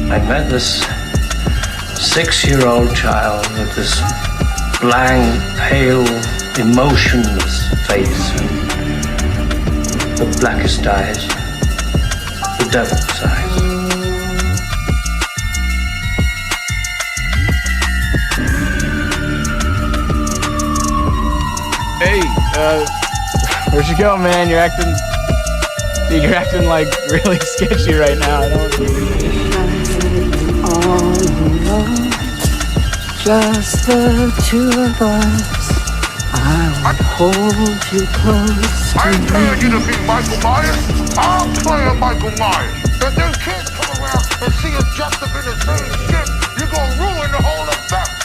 I met this 6-year-old child with this blank, pale, emotionless face and the blackest eyes, the devil's eyes. Hey, where'd you go, man? You're acting like really sketchy right now. I don't. Just the two of us. I will hold you close to I ain't me. paying you to be Michael Myers. I'm playing Michael Myers. If them kids come around and see us dressed up in the same shit, you're gonna ruin the whole effect.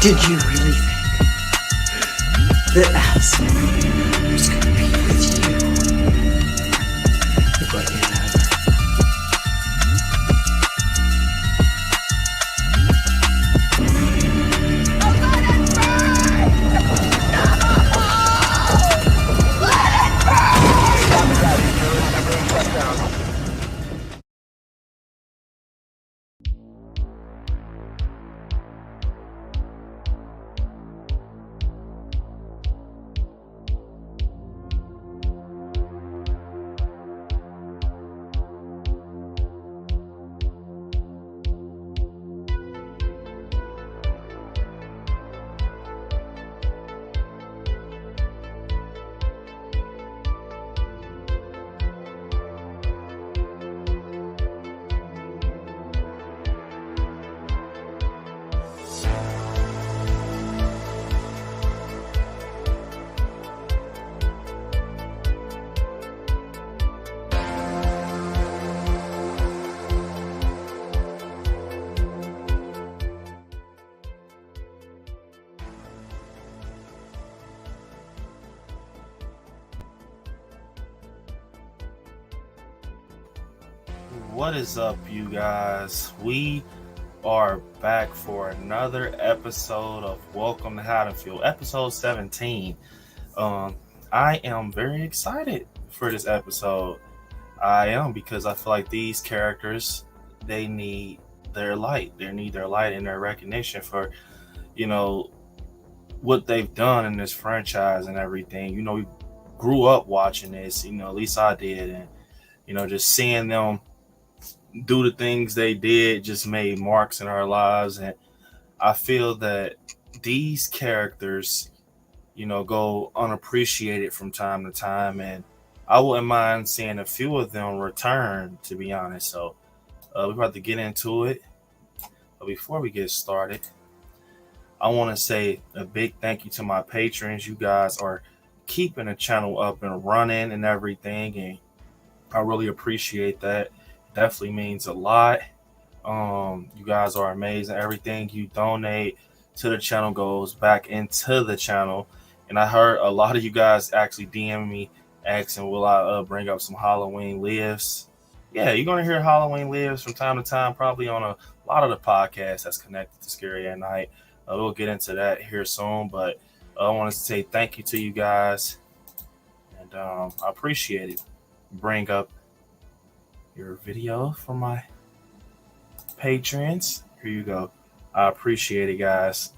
Did you really think that Allison was going to be with you? But you never. What is up, you guys? We are back for another episode of Welcome to Haddonfield, episode 17. I am very excited for this episode. I am, because I feel like these characters, they need their light. They need their light and their recognition for, what they've done in this franchise and everything. We grew up watching this, at least I did. And, just seeing them do the things they did just made marks in our lives. And I feel that these characters, go unappreciated from time to time, and I wouldn't mind seeing a few of them return, to be honest. So we're about to get into it. But before we get started, I want to say a big thank you to my patrons. You guys are keeping the channel up and running and everything, and I really appreciate that. Definitely means a lot. You guys are amazing. Everything you donate to the channel goes back into the channel. And I heard a lot of you guys actually DM me asking, will I bring up some Halloween lives? Yeah, you're going to hear Halloween lives from time to time, probably on a lot of the podcasts that's connected to Scary at Night. We'll get into that here soon, but I want to say thank you to you guys, and I appreciate it. Bring up your video for my patrons. Here you go. I appreciate it, guys.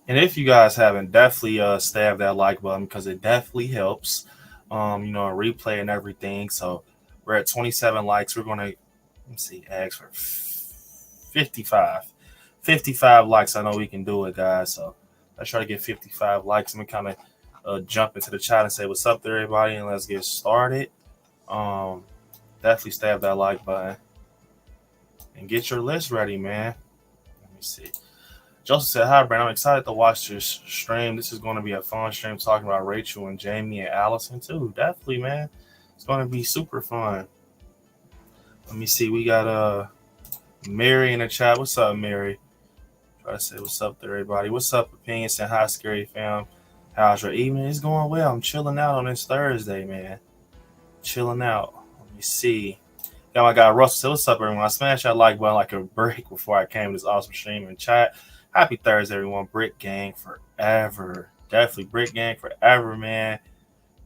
And if you guys haven't, definitely stab that like button, because it definitely helps, replay and everything. So we're at 27 likes. We're going to, ask for 55 likes. I know we can do it, guys. So let's try to get 55 likes. And we kind of jump into the chat and say what's up to everybody, and let's get started. Definitely stab that like button and get your list ready, man. Let me me see. Joseph said, "Hi, Brandon. I'm excited to watch this stream. This is going to be a fun stream talking about Rachel and Jamie and Allison too. Definitely, man. It's going to be super fun." Let me see. We got Mary in the chat. What's up, Mary? Try to say what's up to everybody. What's up, Opinions and Hi, Scary Fam? How's your evening? It's going well. I'm chilling out on this Thursday, man. Chilling out. Let me see. Got my guy Russell. So what's up, everyone? I smashed that like button like a break before I came to this awesome stream and chat. Happy Thursday, everyone. Brick Gang forever. Definitely Brick Gang forever, man.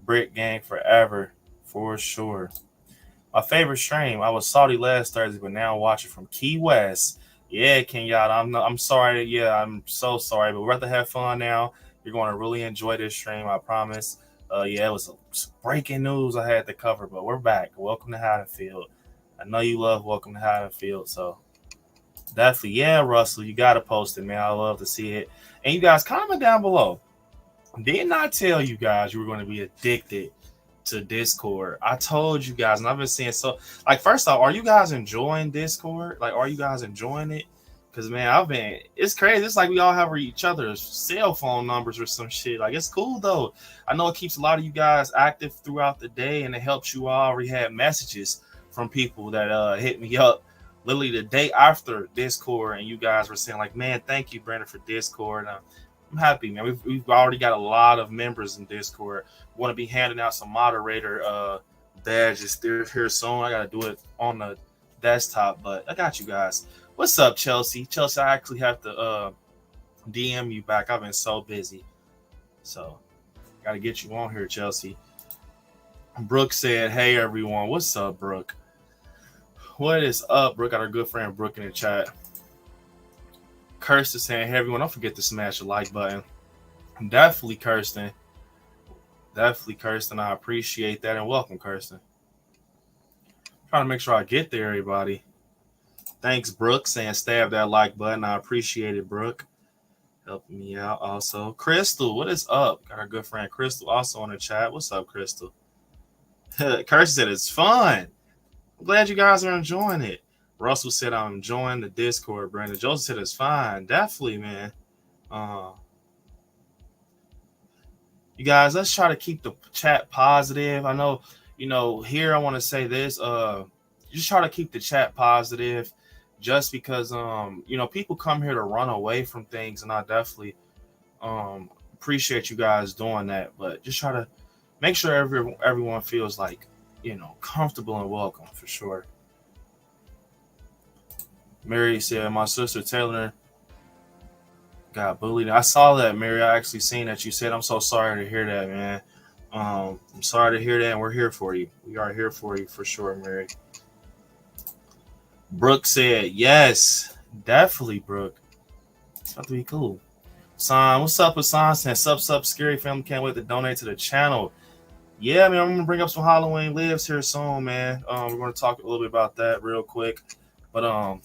Brick Gang forever, for sure. My favorite stream. I was salty last Thursday, but now I'm watching from Key West. Yeah, Kenyatta. I'm sorry. Yeah, I'm so sorry, but we're about to have fun now. You're going to really enjoy this stream, I promise. Yeah, it was breaking news I had to cover, but we're back. Welcome to Haddonfield. I know you love Welcome to Haddonfield, so definitely, yeah, Russell, you got to post it, man. I love to see it. And you guys, comment down below. Didn't I tell you guys you were going to be addicted to Discord? I told you guys, and I've been saying so. Like, first off, are you guys enjoying Discord? Like, are you guys enjoying it? Because, man, it's crazy. It's like we all have each other's cell phone numbers or some shit. Like, it's cool, though. I know it keeps a lot of you guys active throughout the day, and it helps you all. already have messages from people that hit me up literally the day after Discord, and you guys were saying, like, man, thank you, Brandon, for Discord. I'm happy, man. We've already got a lot of members in Discord. We want to be handing out some moderator badges here soon. I got to do it on the desktop, but I got you guys. What's up, Chelsea? Chelsea, I actually have to DM you back. I've been so busy. So, got to get you on here, Chelsea. Brooke said, hey, everyone. What's up, Brooke? What is up, Brooke? Got our good friend Brooke in the chat. Kirsten saying, hey, everyone, don't forget to smash the like button. Definitely, Kirsten. Definitely, Kirsten. I appreciate that. And welcome, Kirsten. Trying to make sure I get there, everybody. Thanks, Brooke, saying stab that like button. I appreciate it, Brooke. Helping me out also. Crystal, what is up? Got our good friend Crystal also in the chat. What's up, Crystal? Kirsten said it's fun. I'm glad you guys are enjoying it. Russell said I'm enjoying the Discord, Brandon. Joseph said it's fine. Definitely, man. You guys, let's try to keep the chat positive. I know, here I want to say this. Just try to keep the chat positive just because, people come here to run away from things, and I definitely appreciate you guys doing that. But just try to make sure everyone feels like, comfortable and welcome for sure. Mary said, my sister Taylor got bullied. I saw that, Mary. I actually seen that you said. I'm so sorry to hear that, man. I'm sorry to hear that, and we're here for you. We are here for you for sure, Mary. Brooke said, yes, definitely, Brooke. It's about to be cool. Son, what's up with Son? Saying, sup, Scary Family. Can't wait to donate to the channel. Yeah, man, I'm going to bring up some Halloween lives here soon, man. We're going to talk a little bit about that real quick. But I'm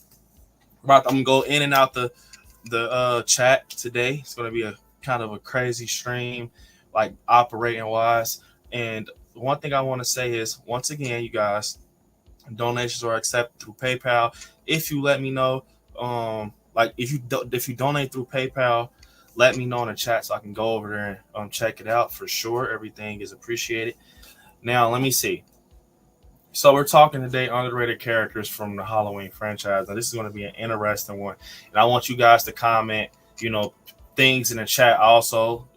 going to go in and out the chat today. It's going to be a kind of a crazy stream, like operating wise. And one thing I want to say is, once again, you guys, donations are accepted through PayPal. If you let me know, like if you donate through PayPal, let me know in the chat so I can go over there and check it out for sure. Everything is appreciated. Now, let me see. So we're talking today underrated characters from the Halloween franchise. Now, this is going to be an interesting one. And I want you guys to comment, things in the chat also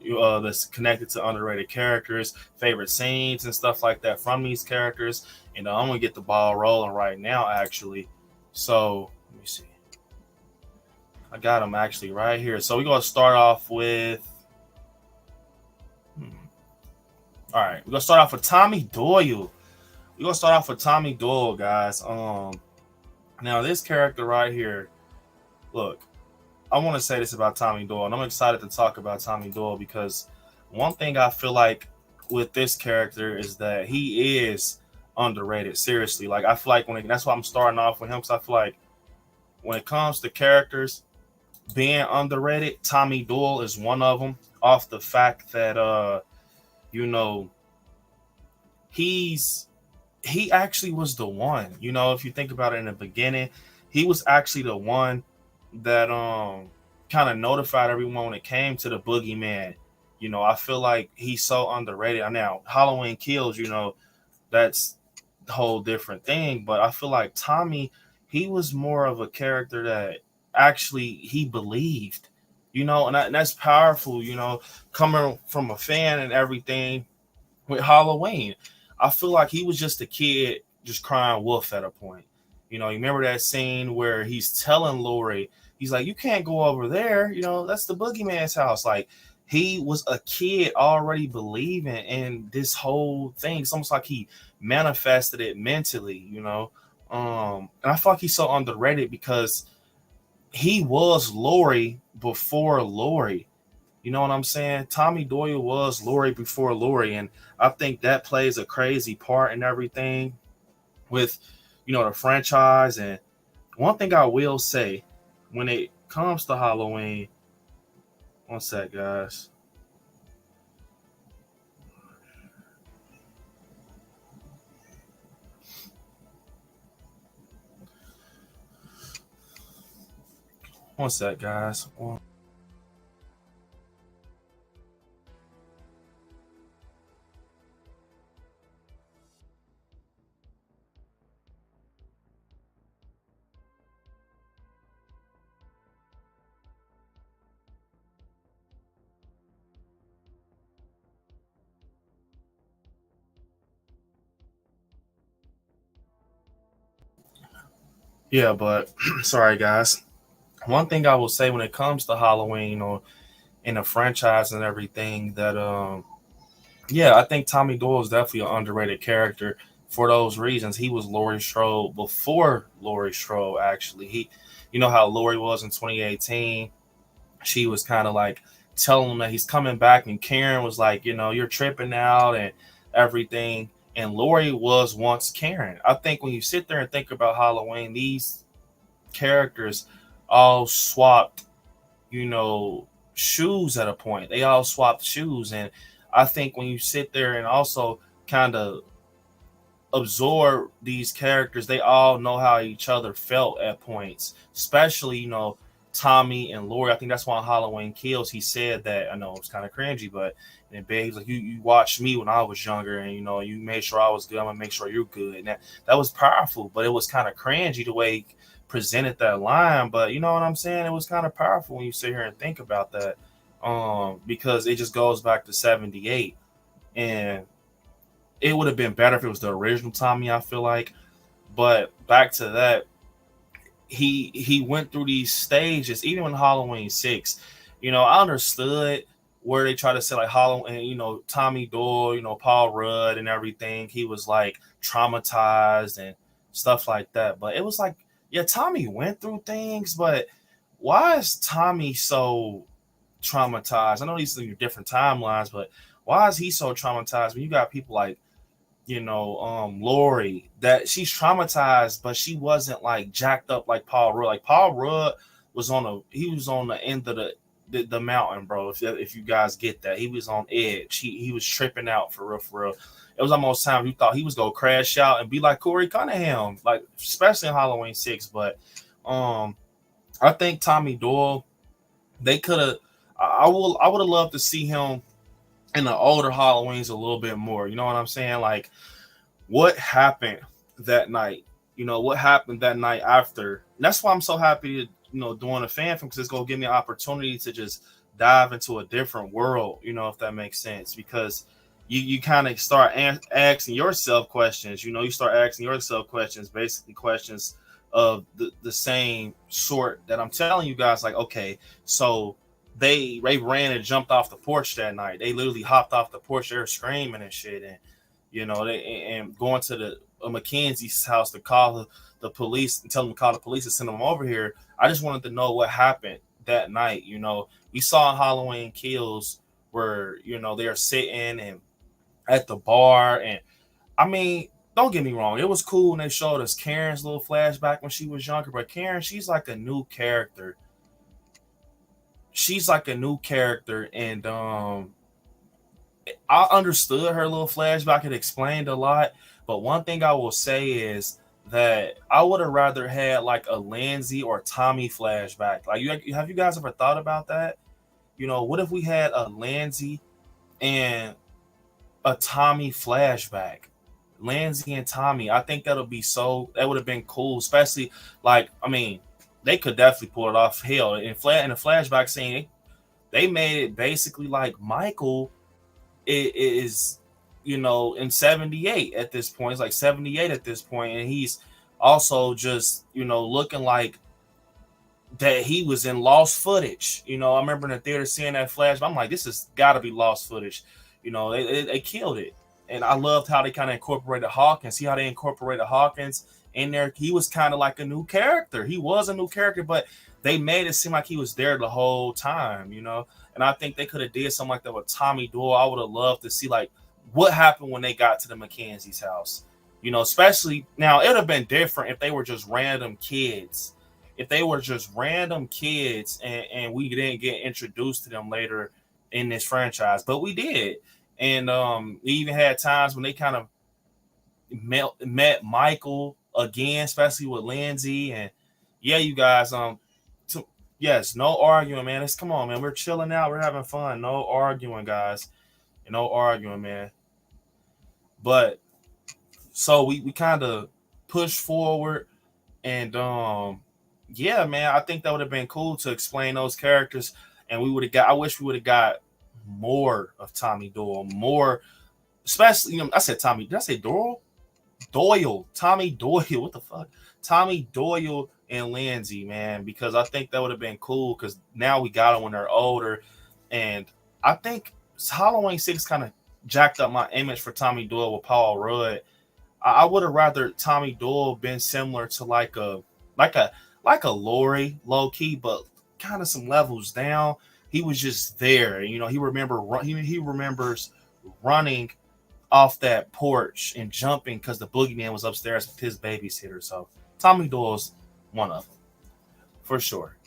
that's connected to underrated characters, favorite scenes and stuff like that from these characters. And I'm going to get the ball rolling right now, actually. So let me see. I got them actually right here. So we're going to start off with. All right. We're going to start off with Tommy Doyle. We're going to start off with Tommy Doyle, guys. Now, this character right here. Look, I want to say this about Tommy Doyle. And I'm excited to talk about Tommy Doyle because one thing I feel like with this character is that he is underrated. Seriously. Like, I feel like that's why I'm starting off with him, because I feel like when it comes to characters being underrated, Tommy Doyle is one of them, off the fact that he actually was the one. If you think about it, in the beginning, he was actually the one that kind of notified everyone when it came to the boogeyman. I feel like he's so underrated. Now, Halloween Kills, that's a whole different thing. But I feel like Tommy, he was more of a character that actually he believed, and that's powerful, coming from a fan and everything with Halloween. I feel like he was just a kid just crying wolf at a point. You remember that scene where he's telling Lori, he's like, you can't go over there. That's the boogeyman's house. Like, he was a kid already believing in this whole thing. It's almost like he manifested it mentally. And I feel like he's so underrated because he was Lori before Lori. You know what I'm saying? Tommy Doyle was Lori before Lori, and I think that plays a crazy part in everything with, the franchise. And one thing I will say, when it comes to Halloween, one sec, guys. One sec, guys. Yeah, but sorry, guys. One thing I will say when it comes to Halloween or in the franchise and everything, that yeah, I think Tommy Doyle is definitely an underrated character for those reasons. He was Laurie Strode before Laurie Strode. Actually, how Laurie was in 2018. She was kind of like telling him that he's coming back, and Karen was like, you're tripping out and everything. And Laurie was once Karen. I think when you sit there and think about Halloween, these characters all swapped, shoes at a point. They all swapped shoes. And I think when you sit there and also kind of absorb these characters, they all know how each other felt at points, especially, Tommy and Lori. I think that's why on Halloween Kills, he said that, I know it's kind of cringy, but in bed, he's like, you watched me when I was younger, and, you made sure I was good. I'm going to make sure you're good. And that was powerful, but it was kind of cringy the way he presented that line. But you know what I'm saying? It was kind of powerful when you sit here and think about that, because it just goes back to 78. And it would have been better if it was the original Tommy, I feel like. But back to that, he went through these stages, even in Halloween 6. I understood where they try to say like Halloween, Tommy Doyle, Paul Rudd and everything. He was like traumatized and stuff like that. But it was like, yeah, Tommy went through things, but why is Tommy so traumatized? I know these are different timelines, but why is he so traumatized when you got people like, Lori, that she's traumatized, but she wasn't like jacked up like Paul Rudd. Like Paul Rudd was on the end of the mountain, bro. If you guys get that, he was on edge. He was tripping out for real, for real. It was almost time you thought he was gonna crash out and be like Corey Cunningham, like especially in Halloween 6. But I think Tommy Doyle, they could have. I would have loved to see him in the older Halloweens a little bit more. You know what I'm saying? Like, what happened that night? What happened that night after? And that's why I'm so happy to, doing a fan film, because it's going to give me an opportunity to just dive into a different world, if that makes sense. Because you kind of start asking yourself questions. You start asking yourself questions, basically questions of the same sort that I'm telling you guys. Like, okay, so they ran and jumped off the porch that night. They literally hopped off the porch. They were screaming and shit. And, and going to the Mackenzie's house to call the police and tell them to call the police and send them over here. I just wanted to know what happened that night. We saw in Halloween Kills where, they're sitting and at the bar. And I mean, don't get me wrong. It was cool when they showed us Karen's little flashback when she was younger. But Karen, she's like a new character. And I understood her little flashback. It explained a lot. But one thing I will say is that I would have rather had like a Lindsay or Tommy flashback. Like, have you guys ever thought about that? You know, what if we had a Lindsay and a Tommy flashback? Lindsay and Tommy, I think that would have been cool, especially like, I mean, they could definitely pull it off. Hell, in the flashback scene, they made it basically like Michael is, you know, in 78 at this point. It's like 78 at this point, and he's also just, you know, looking like that he was in lost footage. You know, I remember in the theater seeing that flashback. I'm like, this has got to be lost footage. You know, they killed it. And I loved how they kind of incorporated Hawkins. See how they incorporated Hawkins in there? He was kind of like a new character. He was a new character, but they made it seem like he was there the whole time, you know? And I think they could have did something like that with Tommy Doyle. I would have loved to see, like, what happened when they got to the McKenzie's house. You know, especially now, it would have been different if they were just random kids. If they were just random kids and we didn't get introduced to them later in this franchise, but we did. And we even had times when they kind of met Michael again, especially with Lindsay. And yeah, you guys, yes, no arguing, man. Come on, man. We're chilling out. We're having fun. No arguing, guys. No arguing, man. But so we kind of pushed forward, and yeah, man, I think that would have been cool to explain those characters, and I wish we would have got more of Tommy Doyle, more, especially, you know, I said Tommy, did I say Doyle? Doyle, Tommy Doyle, what the fuck? Tommy Doyle and Lindsay, man, because I think that would have been cool, because now we got them when they're older, and I think Halloween 6 kind of jacked up my image for Tommy Doyle with Paul Rudd. I would have rather Tommy Doyle been similar to like a Laurie, low key, but kind of some levels down. He was just there, you know. He remembers running off that porch and jumping because the boogeyman was upstairs with his babysitter. So Tommy Doyle's one of them for sure.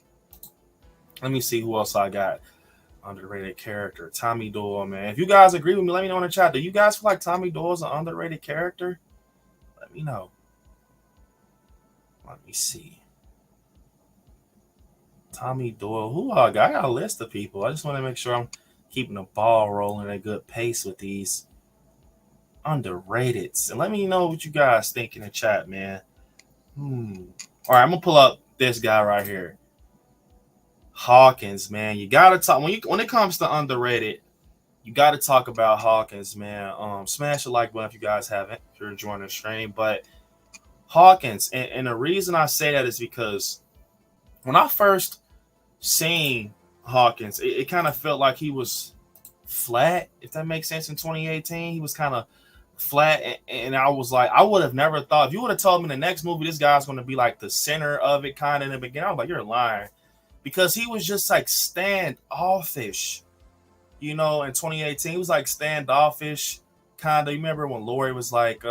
Let me see who else I got. Underrated character, Tommy Doyle, man. If you guys agree with me, let me know in the chat. Do you guys feel like Tommy Doyle's an underrated character? Let me know. Let me see. Tommy Doyle. Who I got? I got a list of people. I just want to make sure I'm keeping the ball rolling at a good pace with these underrated. And let me know what you guys think in the chat, man. All right, I'm gonna pull up this guy right here. Hawkins, man. You gotta talk when it comes to underrated. You gotta talk about Hawkins, man. Smash the like button if you guys haven't. If you're enjoying the stream, but Hawkins, and the reason I say that is because when I first seen Hawkins, it kind of felt like he was flat, if that makes sense. In 2018, he was kind of flat, and I was like, I would have never thought, if you would have told me the next movie this guy's going to be like the center of it kind of in the beginning, I was like, you're lying, because he was just like standoffish, you know. In 2018 he was like standoffish kind of. You remember when Lori was like,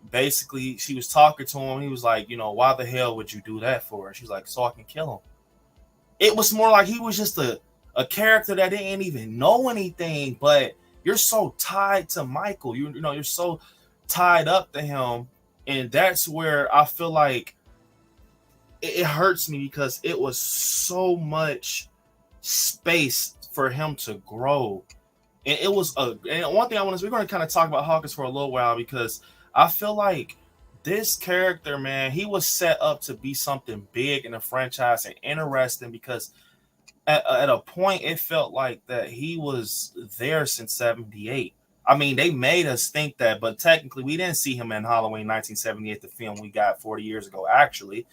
basically she was talking to him, he was like, you know, why the hell would you do that for? And she's like, so I can kill him. It was more like he was just a character that didn't even know anything, but you're so tied to Michael. You know, you're so tied up to him. And that's where I feel like it hurts me, because it was so much space for him to grow. And it was and one thing I want to, we're going to kind of talk about Hawkins for a little while, because I feel like this character, man, he was set up to be something big in the franchise and interesting, because at a point it felt like that he was there since 78. I mean, they made us think that, but technically we didn't see him in Halloween 1978, the film we got 40 years ago, actually.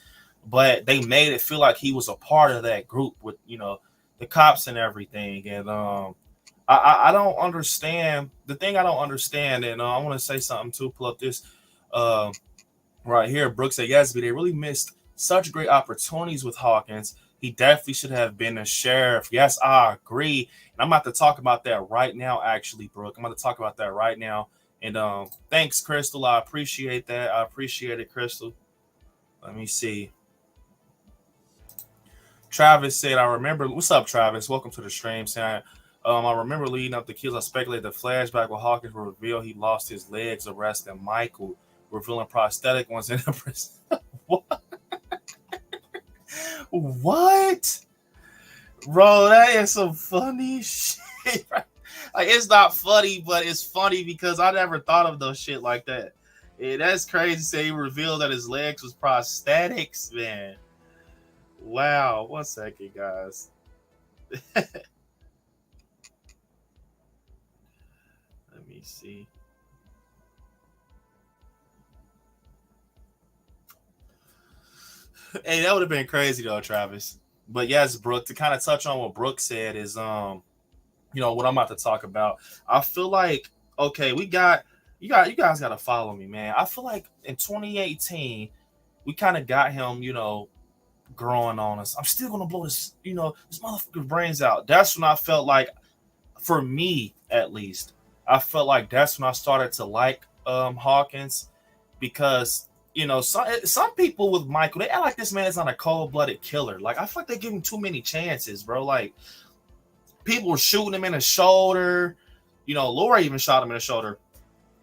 But they made it feel like he was a part of that group with, you know, the cops and everything. And I don't understand. The thing I don't understand, and I want to say something too, pull up this right here. Brooks said, yes, but they really missed such great opportunities with Hawkins. He definitely should have been a sheriff. Yes, I agree. And I'm about to talk about that right now, actually, Brooke. I'm going to talk about that right now. And thanks, Crystal. I appreciate that. I appreciate it, Crystal. Let me see. Travis said, I remember. What's up, Travis? Welcome to the stream. Saying, I remember leading up the kills. I speculated the flashback with Hawkins will reveal he lost his legs arresting Michael. revealing prosthetic ones in the prison. What? What? Bro, that is some funny shit. Right? Like, it's not funny, but it's funny because I never thought of those shit like that. Yeah, that's crazy. Say he revealed that his legs was prosthetics, man. Wow. 1 second, guys. Let me see. Hey, that would have been crazy though, Travis. But yes, Brooke, to kind of touch on what Brooke said is you know what I'm about to talk about. I feel like, okay, you guys gotta follow me, man. I feel like in 2018, we kind of got him, you know, growing on us. I'm still gonna blow this, you know, this motherfucker's brains out. That's when I felt like, for me at least, I felt like that's when I started to like Hawkins, because you know, some people with Michael, they act like this man is not a cold-blooded killer. Like, I feel like they give him too many chances, bro. Like, people were shooting him in the shoulder. You know, Laura even shot him in the shoulder.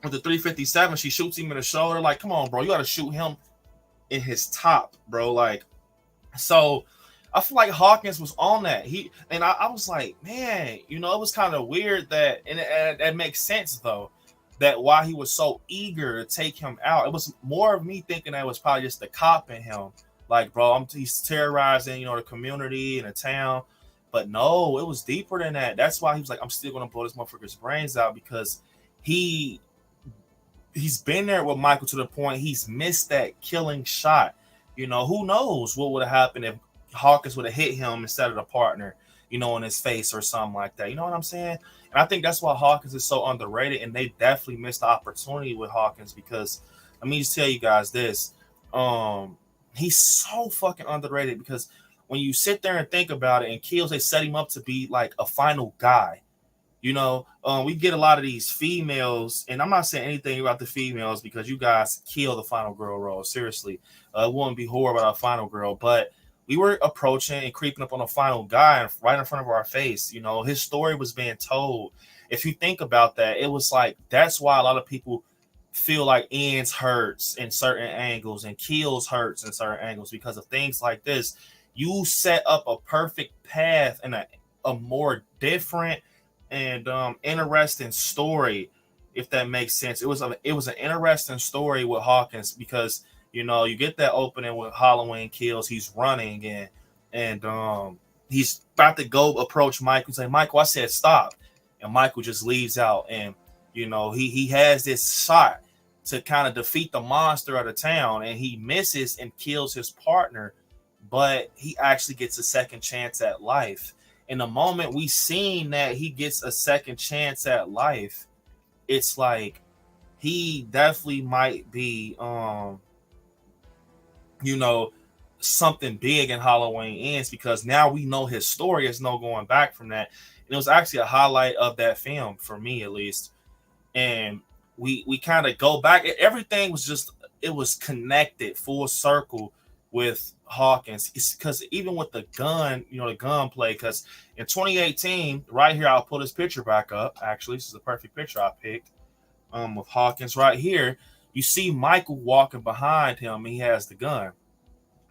With the 357, she shoots him in the shoulder. Like, come on, bro. You got to shoot him in his top, bro. Like, so I feel like Hawkins was on that. I was like, man, you know, it was kind of weird that, and it makes sense, though, that why he was so eager to take him out. It was more of me thinking that it was probably just the cop in him. Like, bro, he's terrorizing, you know, the community and the town. But no, it was deeper than that. That's why he was like, I'm still going to blow this motherfucker's brains out, because he's been there with Michael to the point he's missed that killing shot. You know, who knows what would have happened if Hawkins would have hit him instead of the partner, you know, in his face or something like that. You know what I'm saying? And I think that's why Hawkins is so underrated, and they definitely missed the opportunity with Hawkins, because let me just tell you guys this. He's so fucking underrated, because when you sit there and think about it, and Kills, they set him up to be like a final guy. You know, we get a lot of these females, and I'm not saying anything about the females because you guys kill the final girl role. Seriously, it wouldn't be horrible about a final girl, but we were approaching and creeping up on a final guy right in front of our face. You know, his story was being told. If you think about that, it was like, that's why a lot of people feel like Ends hurts in certain angles and Kills hurts in certain angles, because of things like this. You set up a perfect path and a more different and interesting story, if that makes sense. It was an interesting story with Hawkins, because you know, you get that opening with Halloween Kills. He's running and he's about to go approach Michael and say, Michael, I said stop. And Michael just leaves out. And, you know, he has this shot to kind of defeat the monster of the town, and he misses and kills his partner, but he actually gets a second chance at life. In the moment we seen that he gets a second chance at life, it's like he definitely might be you know, something big in Halloween Ends, because now we know his story. There's no going back from that. And it was actually a highlight of that film, for me at least. And we kind of go back. Everything was just, it was connected full circle with Hawkins. It's because even with the gun, you know, the gunplay, because in 2018, right here, I'll pull this picture back up. Actually, this is a perfect picture I picked with Hawkins right here. You see Michael walking behind him. He has the gun.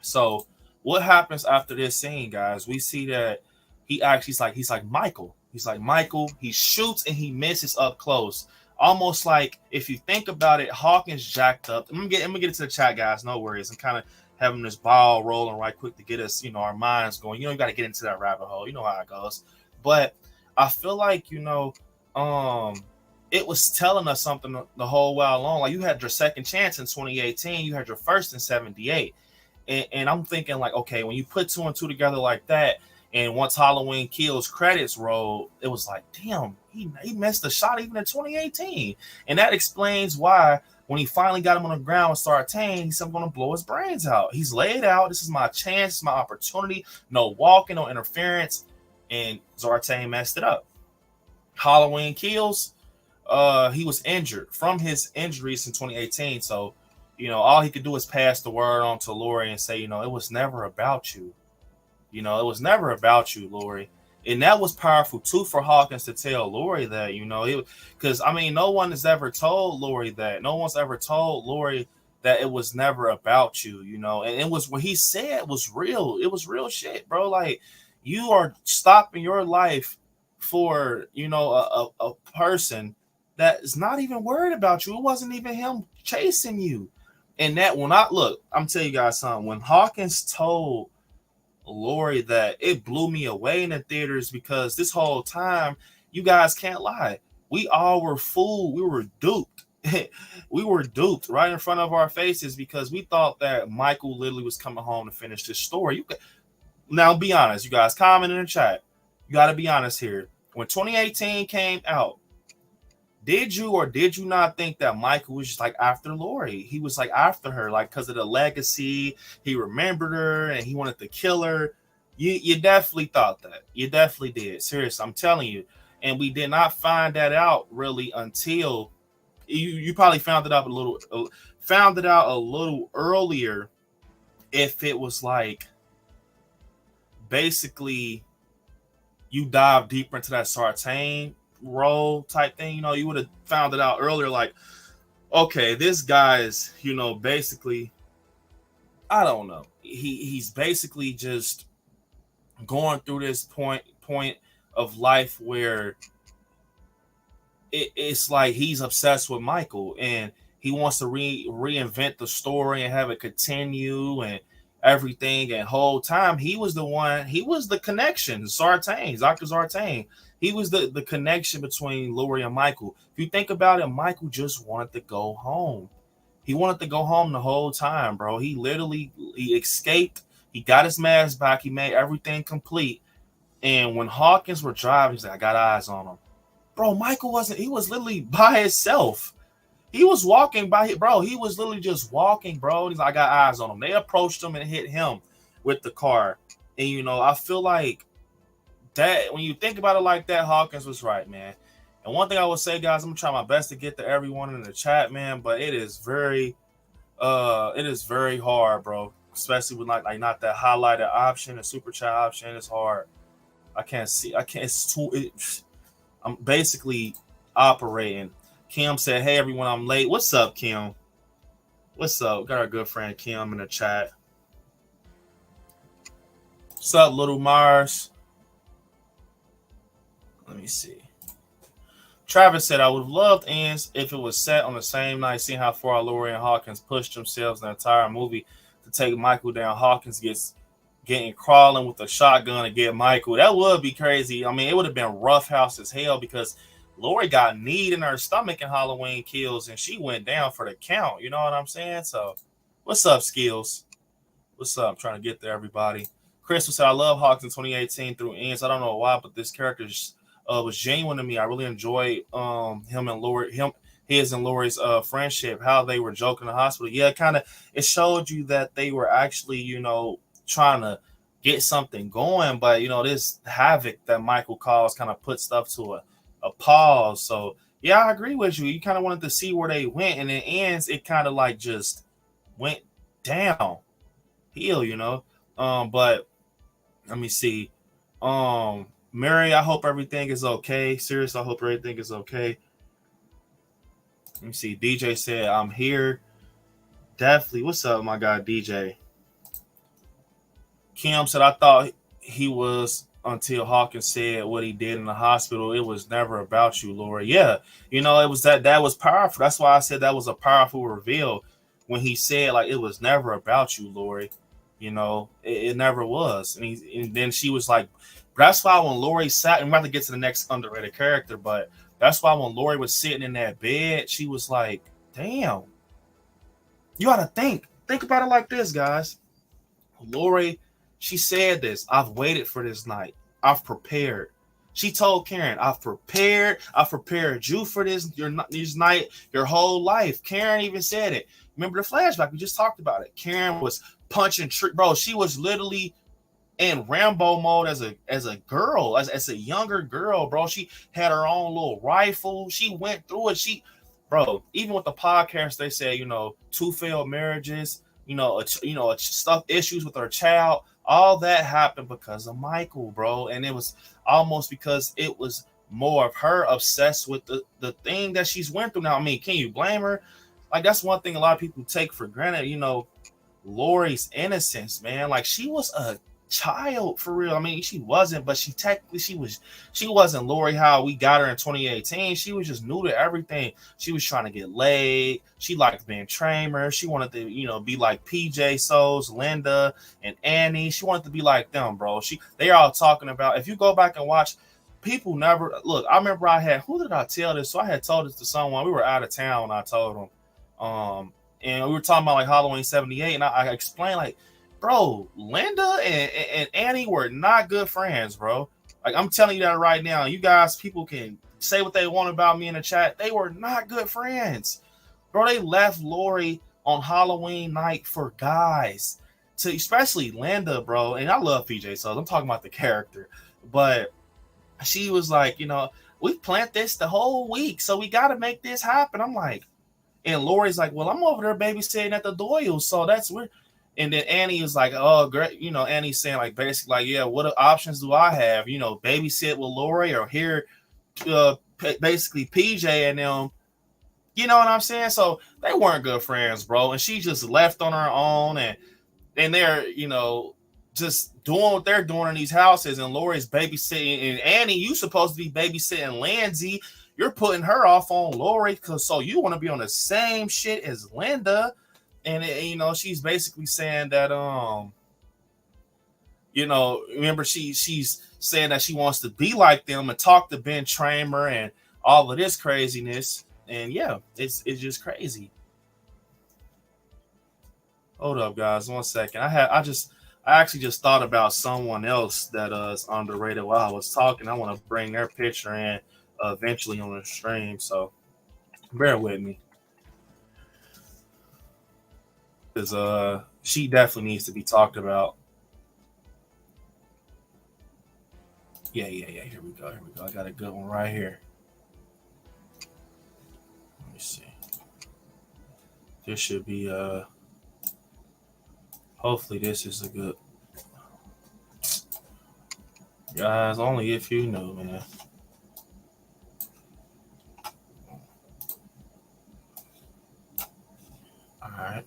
So what happens after this scene, guys? We see that he's like Michael. He's like Michael. He shoots and he misses up close. Almost like, if you think about it, Hawkins jacked up. I'm gonna get into the chat, guys. No worries. I'm kind of having this ball rolling right quick to get us, you know, our minds going. You know, you got to get into that rabbit hole. You know how it goes. But I feel like, you know, it was telling us something the whole while along. Like, you had your second chance in 2018. You had your first in 78. And I'm thinking, like, okay, when you put 2 and 2 together like that, and once Halloween Kills credits rolled, it was like, damn, he missed the shot even in 2018. And that explains why when he finally got him on the ground with Sartain, he said, I'm going to blow his brains out. He's laid out. This is my chance, my opportunity. No walking, no interference. And Sartain messed it up. Halloween Kills, he was injured from his injuries in 2018. So, you know, all he could do is pass the word on to Lori and say, you know, it was never about you. You know, it was never about you, Lori. And that was powerful too for Hawkins to tell Lori that, you know, because I mean, no one has ever told Lori that. No one's ever told Lori that it was never about you, you know. And it was what he said was real. It was real shit, bro. Like, you are stopping your life for, you know, a person that is not even worried about you. It wasn't even him chasing you. And that when I look, I'm telling you guys something. When Hawkins told Lori that, it blew me away in the theaters, because this whole time, you guys can't lie, we all were fooled. We were duped. We were duped right in front of our faces, because we thought that Michael literally was coming home to finish this story. Now be honest, you guys, comment in the chat. You got to be honest here. When 2018 came out, did you or did you not think that Michael was just like after Lori? He was like after her, like because of the legacy. He remembered her and he wanted to kill her. You definitely thought that. You definitely did. Seriously, I'm telling you. And we did not find that out really until you probably found it out a little earlier. If it was like basically you dive deeper into that Sartain role type thing, you know, you would have found it out earlier, like, okay, this guy is, you know, basically, I don't know, he's basically just going through this point of life where it's like he's obsessed with Michael and he wants to reinvent the story and have it continue and everything. And whole time he was the connection. Sartain, Dr. Sartain, he was the connection between Lori and Michael. If you think about it, Michael just wanted to go home. He wanted to go home the whole time, bro. He escaped. He got his mask back. He made everything complete. And when Hawkins were driving, he's like, I got eyes on him. Bro, Michael wasn't. He was literally by himself. He was walking by, bro. He was literally just walking, bro. He's like, I got eyes on him. They approached him and hit him with the car. And, you know, I feel like that when you think about it like that, Hawkins was right, man. And one thing I would say, guys, I'm gonna try my best to get to everyone in the chat, man. But it is very hard, bro. Especially with like not that highlighted option, the super chat option. It's hard. I'm basically operating. Kim said, hey, everyone, I'm late. What's up, Kim? What's up? Got our good friend Kim in the chat. What's up, Little Mars? Let me see. Travis said, I would have loved Ends if it was set on the same night, seeing how far Lori and Hawkins pushed themselves in the entire movie to take Michael down. Hawkins getting crawling with a shotgun to get Michael. That would be crazy. I mean, it would have been roughhouse as hell because Lori got kneed in her stomach in Halloween Kills and she went down for the count. You know what I'm saying? So, what's up, Skills? What's up? I'm trying to get there, everybody. Chris said, I love Hawkins in 2018 through Ends. I don't know why, but this character was genuine to me. I really enjoyed his and Lori's friendship, how they were joking in the hospital. Yeah, it showed you that they were actually, you know, trying to get something going, but you know, this havoc that Michael caused kind of put stuff to a pause. So yeah, I agree with you. You kind of wanted to see where they went, and in Ends, it kind of like just went downhill, you know. But let me see. Mary, I hope everything is okay. Seriously, I hope everything is okay. Let me see. DJ said, I'm here. Definitely. What's up, my guy, DJ? Kim said, I thought he was until Hawkins said what he did in the hospital. It was never about you, Lori. Yeah. You know, it was that was powerful. That's why I said that was a powerful reveal when he said, like, it was never about you, Lori. You know, it never was. And then she was like, that's why when Lori sat, and we're about to get to the next underrated character, but that's why when Lori was sitting in that bed, she was like, damn. You got to think about it like this, guys. Lori, she said this, I've waited for this night. I've prepared. She told Karen, I've prepared you for this night, your whole life. Karen even said it. Remember the flashback? We just talked about it. Karen was punching, bro. She was literally in Rambo mode as a girl, as a younger girl, bro. She had her own little rifle. She went through it. Even with the podcast, they say, you know, 2 failed marriages, stuff, issues with her child. All that happened because of Michael, bro. And it was almost because it was more of her obsessed with the thing that she's went through now. I mean, can you blame her? Like, that's one thing a lot of people take for granted, you know, Lori's innocence, man. Like, she was a child for real. I mean, she wasn't, but she wasn't Lori how we got her in 2018. She was just new to everything. She was trying to get laid. She liked being Tramer. She wanted to, you know, be like PJ Souls, Linda, and Annie. She wanted to be like them, bro. They are all talking about, if you go back and watch, people never look. I remember who did I tell this? So I had told this to someone. We were out of town. I told them. And we were talking about like Halloween 78, and I explained, like, bro, Linda and Annie were not good friends, bro. Like, I'm telling you that right now. You guys, people can say what they want about me in the chat. They were not good friends, bro. They left Lori on Halloween night for guys, especially Linda, bro. And I love PJ, so I'm talking about the character, but she was like, you know, we planned this the whole week, so we got to make this happen. I'm like, and Lori's like, well, I'm over there babysitting at the Doyle, so that's weird. And then Annie is like, oh, great. You know, Annie's saying, like, basically, like, yeah, what options do I have? You know, babysit with Lori or here, basically PJ and them. You know what I'm saying? So they weren't good friends, bro. And she just left on her own, and they're, you know, just doing what they're doing in these houses. And Lori's babysitting, and Annie, you supposed to be babysitting Lindsay. You're putting her off on Lori so you want to be on the same shit as Linda. And you know, she's basically saying that you know, remember she's saying that she wants to be like them and talk to Ben Tramer and all of this craziness. And yeah, it's just crazy. Hold up, guys, 1 second. I actually just thought about someone else that is underrated while I was talking. I want to bring their picture in eventually on the stream, so bear with me, because she definitely needs to be talked about. Yeah. Here we go. I got a good one right here. Let me see. This should be hopefully this is a good, guys. Only if you know, man. All right.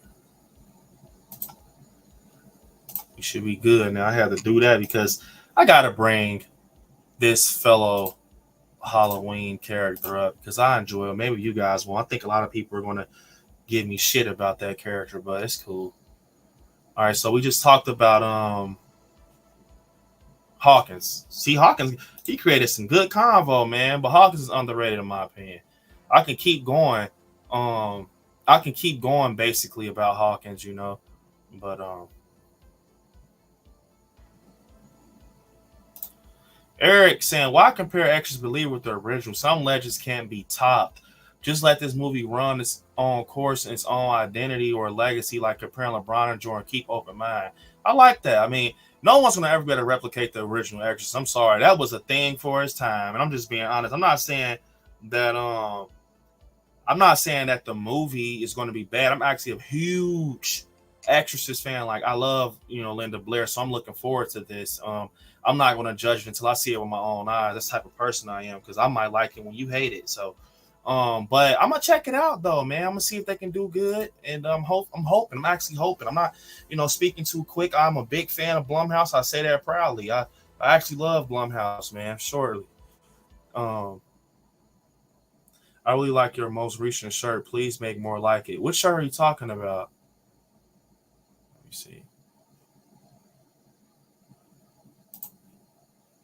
We should be good. Now I had to do that because I gotta bring this fellow Halloween character up because I enjoy it. Maybe you guys will. I think a lot of people are gonna give me shit about that character, but it's cool. All right, so we just talked about Hawkins. See, Hawkins, he created some good convo, man. But Hawkins is underrated in my opinion. I can keep going. I can keep going basically about Hawkins, you know. But Eric saying, why compare Extras Believer with the original? Some legends can't be topped. Just let this movie run its own course and its own identity or legacy, like comparing LeBron and Jordan. Keep open mind. I like that. I mean, no one's gonna ever be able to replicate the original Extras. I'm sorry, that was a thing for its time, and I'm just being honest. I'm not saying that the movie is going to be bad. I'm actually a huge Exorcist fan. Like, I love, you know, Linda Blair, so I'm looking forward to this. I'm not going to judge it until I see it with my own eyes. That's the type of person I am, because I might like it when you hate it. So, but I'm gonna check it out though, man. I'm gonna see if they can do good, and I'm hoping. I'm actually hoping. I'm not, you know, speaking too quick. I'm a big fan of Blumhouse. I say that proudly. I actually love Blumhouse, man. Shortly. I really like your most recent shirt. Please make more like it. What shirt are you talking about? Let me see.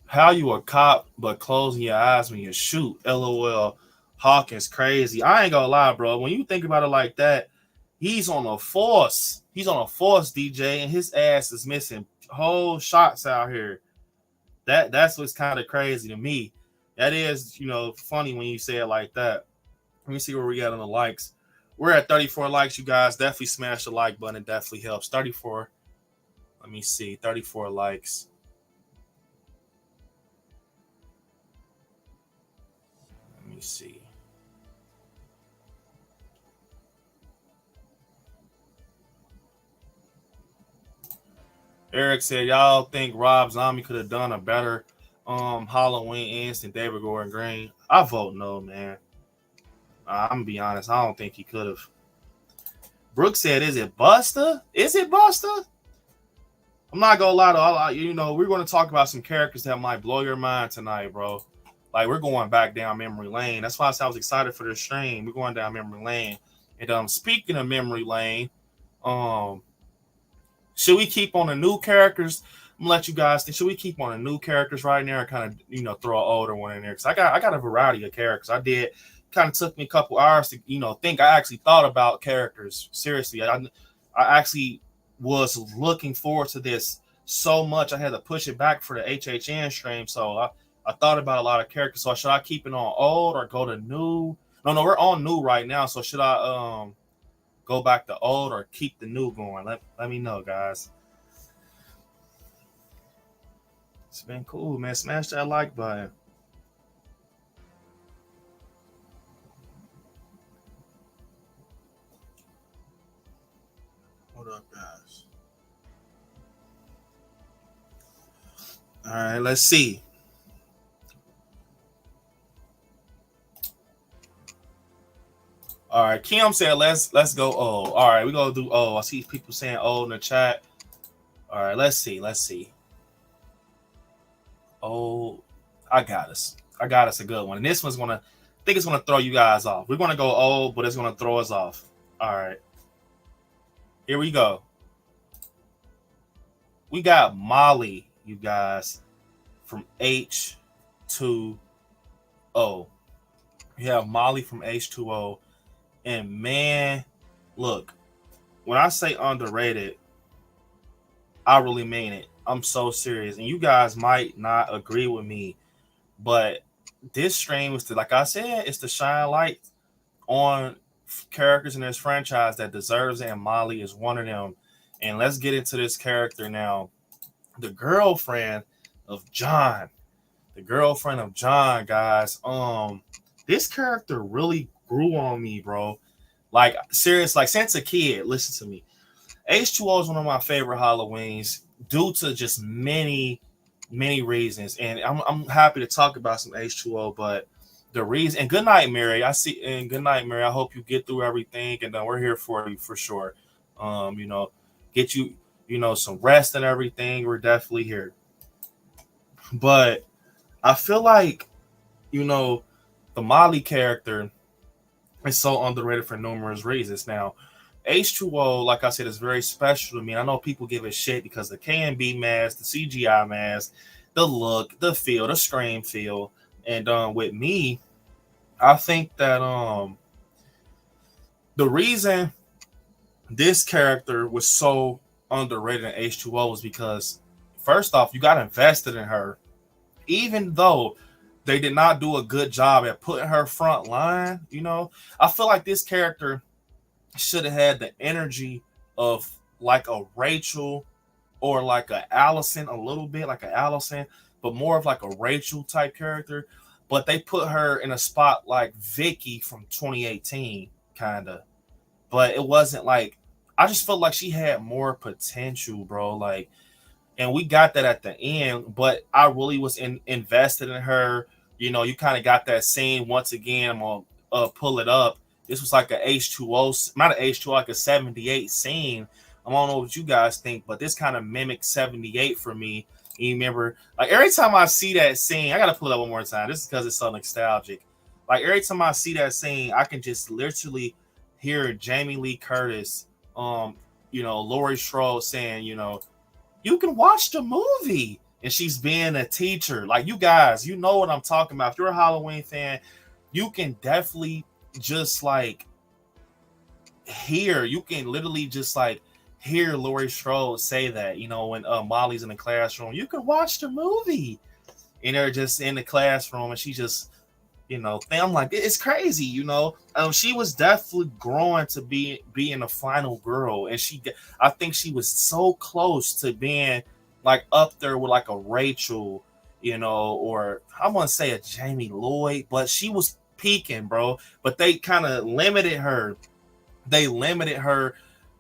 How you a cop but closing your eyes when you shoot? LOL. Hawkins crazy. I ain't gonna lie, bro. When you think about it like that, he's on a force. He's on a force, DJ, and his ass is missing whole shots out here. That's what's kind of crazy to me. That is, you know, funny when you say it like that. Let me see where we got on the likes. We're at 34 likes, you guys. Definitely smash the like button. It definitely helps. 34. Let me see. 34 likes. Let me see. Eric said, y'all think Rob Zombie could have done a better Halloween ends than David Gordon Green? I vote no, man. I'm gonna be honest. I don't think he could have. Brooke said, "Is it Busta? Is it Busta?" I'm not gonna lie to we're gonna talk about some characters that might blow your mind tonight, bro. Like we're going back down memory lane. That's why I was excited for this stream. We're going down memory lane. And speaking of memory lane, should we keep on the new characters? I'm gonna let you guys think. Should we keep on the new characters right now and kind of throw an older one in there? Because I got a variety of characters. I did. Kind of took me a couple hours to think. I actually thought about characters seriously. I actually was looking forward to this so much I had to push it back for the HHN stream. So I thought about a lot of characters. So should I keep it on old or go to new? No, we're on new right now. So should I go back to old or keep the new going? Let me know, guys. It's been cool, man. Smash that like button. What up, guys? All right, let's see. All right, Kim said let's go old. All right, we gonna do old. I see people saying old in the chat. All right, let's see. Oh, I got us a good one. And this one's I think it's gonna throw you guys off. We're gonna go old, but it's gonna throw us off. All right. Here we go. We got Molly, you guys, from H2O. We have Molly from H2O. And man, look, when I say underrated, I really mean it. I'm so serious. And you guys might not agree with me, but this stream is like I said, it's to shine light on characters in this franchise that deserves it, and Molly is one of them. And let's get into this character now. The girlfriend of John, guys. This character really grew on me, bro. Like serious, like since a kid. Listen to me. H2O is one of my favorite Halloweens due to just many reasons, and I'm happy to talk about some H2O, but the reason, and good night, Mary. Good night, Mary. I hope you get through everything, and we're here for you for sure. Get you, some rest and everything. We're definitely here. But I feel like, the Molly character is so underrated for numerous reasons. Now, H2O, like I said, is very special to me. I know people give it shit because the K&B mask, the CGI mask, the look, the feel, the scream feel. And with me, I think that the reason this character was so underrated in H2O was because, first off, you got invested in her. Even though they did not do a good job at putting her front line, I feel like this character should have had the energy of like a Rachel or like a Allison, a little bit like a Allison, but more of like a Rachel type character. But they put her in a spot like Vicky from 2018, kind of. But it wasn't like, I just felt like she had more potential, bro. Like, and we got that at the end, but I really was invested in her. You kind of got that scene once again. I'm going to pull it up. This was like a H2O, not an H2O, like a 78 scene. I don't know what you guys think, but this kind of mimics 78 for me. You remember, like every time I see that scene, I got to pull it up one more time. This is because it's so nostalgic. Like every time I see that scene, I can just literally hear Jamie Lee Curtis, Laurie Strode saying, you can watch the movie. And she's being a teacher. Like, you guys, you know what I'm talking about. If you're a Halloween fan, you can definitely just like you can literally just like hear Laurie Strode say that, when Molly's in the classroom, you can watch the movie. And they're just in the classroom and she just, I'm like, it's crazy, she was definitely growing to being a final girl. And I think she was so close to being like up there with like a Rachel, or I want to say a Jamie Lloyd, but she was peaking, bro. But they kind of limited her. They limited her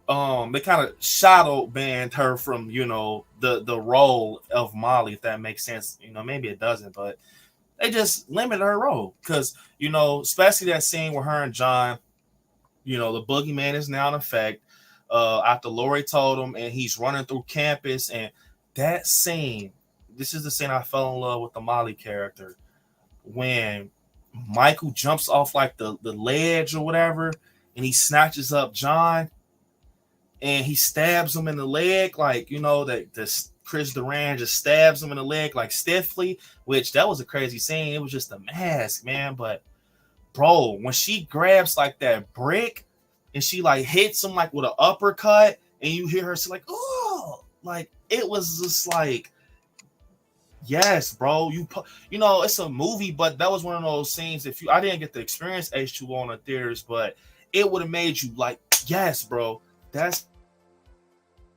they kind of shadow banned her from, you know, the role of Molly, if that makes sense. You know, maybe it doesn't, but they just limited her role because, you know, especially that scene where her and John, you know, the boogeyman is now in effect. After Lori told him, and he's running through campus, and that scene, this is the scene I fell in love with the Molly character when Michael jumps off like the ledge or whatever, and he snatches up John and he stabs him in the leg, like, you know, that this Chris Duran just stabs him in the leg like stiffly, which that was a crazy scene. It was just a mask, man. But bro, when she grabs like that brick and she like hits him like with an uppercut, and you hear her say like, oh, like it was just like, yes, bro. You know, it's a movie, but that was one of those scenes. If you, I didn't get to experience H2O in the theaters, but it would have made you like, yes, bro. That's,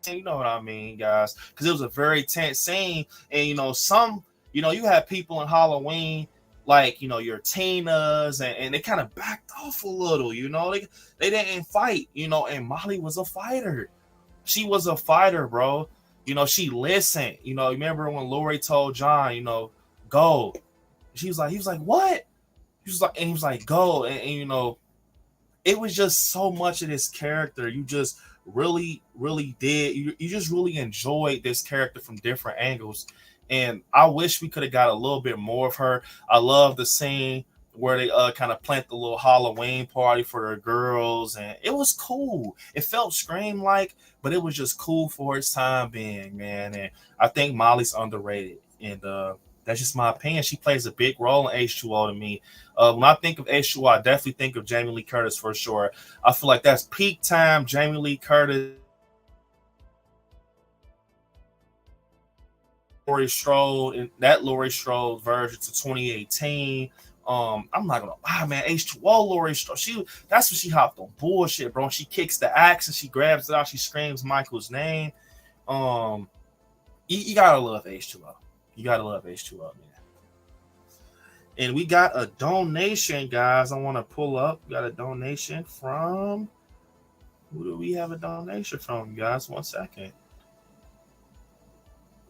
you know what I mean, guys, because it was a very tense scene. And you know, you know, you have people in Halloween, like, you know, your Tinas, and they kind of backed off a little, you know, they didn't fight, you know, and Molly was a fighter. She was a fighter, bro. You know, she listened. You know, remember when Lori told John, you know, go. He was like, what? He was like, go. And you know, it was just so much of this character. You just really, really did. You just really enjoyed this character from different angles. And I wish we could have got a little bit more of her. I love the scene where they kind of plant the little Halloween party for their girls, and it was cool. It felt Scream like, but it was just cool for its time being, man. And I think Molly's underrated, and that's just my opinion. She plays a big role in H2O to me. When I think of H2O, I definitely think of Jamie Lee Curtis for sure. I feel like that's peak time Jamie Lee Curtis, Laurie Strode, and that Laurie Strode version to 2018. I'm not gonna lie, man. H2O Laurie Strode, that's when she hopped on bullshit, bro. She kicks the axe and she grabs it out. She screams Michael's name. You gotta love H2O. You gotta love H2O, man. And we got a donation, guys. I want to pull up. We got a donation from, who do we have a donation from, guys? 1 second.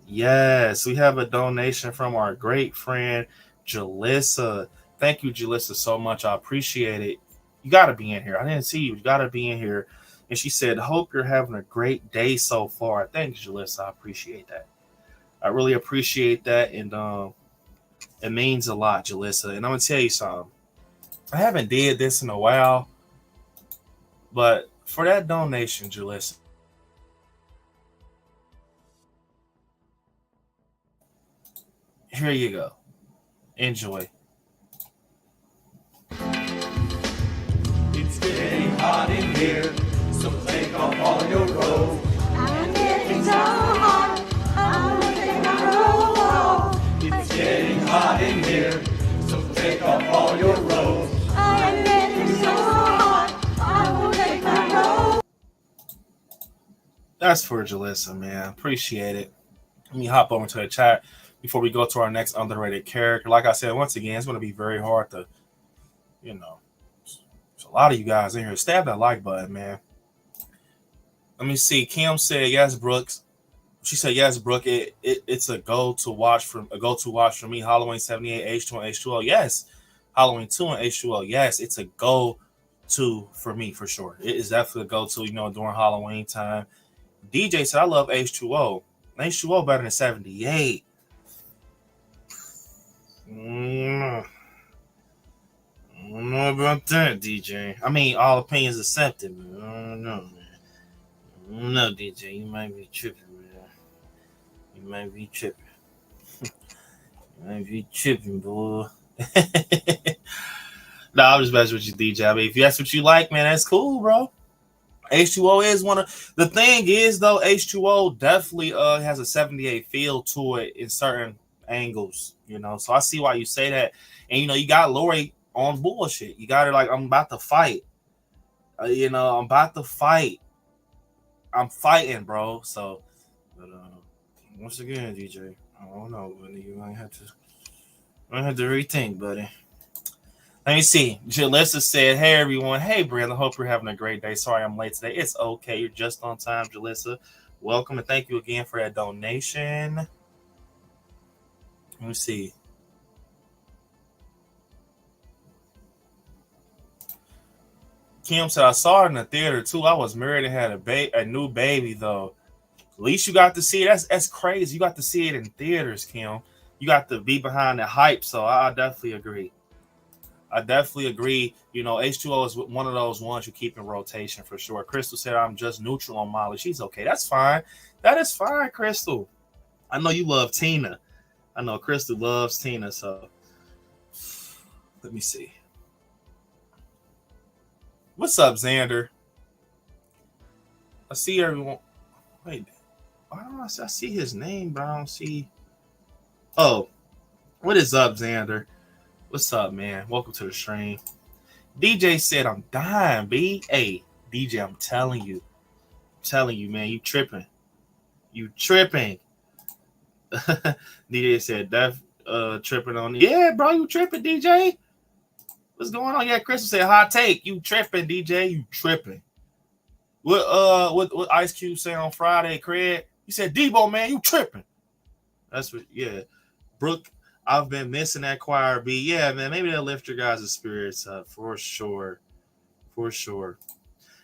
Yes, we have a donation from our great friend Jalissa. Thank you, Jalissa, so much. I appreciate it. You got to be in here. I didn't see you. You got to be in here. And she said, hope you're having a great day so far. Thanks, Jalissa. I appreciate that. I really appreciate that. And it means a lot, Jalissa. And I'm going to tell you something. I haven't did this in a while. But for that donation, Jalissa, here you go. Enjoy. It's getting hot in here, so take off all your robes. I'm getting so hot, I'm losing my robe. It's getting hot in here, so take off all your robes. I'm getting so hot, I will take my robe. That's for Jalissa, man. Appreciate it. Let me hop over to the chat before we go to our next underrated character. Like I said, once again, it's going to be very hard to, you know, there's a lot of you guys in here. Stab that like button, man. Let me see. Kim said yes, Brooks. She said yes, Brooke. It's a go to watch for me. Halloween 78, H2 and H2O. Yes. Halloween 2 and H2O. Yes, it's a go to for me for sure. It is definitely a go to, you know, during Halloween time. DJ said I love H2O. H2O better than 78. I don't know about that, DJ. I mean, all opinions accepted, man. I don't know, man. I don't know, DJ. You might be tripping, man. You might be tripping. You might be tripping, boy. No, I'm just messing with you, DJ. I mean, if that's what you like, man, that's cool, bro. H2O is one of the thing is though, H2O definitely has a 78 feel to it in certain angles, you know. So I see why you say that. And you know, you got Lori on bullshit. You got her like, I'm about to fight. You know, I'm about to fight. I'm fighting, bro. So, but once again, DJ, I don't know, buddy. You might have to rethink, buddy. Let me see. Jalissa said, hey, everyone. Hey, Brandon. Hope you're having a great day. Sorry I'm late today. It's okay. You're just on time, Jalissa. Welcome, and thank you again for that donation. Let me see. Kim said, I saw it in the theater, too. I was married and had a new baby, though. At least you got to see it. That's crazy. You got to see it in theaters, Kim. You got to be behind the hype, so I definitely agree. You know, H2O is one of those ones you keep in rotation for sure. Crystal said, I'm just neutral on Molly. She's okay. That's fine. That is fine, Crystal. I know you love Tina. I know Crystal loves Tina, so let me see. What's up, Xander? I see everyone. Wait, I don't know. I see his name, but I don't see. Oh, what is up, Xander? What's up, man? Welcome to the stream. DJ said, I'm dying, B. Hey, DJ, I'm telling you, man, you tripping. DJ said, that tripping on. Yeah, bro, you tripping, DJ. What's going on? Yeah, Crystal said, hot take. You tripping, DJ. You tripping. What Ice Cube said on Friday, Craig? He said, Debo, man, you tripping. That's what, yeah. Brooke, I've been missing that choir beat. Yeah, man, maybe they'll lift your guys' spirits up for sure.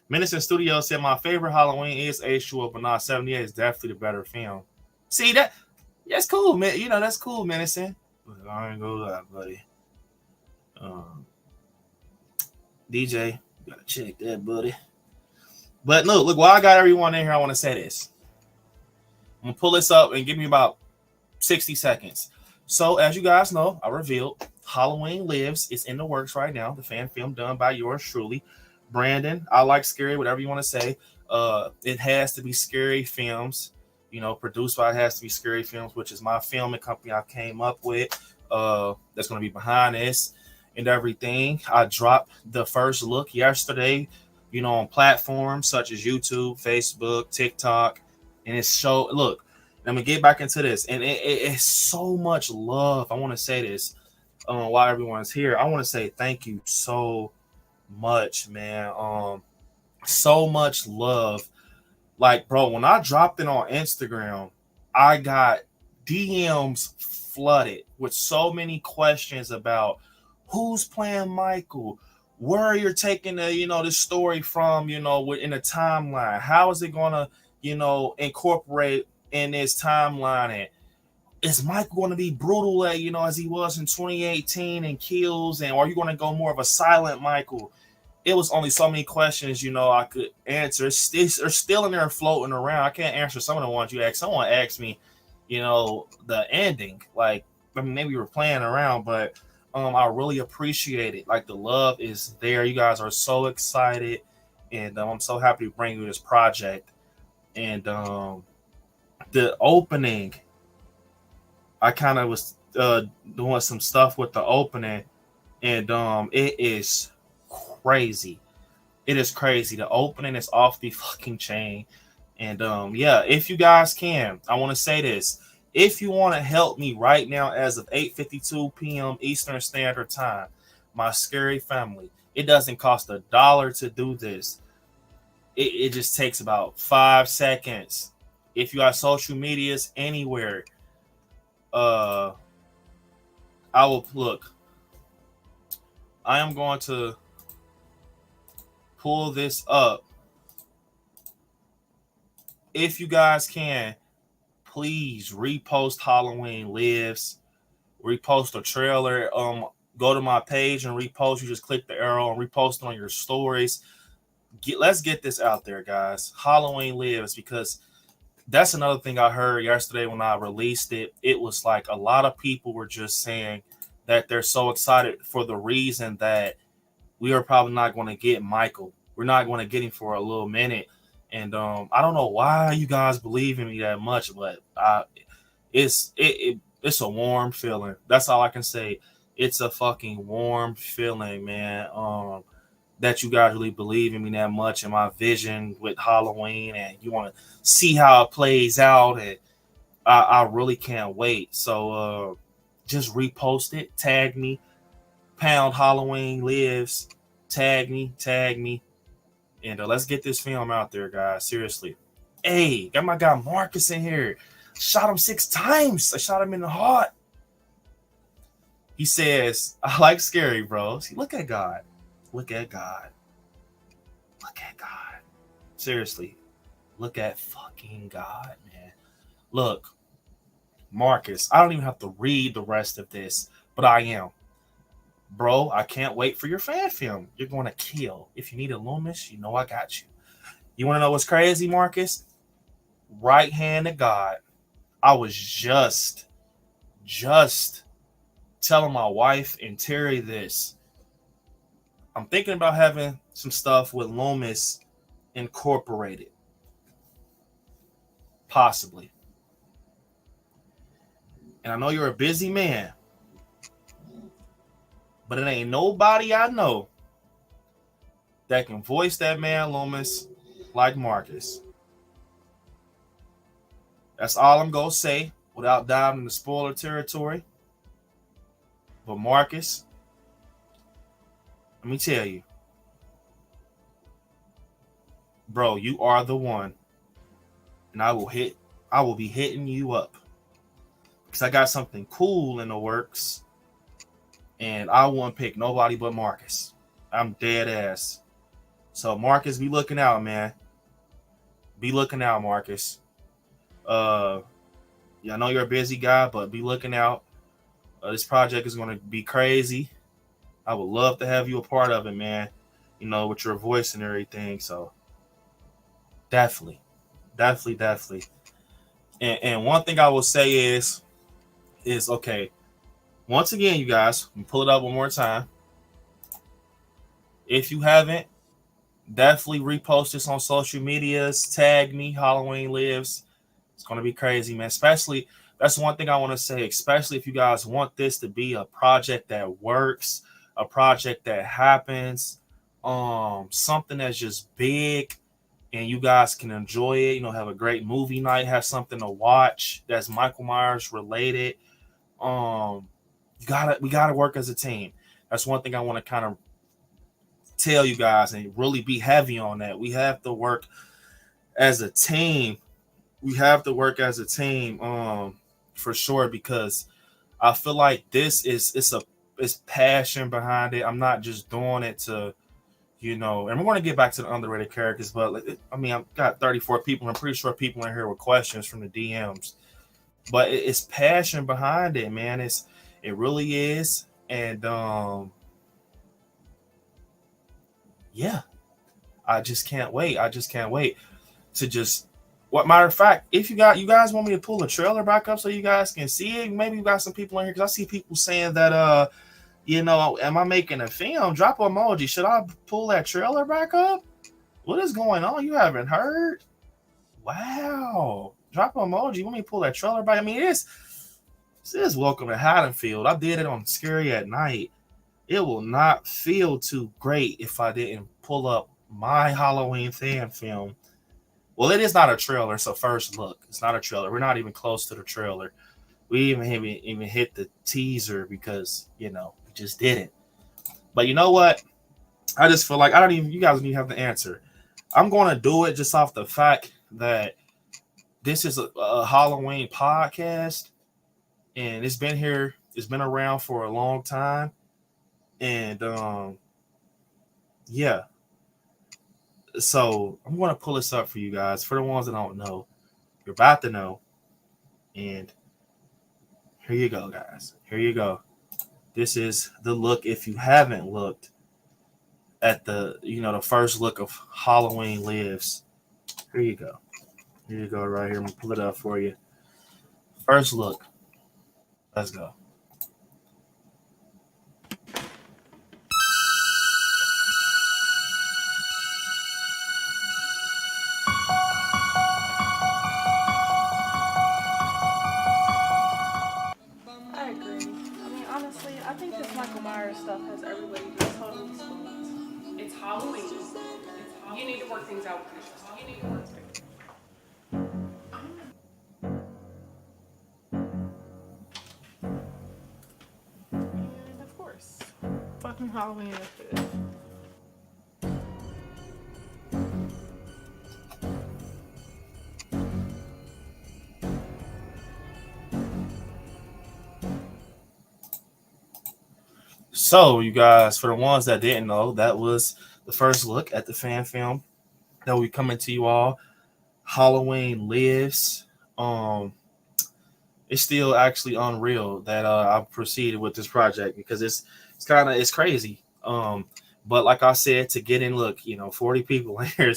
Minister Studio said, my favorite Halloween is H2O, but not 78 is definitely the better film. See, that's cool, man. You know, that's cool, Minister. I ain't gonna lie, buddy. DJ, you gotta check that, buddy. But look, while I got everyone in here, I want to say this. I'm gonna pull this up and give me about 60 seconds. So, as you guys know, I revealed Halloween Lives is in the works right now. The fan film done by yours truly, Brandon. I like scary, whatever you want to say. It has to be Scary Films. You know, produced by It Has to Be Scary Films, which is my filming company I came up with. That's gonna be behind this and everything. I dropped the first look yesterday, you know, on platforms such as YouTube, Facebook, TikTok, and it's so look. I'm gonna get back into this, and it's so much love. I want to say this while everyone's here. I want to say thank you so much, man. So much love. Like, bro, when I dropped it on Instagram, I got DMs flooded with so many questions about who's playing Michael, where you're taking the story from, in the timeline. How is it gonna, incorporate in this timeline? And is Michael going to be brutal, as he was in 2018 and kills? And are you going to go more of a silent Michael? It was only so many questions, I could answer. They're still in there floating around. I can't answer some of the ones you asked. Someone asked me, the ending. Like, maybe we were playing around, but I really appreciate it. Like, the love is there. You guys are so excited, and I'm so happy to bring you this project. And the opening, I kind of was doing some stuff with the opening, and it is crazy. It is crazy. The opening is off the fucking chain. And if you guys can, I want to say this. If you want to help me right now, as of 8:52 p.m. Eastern Standard Time, my scary family, it doesn't cost $1 to do this. It just takes about 5 seconds. If you got social medias anywhere, I will look. I am going to pull this up. If you guys can, please repost Halloween Lives, repost a trailer. Go to my page and repost. You just click the arrow and repost it on your stories. Let's get this out there, guys. Halloween Lives, because that's another thing I heard yesterday when I released it. It was like a lot of people were just saying that they're so excited for the reason that we are probably not going to get Michael. We're not going to get him for a little minute. And I don't know why you guys believe in me that much, but it's a warm feeling. That's all I can say. It's a fucking warm feeling, man. That you guys really believe in me that much and my vision with Halloween, and you want to see how it plays out, and I really can't wait. So just repost it, tag me, Pound Halloween Lives. Tag me. And let's get this film out there, guys. Seriously. Hey, got my guy Marcus in here. Shot him 6 times. I shot him in the heart. He says, I like scary, bro. See, look at God. Look at God. Look at God. Seriously. Look at fucking God, man. Look, Marcus, I don't even have to read the rest of this, but I am. Bro, I can't wait for your fan film. You're going to kill. If you need a Loomis, you know I got you. You want to know what's crazy, Marcus? Right hand of God. I was just telling my wife and Terry this. I'm thinking about having some stuff with Loomis incorporated. Possibly. And I know you're a busy man, but it ain't nobody I know that can voice that man Loomis like Marcus. That's all I'm going to say without diving into spoiler territory. But Marcus, let me tell you, bro, you are the one. And I will be hitting you up. Because I got something cool in the works. And I won't pick nobody but Marcus. I'm dead ass. So Marcus, be looking out, man. Be looking out, Marcus. Yeah, I know you're a busy guy, but be looking out. This project is going to be crazy. I would love to have you a part of it, man. You know, with your voice and everything. So definitely. And one thing I will say is okay. Once again, you guys, let me pull it up one more time. If you haven't, definitely repost this on social medias. Tag me, Halloween Lives. It's going to be crazy, man. Especially, that's one thing I want to say, especially if you guys want this to be a project that works, a project that happens, something that's just big and you guys can enjoy it, you know, have a great movie night, have something to watch that's Michael Myers related. We gotta work as a team. That's one thing I want to kind of tell you guys and really be heavy on that. We have to work as a team. For sure, because I feel like this is passion behind it. I'm not just doing it to, you know, and we're going to get back to the underrated characters, but I mean, I've got 34 people. I'm pretty sure people in here with questions from the DMs, but it's passion behind it, man. It really is. And, yeah, I just can't wait. To just, what matter of fact, if you guys want me to pull the trailer back up so you guys can see it, maybe you got some people in here, because I see people saying that, you know, am I making a film? Drop an emoji. Should I pull that trailer back up? What is going on? You haven't heard? Wow. Drop an emoji. Let me pull that trailer back. I mean, this is Welcome to Haddonfield. I did it on Scary at Night. It will not feel too great if I didn't pull up my Halloween fan film. Well, it is not a trailer. It's a first look. It's not a trailer. We're not even close to the trailer. We haven't even hit the teaser because, you know, we just didn't. But you know what? I just feel like you guys don't even have the answer. I'm going to do it just off the fact that this is a Halloween podcast and it's been here. It's been around for a long time. And, yeah. So I'm going to pull this up for you guys. For the ones that don't know, you're about to know. And here you go, guys. Here you go. This is the look. If you haven't looked at the first look of Halloween Lives, here you go. Here you go, right here. I'm going to pull it up for you. First look. Let's go. I agree. I mean, honestly, I think this Michael Myers stuff has everybody just totally spooked. It's Halloween. You need to work things out with yourself. You need to work things. And of course, fucking Halloween this is. So, you guys, for the ones that didn't know, that was the first look at the fan film that will be coming to you all. Halloween Lives. It's still actually unreal that I proceeded with this project because it's crazy. But like I said, to get in, look, 40 people in here.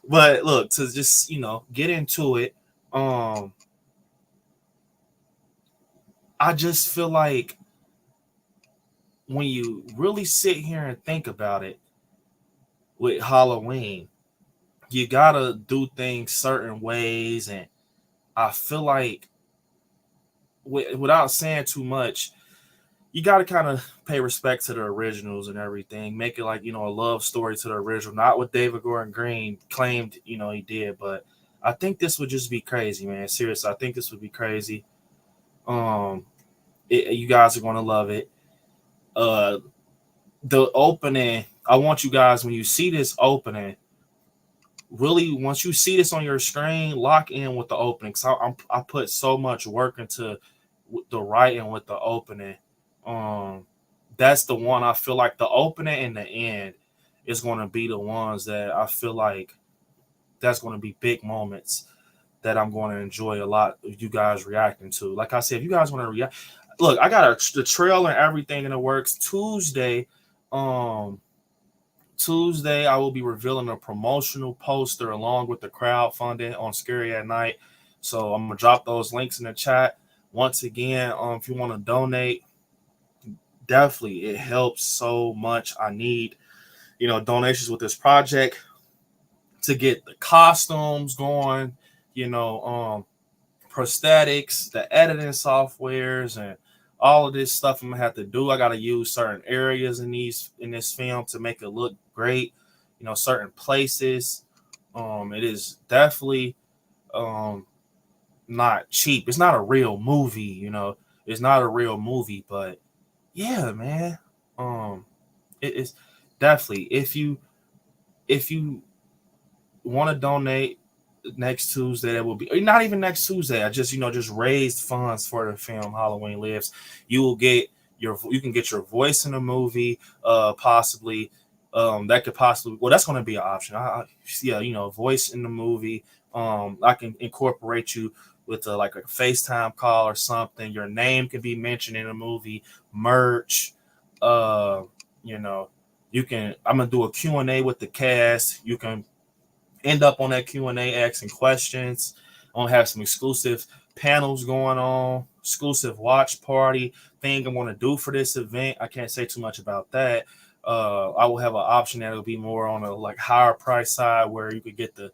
But look, to just get into it. I just feel like when you really sit here and think about it with Halloween, you gotta do things certain ways, and I feel like without saying too much, you got to kind of pay respect to the originals and everything. Make it like, a love story to the original, not what David Gordon Green claimed, he did. But I think this would just be crazy, man. Seriously, I think this would be crazy. You guys are going to love it. The opening, I want you guys, when you see this opening, really, once you see this on your screen, lock in with the opening. Because I put so much work into the writing with the opening. That's the one I feel like the opening and the end is going to be the ones that I feel like that's going to be big moments that I'm going to enjoy a lot of you guys reacting to. Like I said, if you guys want to react, look, I got the trailer and everything in the works. Tuesday, I will be revealing a promotional poster along with the crowdfunding on Scary at Night. So I'm gonna drop those links in the chat. Once again, if you want to donate, definitely it helps so much. I need, donations with this project to get the costumes going, prosthetics, the editing softwares, and all of this stuff I'm gonna have to do. I gotta use certain areas in this film to make it look great, certain places. It is definitely not cheap. It's not a real movie, it's not a real movie, but yeah, man. It is definitely, if you want to donate next Tuesday, that will be not even next Tuesday. I just raised funds for the film Halloween Lives. You can get your voice in the movie, possibly. That could possibly, well, that's going to be an option. Voice in the movie. I can incorporate you with like a FaceTime call or something. Your name can be mentioned in a movie. Merch. You can. I'm gonna do a Q&A with the cast. You can end up on that Q&A asking questions. I'm gonna have some exclusive panels going on, exclusive watch party thing I'm gonna do for this event. I can't say too much about that. I will have an option that will be more on a like higher price side where you could get the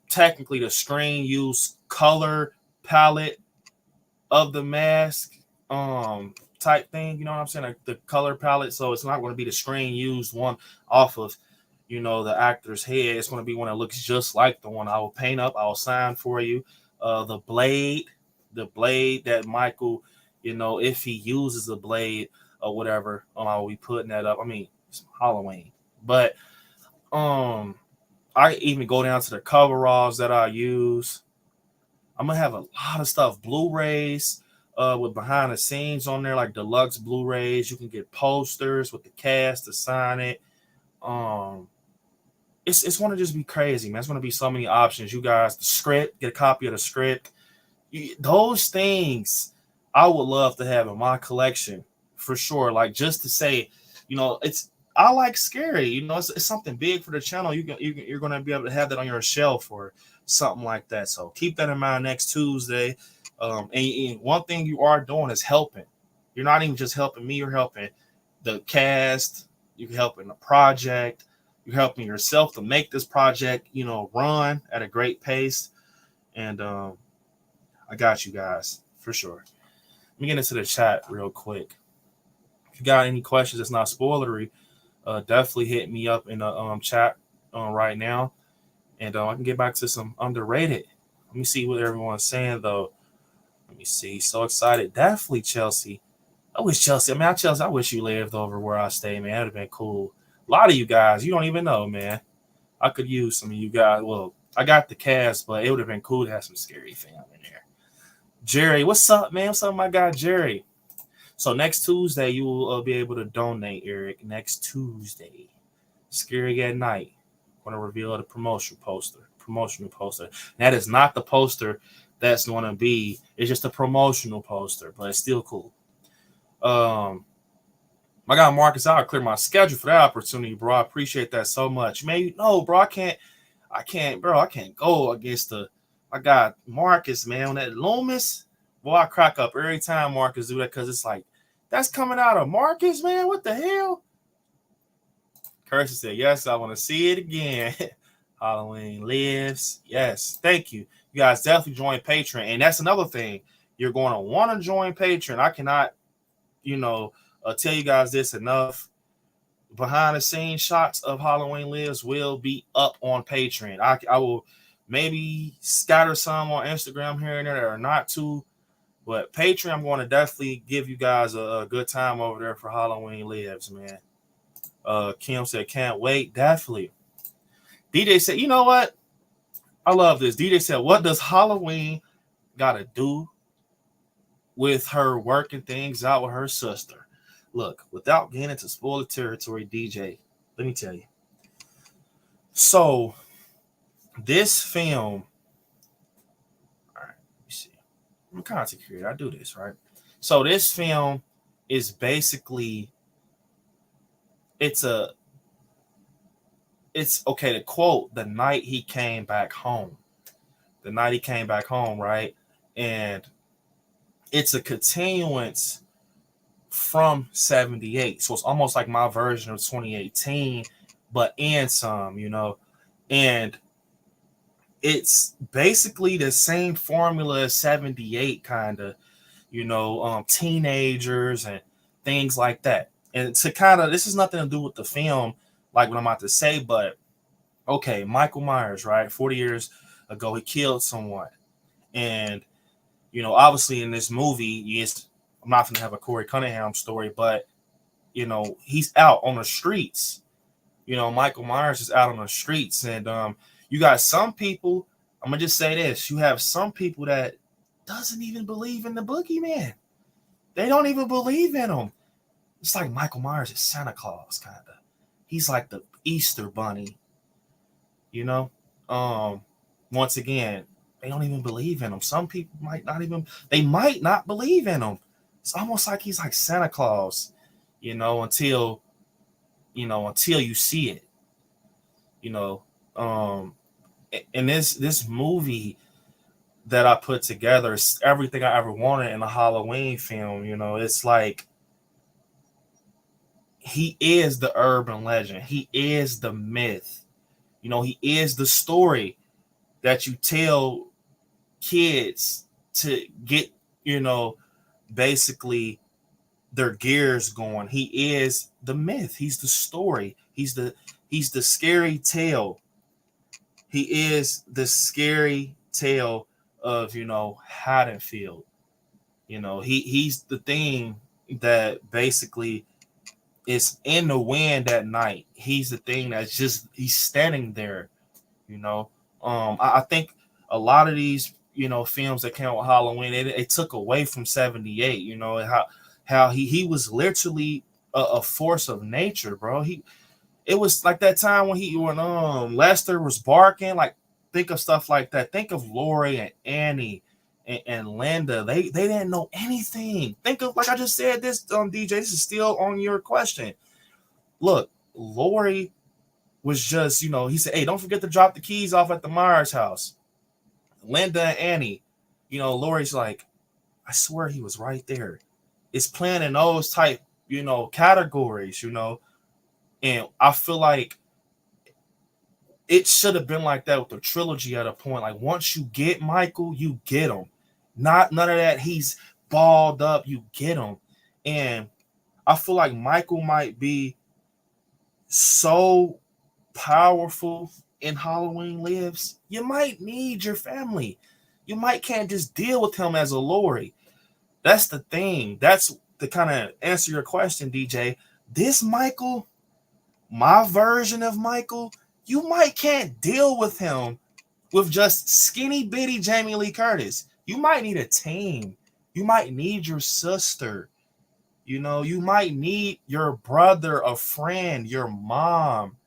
technically the screen use color palette of the mask type thing. You know what I'm saying? Like the color palette. So it's not going to be the screen used one off of the actor's head. It's going to be one that looks just like the one I will paint up. I'll sign for you. The blade that Michael, if he uses the blade or whatever, I'll be putting that up. I mean, it's Halloween, but I even go down to the coveralls that I use. I'm gonna have a lot of stuff, Blu-rays with behind the scenes on there, like deluxe Blu-rays. You can get posters with the cast to sign it. It's going to just be crazy, man. It's going to be so many options. You guys, the script, get a copy of the script. Those things I would love to have in my collection for sure. Like just to say, I like scary. It's something big for the channel. You're going to be able to have that on your shelf or something like that. So keep that in mind next Tuesday. And one thing you are doing is helping. You're not even just helping me. You're helping the cast. You're helping the project. You're helping yourself to make this project, run at a great pace. And I got you guys for sure. Let me get into the chat real quick. If you got any questions that's not spoilery, definitely hit me up in the chat right now. And I can get back to some underrated. Let me see what everyone's saying, though. Let me see. So excited. Definitely Chelsea. I wish Chelsea. I mean, Chelsea. I wish you lived over where I stay, man. That'd have been cool. A lot of you guys, you don't even know, man. I could use some of you guys. Well, I got the cast, but it would have been cool to have some scary fam in there. Jerry, what's up, man? What's up, my guy, Jerry? So next Tuesday, you will be able to donate, Eric. Next Tuesday, Scary at Night. I'm going to reveal the promotional poster. That is not the poster that's going to be. It's just a promotional poster, but it's still cool. My guy Marcus, I'll clear my schedule for that opportunity, bro. I appreciate that so much. Man, no, bro, I can't go against I got Marcus, man, on that Loomis. Boy, I crack up every time Marcus do that because it's like, that's coming out of Marcus, man. What the hell? Kirsten said, yes, I want to see it again. Halloween lives. Yes, thank you. You guys definitely join Patreon. And that's another thing. You're going to want to join Patreon. I cannot, tell you guys this enough. Behind the scenes shots of Halloween Lives will be up on Patreon. I will maybe scatter some on Instagram here and there or not too, but Patreon, I'm going to definitely give you guys a good time over there for Halloween Lives, man. Kim said, can't wait. Definitely. DJ said, you know what? I love this. DJ said, what does Halloween got to do with her working things out with her sister? Look, without getting into spoiler territory, DJ, let me tell you. So, this film, all right, let me see. I'm a content creator. I do this, right? So, this film is basically, it's okay to quote, the night he came back home. The night he came back home, right? And it's a continuance from 78. So it's almost like my version of 2018, but and some, and it's basically the same formula as 78, kind of, teenagers and things like that. And to kind of, this has nothing to do with the film, like what I'm about to say, but okay, Michael Myers, right? 40 years ago, he killed someone. And, obviously in this movie, I'm not going to have a Corey Cunningham story, but, he's out on the streets. Michael Myers is out on the streets. And you got some people, I'm going to just say this. You have some people that doesn't even believe in the boogeyman. They don't even believe in him. It's like Michael Myers is Santa Claus, kind of. He's like the Easter bunny, Once again, they don't even believe in him. Some people might not believe in him. It's almost like he's like Santa Claus, until you see it, and this movie that I put together is everything I ever wanted in a Halloween film. It's like, he is the urban legend. He is the myth. He is the story that you tell kids to get, basically their gears going. He is the myth. He's the story. He's the scary tale. He is the scary tale of, Haddonfield. He's the thing that basically is in the wind at night. He's the thing that's just, he's standing there, I think a lot of these, films that came out with Halloween, it took away from 78, how he was literally a force of nature, bro. It was like that time when Lester was barking, like, think of stuff like that. Think of Lori and Annie and Linda. They didn't know anything. Think of, like I just said, this DJ, this is still on your question. Look, Lori was just, he said, hey, don't forget to drop the keys off at the Myers house. Linda and Annie, Lori's like, I swear he was right there. It's playing in those type, categories, and I feel like it should have been like that with the trilogy at a point. Like, once you get Michael, you get him. None of that he's balled up, you get him. And I feel like Michael might be so powerful in Halloween Lives, you might need your family. You can't just deal with him as a Lori. That's the thing. That's to kind of answer your question, DJ, this Michael, my version of Michael, you might can't deal with him with just skinny bitty Jamie Lee Curtis. You might need a team. You might need your sister. You know, you might need your brother, a friend, your mom.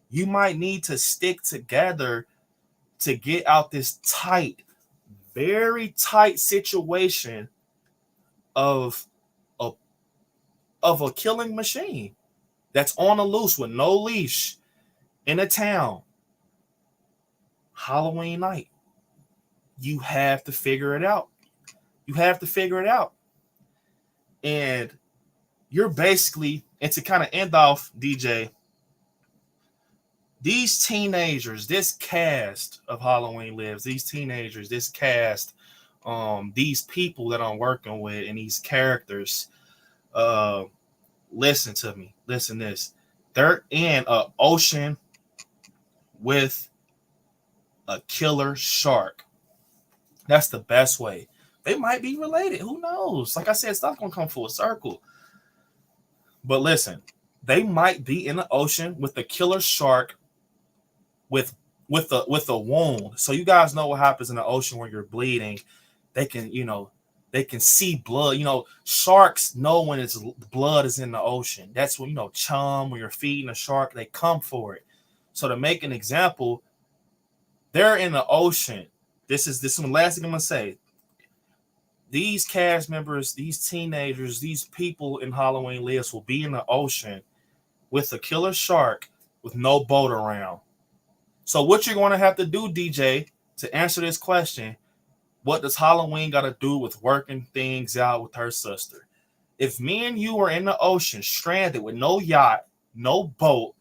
You might need to stick together to get out this tight, very tight situation of a killing machine that's on the loose with no leash in a town. Halloween night. You have to figure it out. You have to figure it out. And you're basically, and to kind of end off, DJ, these teenagers, this cast of Halloween Lives, these teenagers, this cast, these people that I'm working with and these characters, listen to me. Listen to this. They're in an ocean with a killer shark. That's the best way. They might be related. Who knows? Like I said, it's not going to come full circle. But listen, they might be in the ocean with a killer shark with a wound. So you guys know what happens in the ocean when you're bleeding. They can, they can see blood. Sharks know when it's blood is in the ocean. That's when, chum, when you're feeding a shark, they come for it. So to make an example, they're in the ocean. This is the last thing I'm going to say. These cast members, these teenagers, these people in Halloween Lives will be in the ocean with a killer shark with no boat around. So what you're going to have to do, DJ, to answer this question, what does Halloween got to do with working things out with her sister? If me and you are in the ocean, stranded with no yacht, no boat,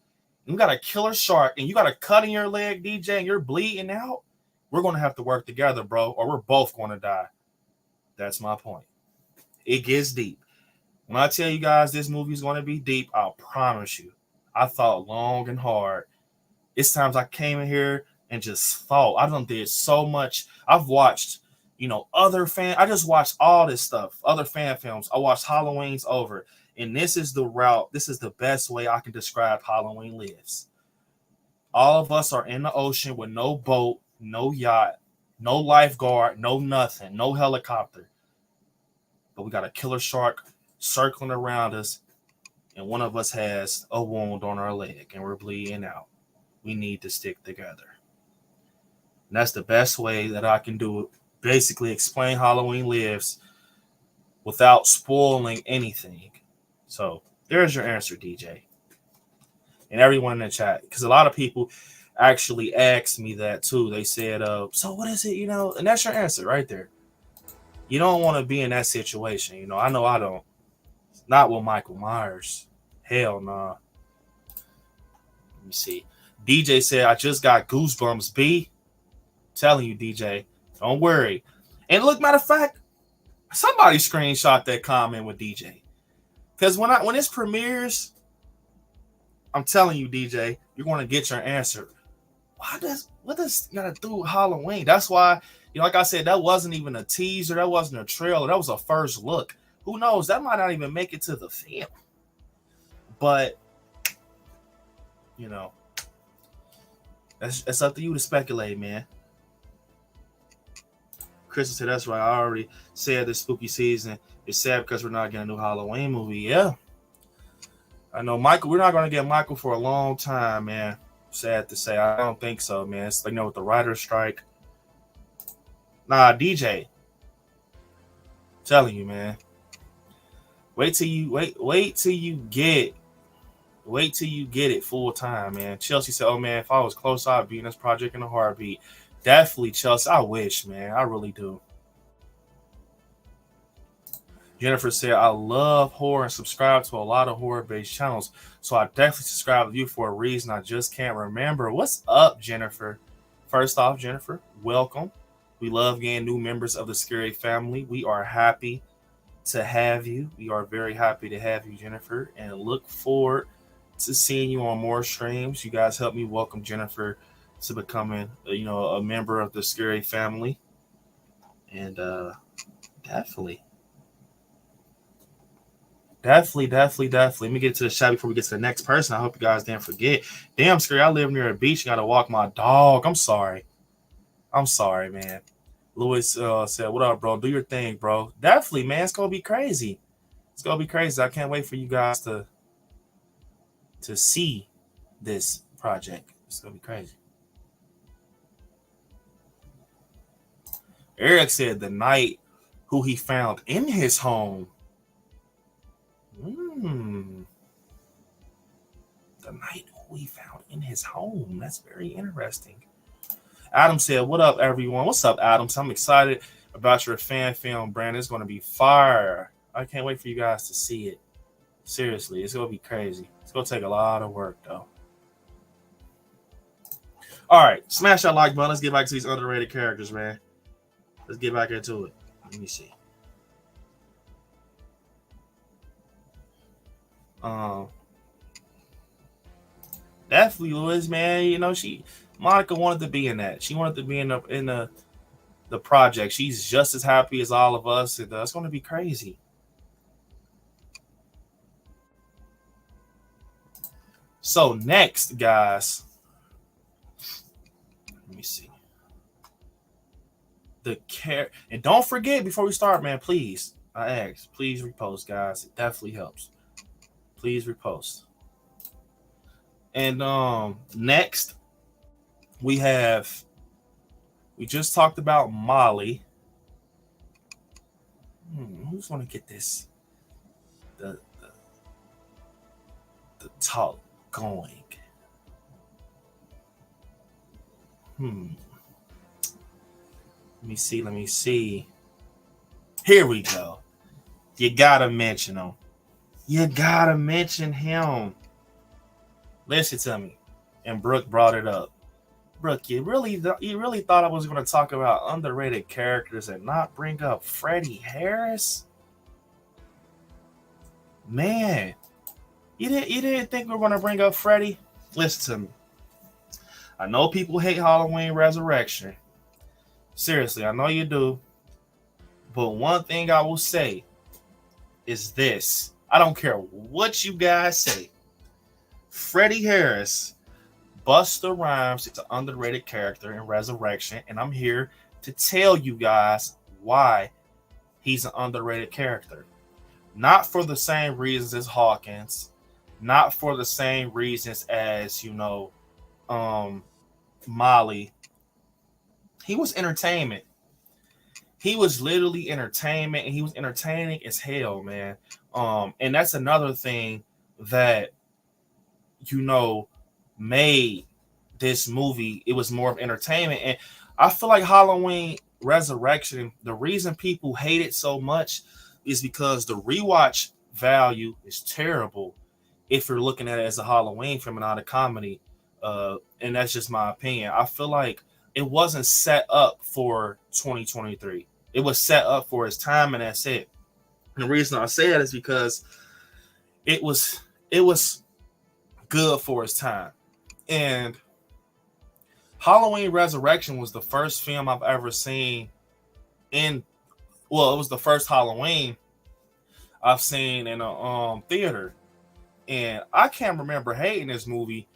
you got a killer shark, and you got a cut in your leg, DJ, and you're bleeding out, we're going to have to work together, bro, or we're both going to die. That's my point. It gets deep. When I tell you guys this movie is going to be deep, I'll promise you. I thought long and hard. It's times I came in here and just thought. I done did so much. I've watched, I just watched all this stuff, other fan films. I watched Halloween's over. And this is the route. This is the best way I can describe Halloween Lives. All of us are in the ocean with no boat, no yacht, no lifeguard, no nothing, no helicopter. But we got a killer shark circling around us, and one of us has a wound on our leg, and we're bleeding out. We need to stick together. And that's the best way that I can do it. Basically explain Halloween Lives without spoiling anything. So there's your answer, DJ. And everyone in the chat, because a lot of people actually asked me that too. They said, so what is it, and that's your answer right there. You don't want to be in that situation. I know I don't. Not with Michael Myers. Hell nah. Let me see. DJ said, I just got goosebumps, B. I'm telling you, DJ, don't worry. And look, matter of fact, somebody screenshot that comment with DJ. Because when this premieres, I'm telling you, DJ, you're going to get your answer. What does gotta do with Halloween? That's why, like I said, that wasn't even a teaser. That wasn't a trailer. That was a first look. Who knows? That might not even make it to the film. But, it's up to you to speculate, man. Chris said, that's right. I already said this spooky season is sad because we're not getting a new Halloween movie. Yeah. I know, Michael. We're not going to get Michael for a long time, man. Sad to say. I don't think so, man. It's with the writer's strike. Nah, DJ. I'm telling you, man. Wait till you get it full time, man. Chelsea said, oh man, if I was close, I'd be in this project in a heartbeat. Definitely, Chelsea. I wish, man. I really do. Jennifer said, I love horror and subscribe to a lot of horror-based channels. So I definitely subscribe to you for a reason I just can't remember. What's up, Jennifer? First off, Jennifer, welcome. We love getting new members of the Scary family. We are happy to have you. We are very happy to have you, Jennifer, and look forward to seeing you on more streams. You guys help me welcome Jennifer to becoming, a member of the Scary family. And definitely. Definitely. Let me get to the shot before we get to the next person. I hope you guys didn't forget. Damn, Scary, I live near a beach. Got to walk my dog. I'm sorry, man. Lewis said, what up, bro? Do your thing, bro. Definitely, man. It's going to be crazy. I can't wait for you guys to see this project. It's going to be crazy. Eric said the night who he found in his home. The night who he found in his home. That's very interesting. Adam said, what up, everyone? What's up, Adam? I'm excited about your fan film, Brandon. It's going to be fire. I can't wait for you guys to see it. Seriously, it's going to be crazy. It's going to take a lot of work, though. All right, smash that like button. Let's get back to these underrated characters, man. Let's get back into it. Let me see. Definitely Lewis, man. You know, Monica wanted to be in that. She wanted to be in the project. She's just as happy as all of us. It's going to be crazy. So next, guys, let me see. And don't forget before we start, man, please, I ask, please repost, guys. It definitely helps. Please repost. And next we just talked about Molly. Who's gonna get this? The talk going. Let me see. Here we go. You gotta mention him. Listen to me. And Brooke brought it up. Brooke, you really thought I was going to talk about underrated characters and not bring up Freddie Harris? Man, you didn't think we were going to bring up Freddie? Listen to me. I know people hate Halloween Resurrection. Seriously, I know you do. But one thing I will say is this. I don't care what you guys say. Freddie Harris, Busta Rhymes, is an underrated character in Resurrection, and I'm here to tell you guys why he's an underrated character. Not for the same reasons as Hawkins, not for the same reasons as, Molly. He was entertainment. He was literally entertainment, and he was entertaining as hell, man. And that's another thing that made this movie. It was more of entertainment. And I feel like Halloween Resurrection, the reason people hate it so much is because the rewatch value is terrible if you're looking at it as a Halloween film and not a comedy. And that's just my opinion. I feel like it wasn't set up for 2023. It was set up for its time, and that's it. And the reason I say that is because it was good for its time. And Halloween Resurrection was the first film I've ever seen it was the first Halloween I've seen in a theater. And I can't remember hating this movie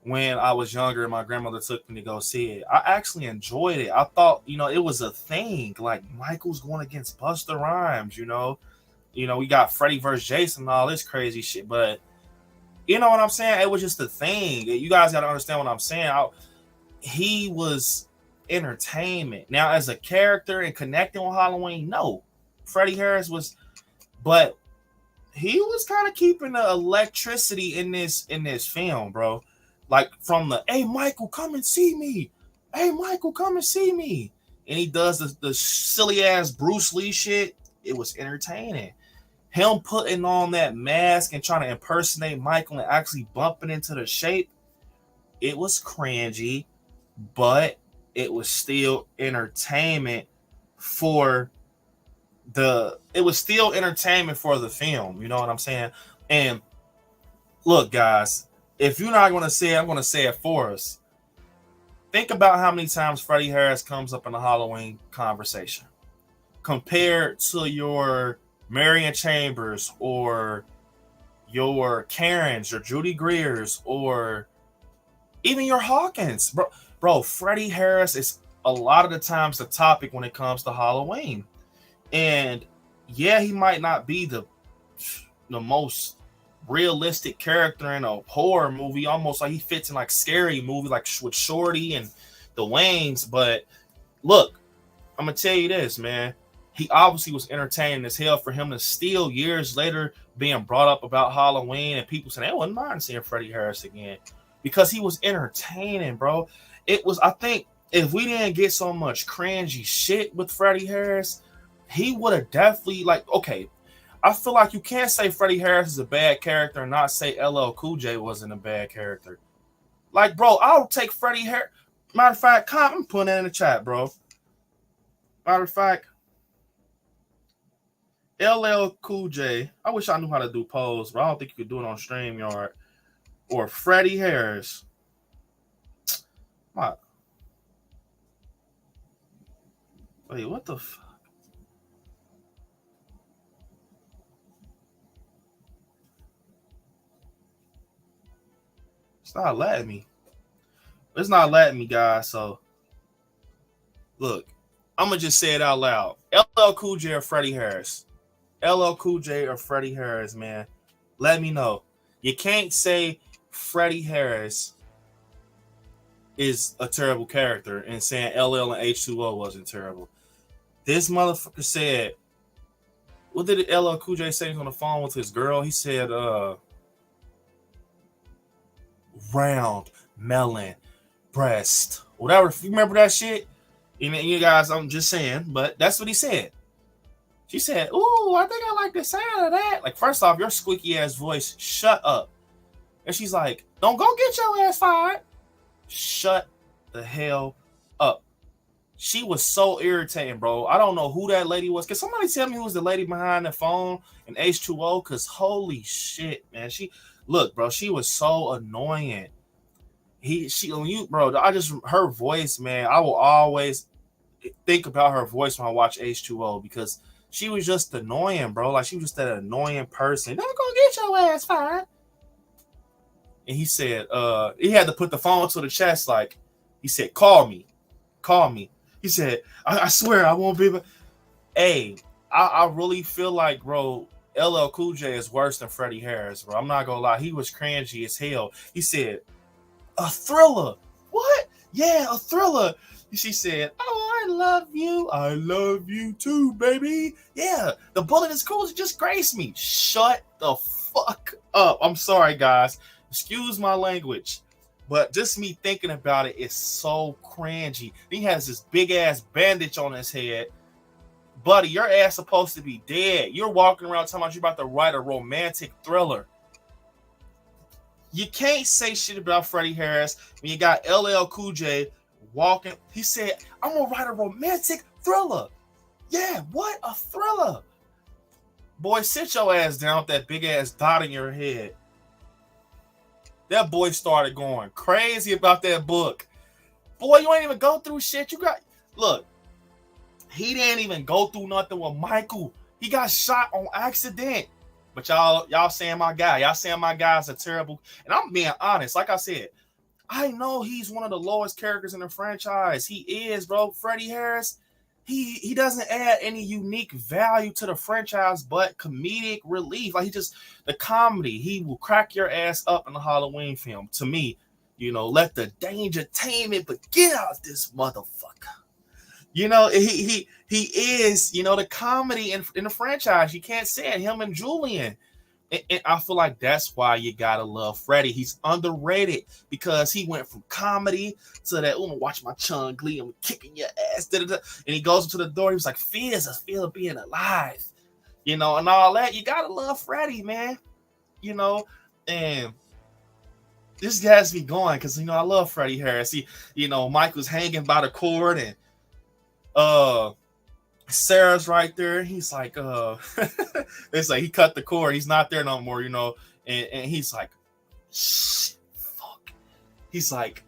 when I was younger and my grandmother took me to go see it. I actually enjoyed it. I thought, it was a thing. Like, Michael's going against Busta Rhymes, we got Freddy versus Jason and all this crazy shit. But you know what I'm saying? It was just a thing. You guys got to understand what I'm saying. He was entertainment. Now, as a character and connecting with Halloween, no. Freddie Harris was, but he was kind of keeping the electricity in this film, bro. Like from the, hey, Michael, come and see me. Hey, Michael, come and see me. And he does the silly ass Bruce Lee shit. It was entertaining. Him putting on that mask and trying to impersonate Michael and actually bumping into the shape, it was cringy, but it was still entertainment for the film. You know what I'm saying? And look, guys, if you're not going to say it, I'm going to say it for us. Think about how many times Freddie Harris comes up in the Halloween conversation compared to your Marion Chambers or your Karens, your Judy Greers, or even your Hawkins. Bro, Freddie Harris is a lot of the times the topic when it comes to Halloween. And yeah, he might not be the most realistic character in a horror movie, almost like he fits in like scary movie, like with Shorty and the Waynes. But look, I'm gonna tell you this, man. He obviously was entertaining as hell. For him to still years later being brought up about Halloween and people saying, I wouldn't mind seeing Freddie Harris again, because he was entertaining, bro. It was, I think, if we didn't get so much cringy shit with Freddie Harris, he would have definitely, like, okay, I feel like you can't say Freddie Harris is a bad character and not say LL Cool J wasn't a bad character. Like, bro, I'll take Freddie Harris. Matter of fact, I'm putting that in the chat, bro. Matter of fact, LL Cool J, I wish I knew how to do polls, but I don't think you could do it on StreamYard. Or Freddie Harris. What? Wait, what the fuck? It's not letting me. It's not letting me, guys. So, look, I'm going to just say it out loud. LL Cool J or Freddie Harris? LL Cool J or Freddie Harris, man? Let me know. You can't say Freddie Harris is a terrible character and saying LL and H2O wasn't terrible. This motherfucker said, what did LL Cool J say on the phone with his girl? He said, round melon breast, whatever. If you remember that shit, you guys, I'm just saying, but that's what he said. She said, ooh, I think I like the sound of that. Like, first off, your squeaky ass voice, shut up. And she's like, don't go get your ass fired. Shut the hell up. She was so irritating, bro. I don't know who that lady was. Can somebody tell me who was the lady behind the phone in H2O? Because holy shit, man. Look, bro, she was so annoying. Her voice, man, I will always think about her voice when I watch H2O, because she was just annoying, bro. Like, she was just that annoying person. Don't go get your ass fired. And he said, he had to put the phone to the chest, like, he said, call me. He said, I swear I won't be able. Hey, I really feel like, bro, LL Cool J is worse than Freddie Harris, bro. I'm not gonna lie. He was cringy as hell. He said, a thriller. What? Yeah, a thriller. She said, oh, I love you. I love you too, baby. Yeah, the bullet is cool. It just grazed me. Shut the fuck up. I'm sorry, guys. Excuse my language. But just me thinking about it is so cringy. He has this big ass bandage on his head. Buddy, your ass supposed to be dead. You're walking around talking about you're about to write a romantic thriller. You can't say shit about Freddie Harris when you got LL Cool J walking. He said, I'm gonna write a romantic thriller. Yeah, what? A thriller? Boy, sit your ass down with that big ass dot in your head. That boy started going crazy about that book. Boy, you ain't even go through shit. Look, he didn't even go through nothing with Michael. He got shot on accident. But y'all saying my guy. Y'all saying my guy's a terrible. And I'm being honest. Like I said, I know he's one of the lowest characters in the franchise. He is, bro. Freddie Harris, he doesn't add any unique value to the franchise but comedic relief. Like, the comedy, he will crack your ass up in the Halloween film. To me, let the Dangertainment begin out this motherfucker. He is, the comedy in the franchise. You can't say it. Him and Julian. And I feel like that's why you gotta love Freddie. He's underrated because he went from comedy to that, oh, watch my Chung Glee, I'm kicking your ass. And he goes into the door. He was like, fears us, feel of being alive. And all that. You gotta love Freddie, man. And this has me going because, I love Freddie Harris. Michael's hanging by the cord and Sarah's right there. He's like, it's like he cut the cord. He's not there no more, and he's like, shit, fuck. He's like,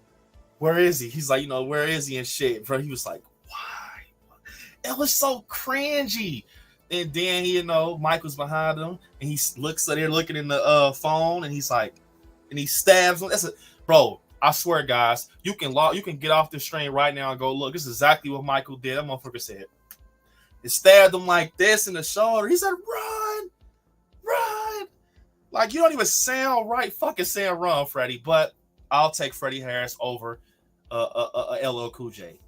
where is he? He's like, where is he and shit, bro? He was like, why? It was so cringy And then he, Michael's behind him, and he looks. So they're looking in the phone, and he's like, and he stabs him. Bro. I swear, guys, you can get off this stream right now and go look. This is exactly what Michael did. That motherfucker said. It stabbed him like this in the shoulder. He said, "Run, run!" Like you don't even sound right. Fucking saying run, Freddie. But I'll take Freddie Harris over LL Cool J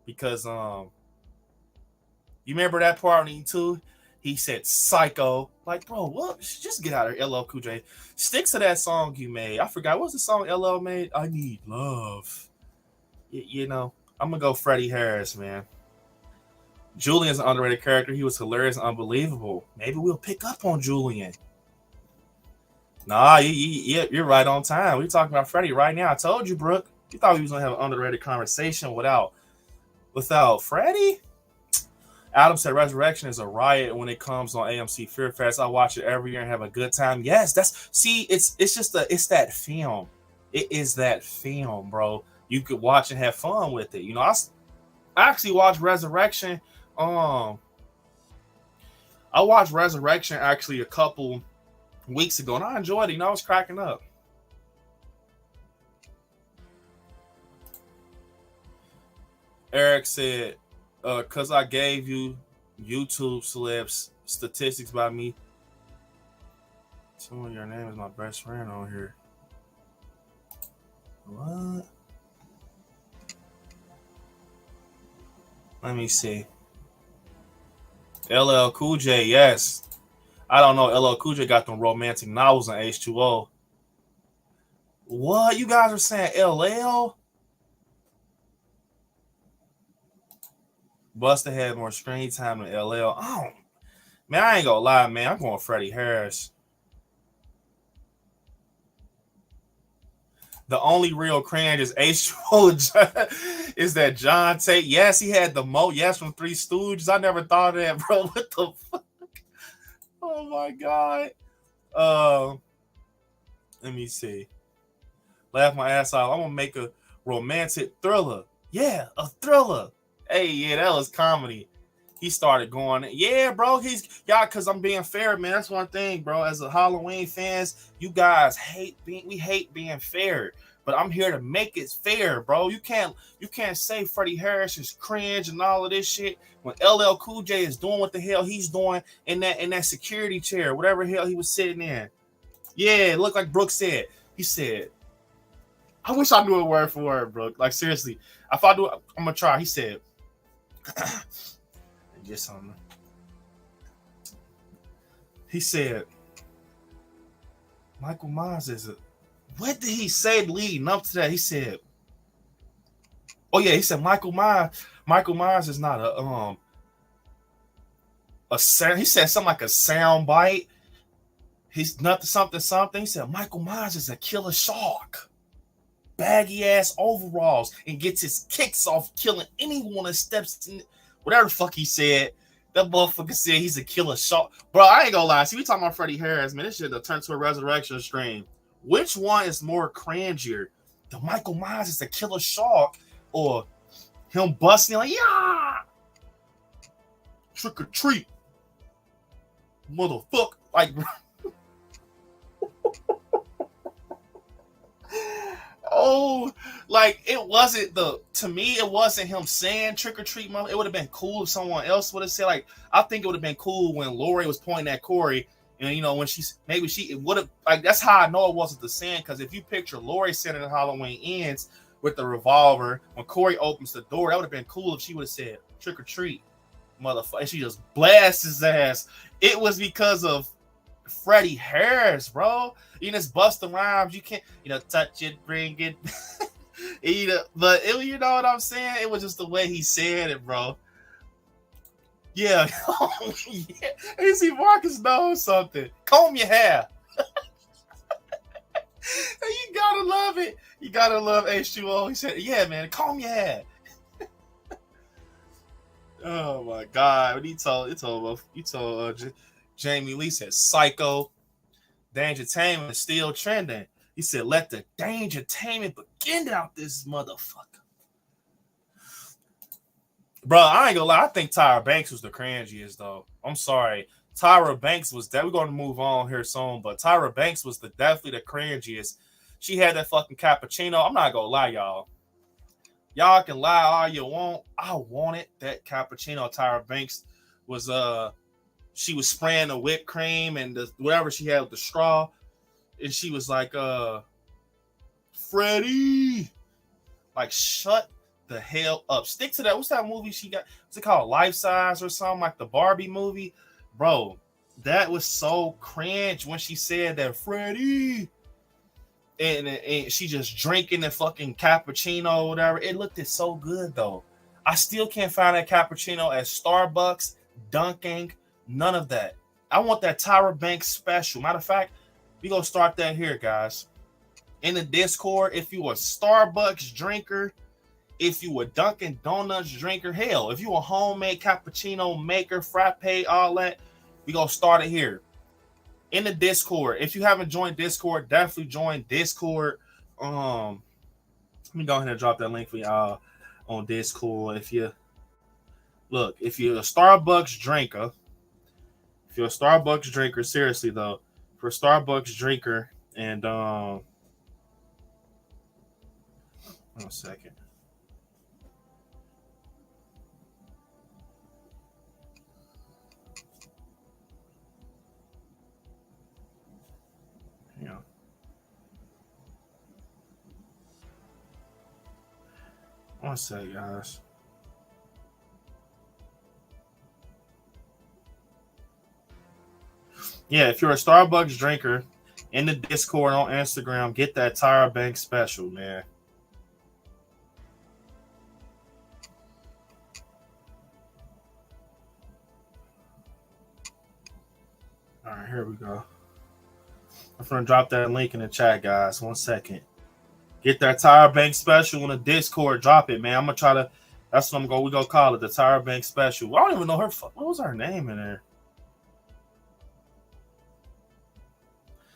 because you remember that part when he said psycho. Like, bro, what? Just get out of here, LL Cool J. Stick to that song you made. I forgot. What was the song LL made? I Need Love. I'm going to go Freddie Harris, man. Julian's an underrated character. He was hilarious and unbelievable. Maybe we'll pick up on Julian. Nah, you're right on time. We're talking about Freddie right now. I told you, Brooke. You thought we was going to have an underrated conversation without Freddie? Adam said Resurrection is a riot when it comes on AMC Fear Fest. I watch it every year and have a good time. Yes, it's that film. It is that film, bro. You could watch and have fun with it. I actually watched Resurrection. I watched Resurrection actually a couple weeks ago, and I enjoyed it. I was cracking up. Eric said, because I gave you YouTube celebs statistics about me. Someone your name is my best friend on here. What? Let me see. LL Cool J, yes. I don't know. LL Cool J got them romantic novels on H2O. What? You guys are saying LL? Busta had more screen time than LL. Oh, man, I ain't gonna lie, man. I'm going Freddie Harris. The only real cringe is H2O is that John Tate. Yes, he had the yes from Three Stooges. I never thought of that, bro. What the fuck? Oh my god. Let me see. Laugh my ass off. I'm gonna make a romantic thriller. Yeah, a thriller. Hey, yeah, that was comedy. He started going, yeah, bro. Because I'm being fair, man. That's one thing, bro. As a Halloween fans, you guys hate being fair. But I'm here to make it fair, bro. You can't say Freddie Harris is cringe and all of this shit when LL Cool J is doing what the hell he's doing in that security chair, whatever hell he was sitting in. Yeah, it looked like Brooke said. He said, I wish I knew a word for word, Brooke. Like, seriously. If I do it, I'm going to try. He said, get something. He said, Michael Myers is a. What did he say leading up to that? He said, oh yeah, he said Michael Myers is not a sound. He said something like a sound bite. He's not something. He said Michael Myers is a killer shark. Baggy ass overalls and gets his kicks off killing anyone that steps in. Whatever the fuck he said, that motherfucker said he's a killer shark. Bro, I ain't gonna lie. See, we talking about Freddie Harris, man. This shit have turned to a resurrection stream. Which one is more cringier? The Michael Myers is a killer shark, or him busting like, yeah, trick or treat, motherfucker, like. Oh, like it wasn't to me, it wasn't him saying trick or treat, mother. It would have been cool if someone else would have said, like, I think it would have been cool when Lori was pointing at Corey, and when it would have, like, that's how I know it wasn't the saying, because if you picture Lori sitting in Halloween Ends with the revolver, when Corey opens the door, that would have been cool if she would have said trick or treat, motherfucker, and she just blasts his ass. It was because of Freddie Harris, bro. It's Busta Rhymes. You can't, touch it, bring it. But you know what I'm saying? It was just the way he said it, bro. Yeah. Yeah. You see, Marcus knows something. Comb your hair. You gotta love it. You gotta love H2O. He said, yeah, man, comb your hair. Oh my God. He told Jamie Lee said, Psycho, Dangertainment is still trending. He said, let the Dangertainment begin out this motherfucker. Bro, I ain't gonna lie. I think Tyra Banks was the cringiest, though. I'm sorry. Tyra Banks was that. We're gonna move on here soon, but Tyra Banks was definitely the cringiest. She had that fucking cappuccino. I'm not gonna lie, y'all. Y'all can lie all you want. I wanted that cappuccino. Tyra Banks was she was spraying the whipped cream and whatever she had with the straw, and she was like, Freddie, like shut the hell up. Stick to that. What's that movie she got? What's it called? Life Size or something, like the Barbie movie? Bro, that was so cringe when she said that, Freddie. And she just drinking the fucking cappuccino or whatever. It looked so good though. I still can't find that cappuccino at Starbucks, Dunkin', none of that. I want that Tyra Banks special. Matter of fact, we gonna start that here, guys. In the Discord, if you a Starbucks drinker, if you a Dunkin' Donuts drinker, hell, if you a homemade cappuccino maker, frappe, all that, we gonna start it here. In the Discord. If you haven't joined Discord, definitely join Discord. Let me go ahead and drop that link for y'all on Discord. If you're a Starbucks drinker, seriously though, for a Starbucks drinker, and 1 second. Yeah. One sec, guys. Yeah, if you're a Starbucks drinker in the Discord on Instagram, get that Tyra Banks special, man. All right, here we go. I'm gonna drop that link in the chat, guys. 1 second. Get that Tyra Banks special in the Discord. Drop it, man. I'm gonna try to. That's what we gonna call it, the Tyra Banks special. I don't even know her. What was her name in there?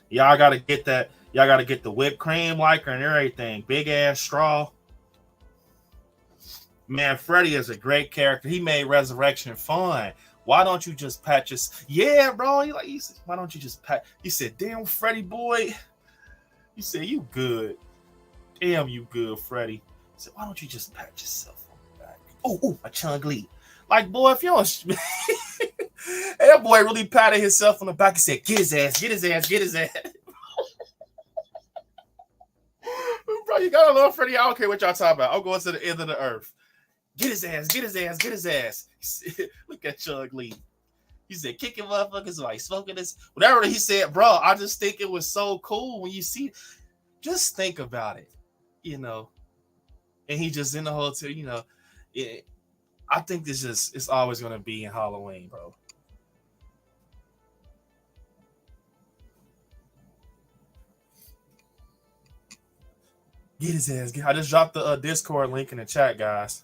Y'all gotta get that. Y'all gotta get the whipped cream like her and everything. Big ass straw. Man, Freddie is a great character. He made Resurrection fun. Why don't you just pat your... Yeah, bro. He said, why don't you just pat... He said, damn, Freddie boy. He said, you good. Damn, you good, Freddie. He said, why don't you just pat yourself on the back? Oh, a Chung Lee. Like, boy, if you don't... That boy really patted himself on the back and said, get his ass, get his ass, get his ass. Bro, you gotta love Freddie. I don't care what y'all talking about. I'm going to the end of the earth. Get his ass, get his ass, get his ass. Said, look at Chung Lee. He said, kicking motherfuckers like smoking this. Whatever he said, bro, I just think it was so cool when you see. Just think about it, you know. And he just in the hotel, you know. I think it's always going to be in Halloween, bro. Get his ass. I just dropped the Discord link in the chat, guys.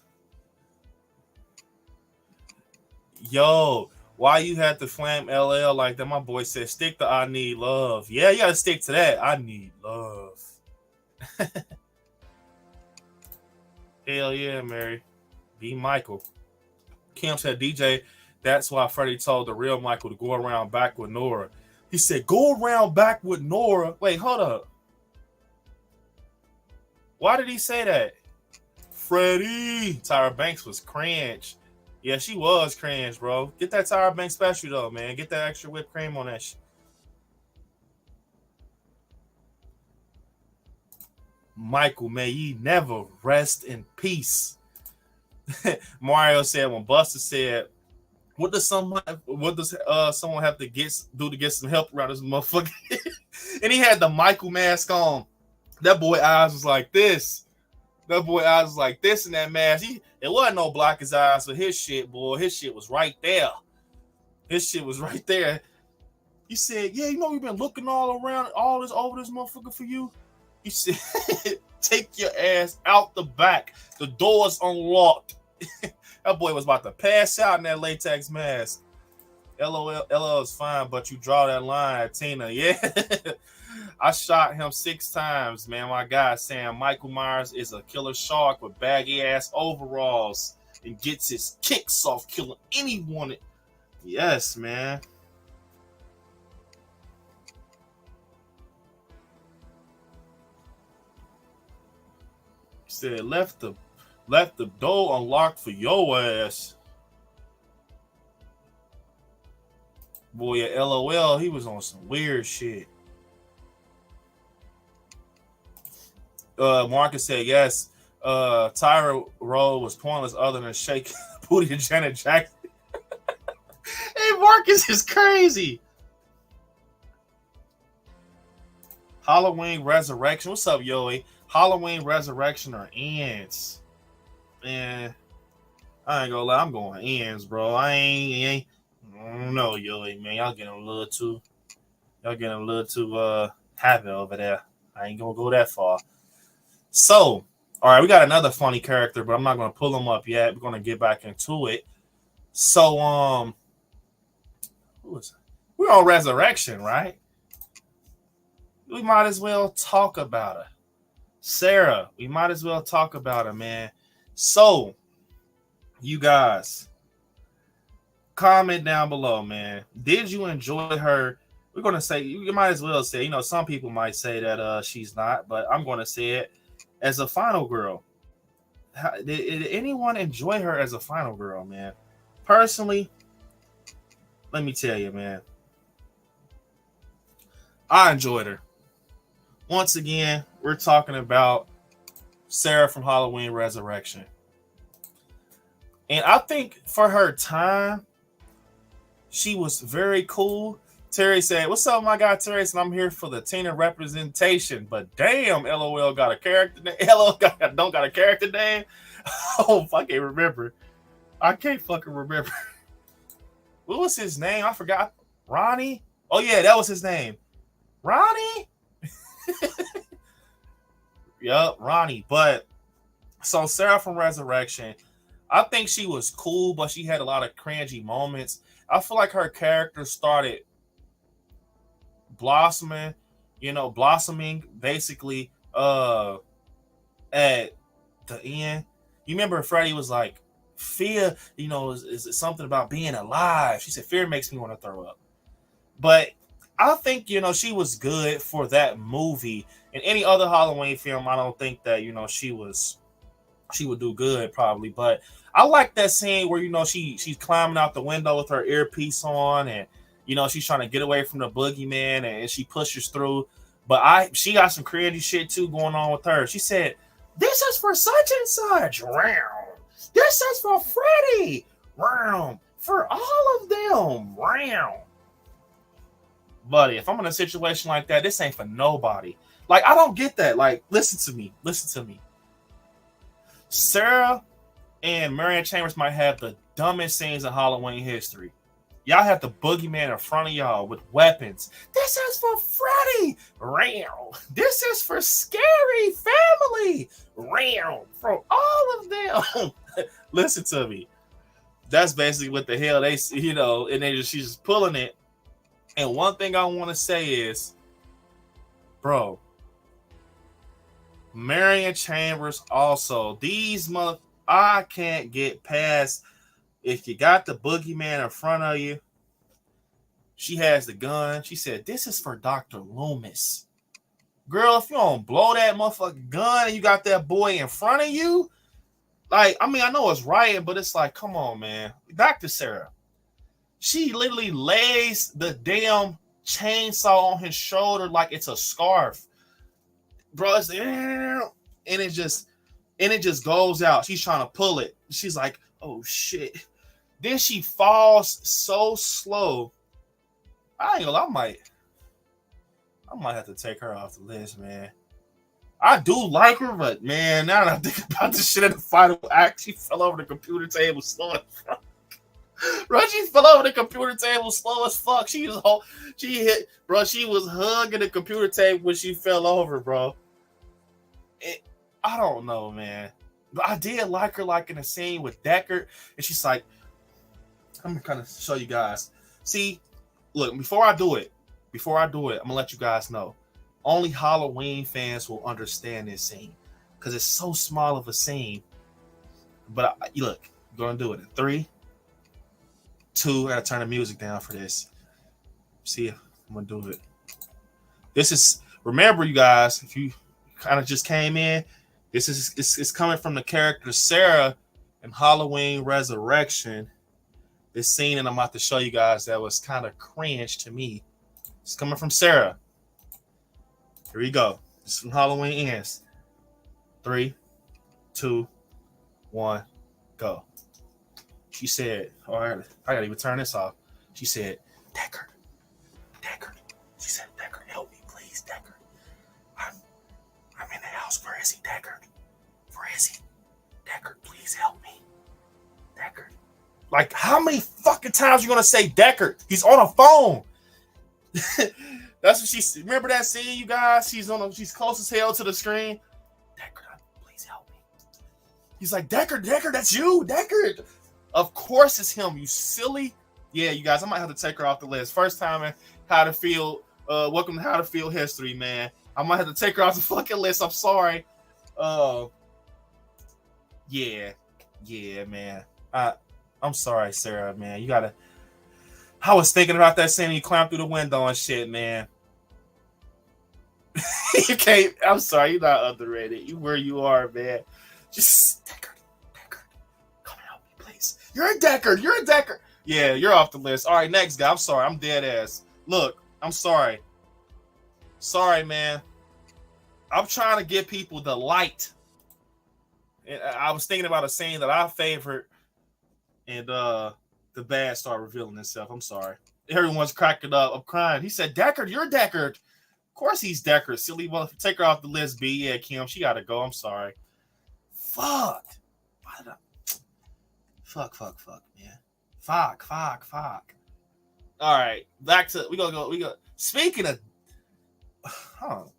Yo, why you had to flame LL like that? My boy said, stick to I need love. Yeah, you got to stick to that. I need love. Hell yeah, Mary. Be Michael. Kim said, DJ, that's why Freddie told the real Michael to go around back with Nora. He said, go around back with Nora. Wait, hold up. Why did he say that? Freddie. Tyra Banks was cringe. Yeah, she was cringe, bro. Get that Tyra Banks special, though, man. Get that extra whipped cream on that shit. Michael, may ye never rest in peace. Mario said when Busta said, what does someone have to do to get some help around this motherfucker? And he had the Michael mask on. That boy eyes was like this. That boy eyes was like this in that mask. It wasn't no block his eyes for his shit, boy. His shit was right there. His shit was right there. He said, yeah, you know, we've been looking all around, all this over this motherfucker for you. He said, take your ass out the back. The door's unlocked. That boy was about to pass out in that latex mask. LOL is fine, but you draw that line, Tina. Yeah. I shot him 6 times, man. My guy saying Michael Myers is a killer shark with baggy ass overalls. and gets his kicks off, killing anyone. Yes, man. Said left the door unlocked for your ass. Boy, at LOL, he was on some weird shit. Marcus said yes. Tyra role was pointless other than shaking booty to Janet Jackson. Hey, Marcus is crazy. Halloween Resurrection. What's up, Yoey? Halloween Resurrection or Ends? Man, I ain't gonna lie. I'm going Ends, bro. I don't know, Yoey, man. Y'all getting a little too happy over there. I ain't gonna go that far. So, all right, we got another funny character, but I'm not gonna pull him up yet. We're gonna get back into it. So, who is it? We're on Resurrection, right? We might as well talk about her. Sarah, we might as well talk about her, man. So, you guys, comment down below, man. Did you enjoy her? We're going to say, you might as well say, some people might say that she's not, but I'm going to say it as a final girl. Did anyone enjoy her as a final girl, man? Personally, let me tell you, man. I enjoyed her. Once again, we're talking about Sarah from Halloween Resurrection. And I think for her time, she was very cool. Terry said, what's up, my guy Terry? And I'm here for the Tina representation. But damn, LOL got a character name. LOL don't got a character name. Oh, I can't remember. I can't fucking remember. What was his name? I forgot. Ronnie? Oh, yeah, that was his name. Ronnie? Yup, Ronnie. But so Sarah from Resurrection, I think she was cool, but she had a lot of cringy moments. I feel like her character started blossoming basically at the end. You remember Freddie was like, fear, is something about being alive. She said, fear makes me want to throw up. But I think, she was good for that movie. In any other Halloween film, I don't think that, she would do good probably. But I like that scene where, she's climbing out the window with her earpiece on and, she's trying to get away from the boogeyman and she pushes through. But she got some crazy shit too going on with her. She said, this is for such and such. This is for Freddie. For all of them. Buddy, if I'm in a situation like that, this ain't for nobody. Like, I don't get that. Like, listen to me. Sarah and Marion Chambers might have the dumbest scenes in Halloween history. Y'all have the boogeyman in front of y'all with weapons. This is for Freddy. This is for Scary Family. For all of them. Listen to me. That's basically what the hell they, and she's just pulling it. And one thing I want to say is, bro, Marion Chambers also, I can't get past, if you got the boogeyman in front of you, she has the gun. She said, this is for Dr. Loomis. Girl, if you don't blow that motherfucking gun and you got that boy in front of you, like, I mean, I know it's right, but it's like, come on, man. Dr. Sarah, she literally lays the damn chainsaw on his shoulder like it's a scarf. Bro, it's and it just goes out. She's trying to pull it. She's like, oh shit. Then she falls so slow. I ain't gonna lie, I might have to take her off the list, man. I do like her, but man, now that I think about this shit in the final act, she fell over the computer table slow as fuck. Bro, she fell over the computer table slow as fuck. She was hugging the computer table when she fell over, bro. I don't know, man. But I did like her, like in the scene with Deckard, and she's like, I'm gonna kind of show you guys. See, look, before I do it, I'm gonna let you guys know. Only Halloween fans will understand this scene because it's so small of a scene. But look, We're gonna do it in 3, 2. I gotta turn the music down for this. See, I'm gonna do it. This is, remember, you guys, if you kind of just came in, this is it's coming from the character Sarah in Halloween Resurrection. This scene that I'm about to show you guys that was kind of cringe to me. It's coming from Sarah. Here we go. This is from Halloween Ends. 3, 2, 1, go. She said, all right, I gotta even turn this off. She said, Deckard. She said, Deckard, help me, please, Deckard. I'm in the house. Where is he, Deckard? Where is he? Deckard, please help me. Deckard. Like, how many fucking times you gonna say Deckard? He's on a phone. That's what she. Remember that scene, you guys? She's close as hell to the screen. Deckard, please help me. He's like, Deckard, that's you, Deckard. Of course it's him, you silly. Yeah, you guys, I might have to take her off the list. First time in Haddonfield. Welcome to Haddonfield history, man. I might have to take her off the fucking list. I'm sorry. Yeah, man. I'm sorry, Sarah, man. You gotta. I was thinking about that scene. You climbed through the window and shit, man. You can't. I'm sorry. You're not underrated. You where you are, man. Just Deckard. Come and help me, please. You're a Deckard. Yeah, you're off the list. All right, next guy. I'm sorry. I'm dead ass. Look, I'm sorry. Sorry, man. I'm trying to give people the light. And I was thinking about a scene that I favored, and the bad started revealing itself. I'm sorry. Everyone's cracking up. I'm crying. He said, Deckard, you're Deckard. Of course he's Deckard. Silly. Well, take her off the list, B. Yeah, Kim, she got to go. I'm sorry. Fuck. Why did I? Fuck, man. Fuck. All right. Back to, we go. Speaking of, all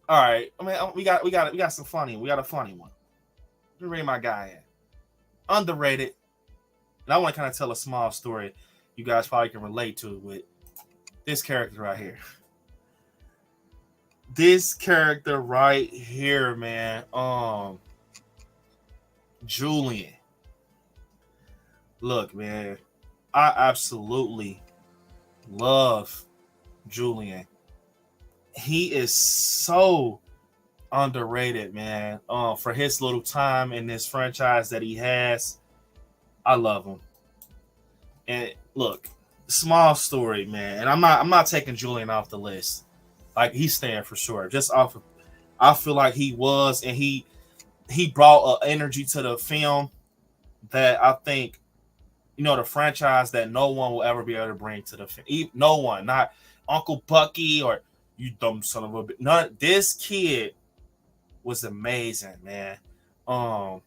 right. I mean, we got some funny. We got a funny one. Let me bring my guy in. Underrated. And I want to kind of tell a small story you guys probably can relate to with this character right here. This character right here, man. Julian. Look, man. I absolutely love Julian. He is so underrated, man. For his little time in this franchise that he has, I love him. And look, small story, man. And I'm not taking Julian off the list. Like, he's staying for sure. Just off of, I feel like he was, and he brought an energy to the film that I think, the franchise that no one will ever be able to bring to the film. No one, not Uncle Bucky or you dumb son of a bitch. None. This kid was amazing, man. And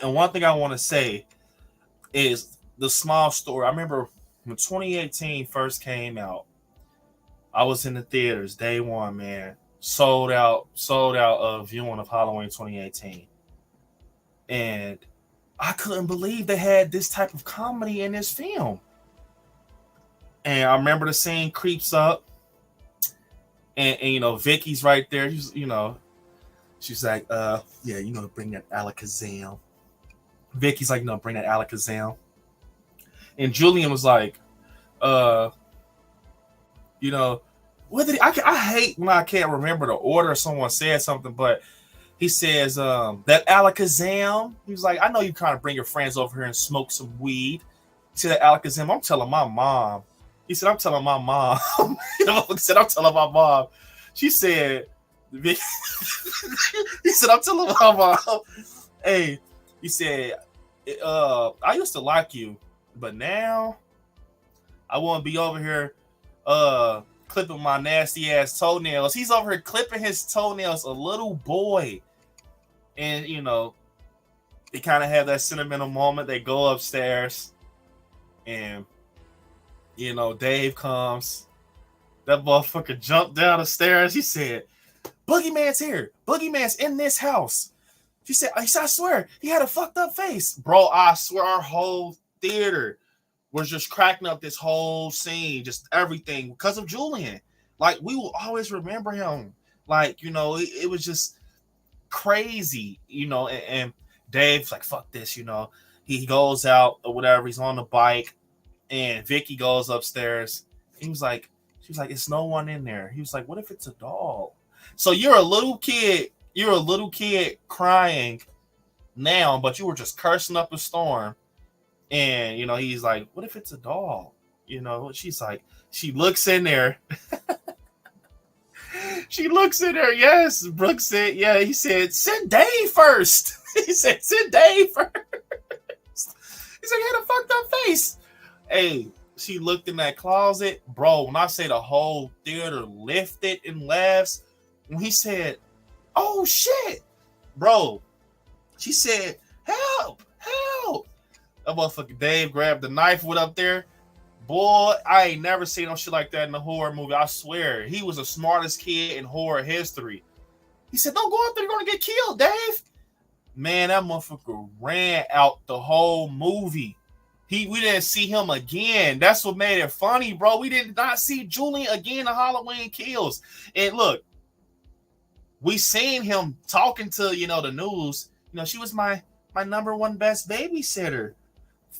one thing I want to say is the small story. I remember when 2018 first came out, I was in the theaters day one, man. Sold out of viewing of Halloween 2018. And I couldn't believe they had this type of comedy in this film. And I remember the scene creeps up. And Vicky's right there. She's like, bring that Alakazam. Vicky's like, bring that Alakazam. And Julian was like, what did I hate when I can't remember the order. Someone said something, but he says, that Alakazam. He was like, I know you kind of bring your friends over here and smoke some weed. He said, that Alakazam, I'm telling my mom. He said, I'm telling my mom. He said, I'm telling my mom. She said, he said, I'm telling my mom. Hey, he said, I used to like you, but now I want to be over here clipping my nasty ass toenails. He's over here clipping his toenails, a little boy. And, they kind of have that sentimental moment. They go upstairs and, Dave comes. That motherfucker jumped down the stairs. He said, Boogeyman's here. Boogeyman's in this house. She said, I swear, he had a fucked up face. Bro, I swear our whole theater was just cracking up this whole scene, just everything, because of Julian. Like, we will always remember him. Like, it was just crazy, you know, and Dave's like, fuck this, you know. He goes out or whatever, he's on the bike, and Vicky goes upstairs. He was like, she was like, it's no one in there. He was like, what if it's a doll? So you're a little kid crying now, but you were just cursing up a storm. And, you know, he's like, what if it's a doll? You know, she's like, she looks in there. She looks in there. Yes, Brooke said, yeah, he said, send Dave first. He said, send Dave first. He said, he had a fucked up face. Hey, she looked in that closet. Bro, when I say the whole theater lifted and laughs, when he said, oh, shit. Bro, she said, help, help. That motherfucker Dave grabbed the knife, went up there. Boy, I ain't never seen no shit like that in a horror movie. I swear. He was the smartest kid in horror history. He said, don't go up there, you're going to get killed, Dave. Man, that motherfucker ran out the whole movie. We didn't see him again. That's what made it funny, bro. We did not see Julian again in Halloween Kills. And look, we seen him talking to, you know, the news. You know, she was my number one best babysitter.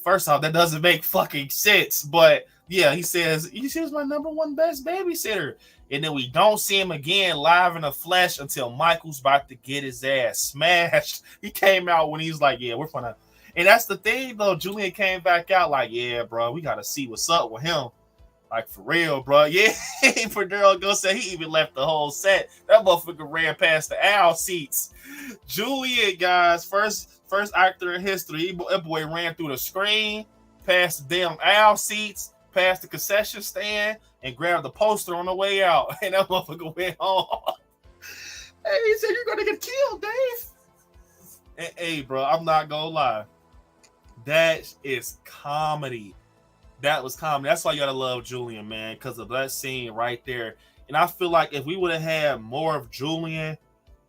First off, that doesn't make fucking sense. But yeah, he says, she was my number one best babysitter. And then we don't see him again live in the flesh until Michael's about to get his ass smashed. He came out when he's like, yeah, we're gonna. And that's the thing, though. Julian came back out like, yeah, bro, we got to see what's up with him. Like, for real, bro. Yeah, for Daryl Go said he even left the whole set. That motherfucker ran past the aisle seats. Julian, guys, first actor in history. That boy ran through the screen, past the damn aisle seats, past the concession stand, and grabbed the poster on the way out. And that motherfucker went home. Hey, he said, you're going to get killed, Dave. And, hey, bro, I'm not going to lie. That is comedy. That was comedy. That's why you gotta love Julian, man, because of that scene right there. And I feel like if we would have had more of Julian,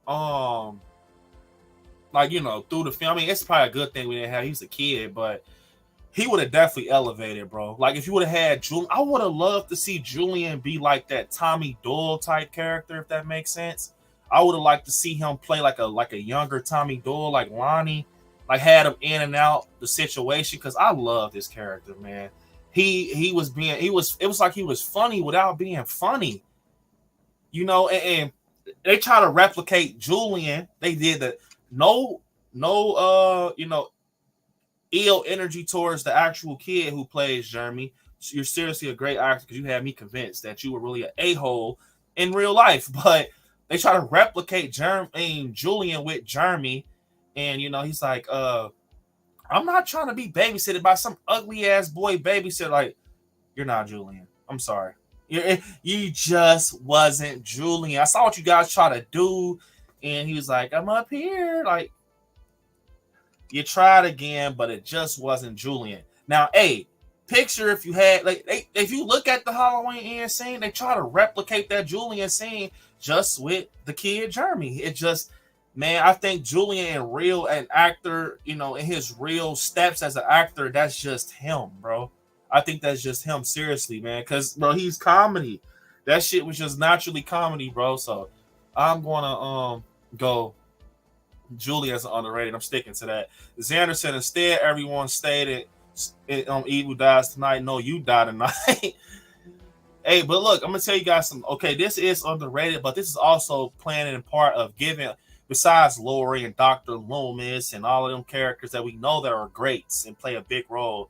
like, you know, through the film, I mean, it's probably a good thing we didn't have. He was a kid, but he would have definitely elevated, bro. Like, if you would have had Julian, I would have loved to see Julian be like that Tommy Doyle type character, if that makes sense. I would have liked to see him play like a younger Tommy Doyle, like Lonnie. Like, had him in and out the situation, because I love this character, man. It was like he was funny without being funny, you know. And they try to replicate Julian. They did the no, you know, ill energy towards the actual kid who plays Jeremy. You're seriously a great actor, because you had me convinced that you were really an a-hole in real life. But they try to replicate Julian with Jeremy. And, you know, he's like, I'm not trying to be babysitted by some ugly ass boy babysitter. Like, you're not Julian. I'm sorry. You just wasn't Julian. I saw what you guys try to do. And he was like, I'm up here. Like, you tried again, but it just wasn't Julian. Now, hey, picture if you had, like, if you look at the Halloween End scene, they try to replicate that Julian scene just with the kid Jeremy. It just, man, I think Julian an actor, you know, in his real steps as an actor, that's just him, bro. I think that's just him, seriously, man. Because, bro, he's comedy. That shit was just naturally comedy, bro. So I'm gonna go Julian as underrated. I'm sticking to that. Xander said, instead, everyone stated Evil dies tonight. No, you die tonight. Hey, but look, I'm gonna tell you guys some. Okay, this is underrated, but this is also playing in part of giving. Besides Laurie and Dr. Loomis and all of them characters that we know that are greats and play a big role,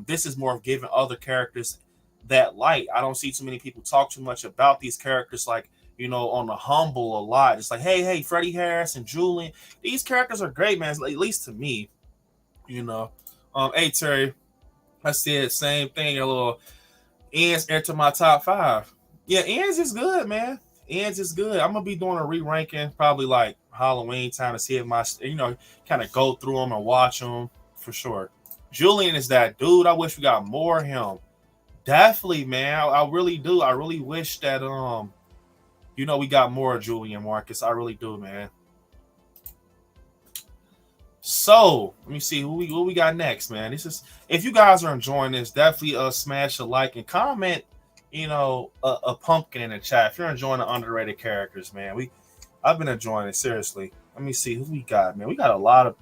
this is more of giving other characters that light. I don't see too many people talk too much about these characters, like, you know, on the humble a lot. It's like, hey, Freddie Harris and Julian. These characters are great, man, at least to me, you know. Hey, Terry, I said same thing. A little Ends enter my top 5. Yeah, Ends is good, man. Ends is good. I'm gonna be doing a re-ranking probably like Halloween time to see if my, you know, kind of go through them and watch them for sure. Julian is that dude. I wish we got more of him. Definitely, man. I really do. I really wish that you know, we got more of Julian Marcus. I really do, man. So let me see what we got next, man. This is, if you guys are enjoying this, definitely smash a like and comment, you know, a pumpkin in the chat if you're enjoying the underrated characters, man. I've been enjoying it, seriously. Let me see who we got, man. We got a lot of.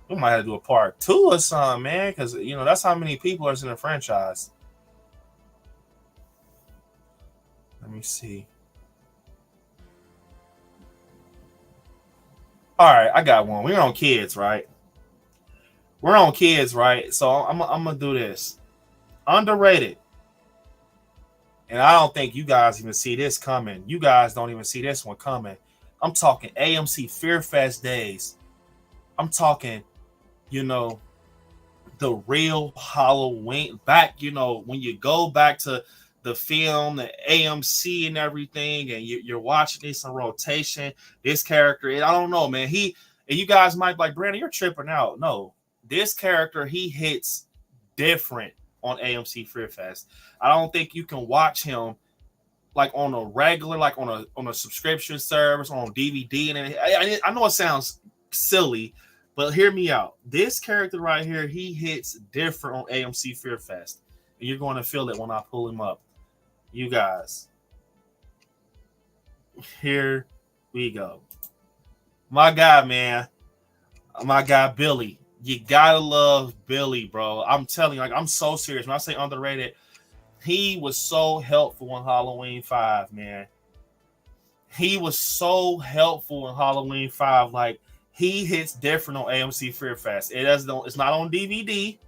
We might have to do a part 2 or something, man, because that's how many people are in the franchise. Let me see. All right, I got one. We're on kids, right? We're on kids, right? So I'm gonna do this. Underrated. And I don't think you guys even see this coming. You guys don't even see this one coming. I'm talking AMC Fear Fest days. I'm talking, the real Halloween. Back, when you go back to the film, the AMC and everything, and you're watching this in rotation, this character, and I don't know, man. And you guys might be like, Brandon, you're tripping out. No, this character, he hits different on AMC Fear Fest. I don't think you can watch him like on a regular, like on a subscription service, on DVD. And I know it sounds silly, but hear me out. This character right here, he hits different on AMC Fear Fest. And you're going to feel it when I pull him up. You guys. Here we go. My guy, man. My guy, Billy. You gotta love Billy, bro. I'm telling you, like, I'm so serious. When I say underrated, he was so helpful in Halloween 5, man. He was so helpful in Halloween 5. Like, he hits different on AMC Fear Fest. It's not on DVD.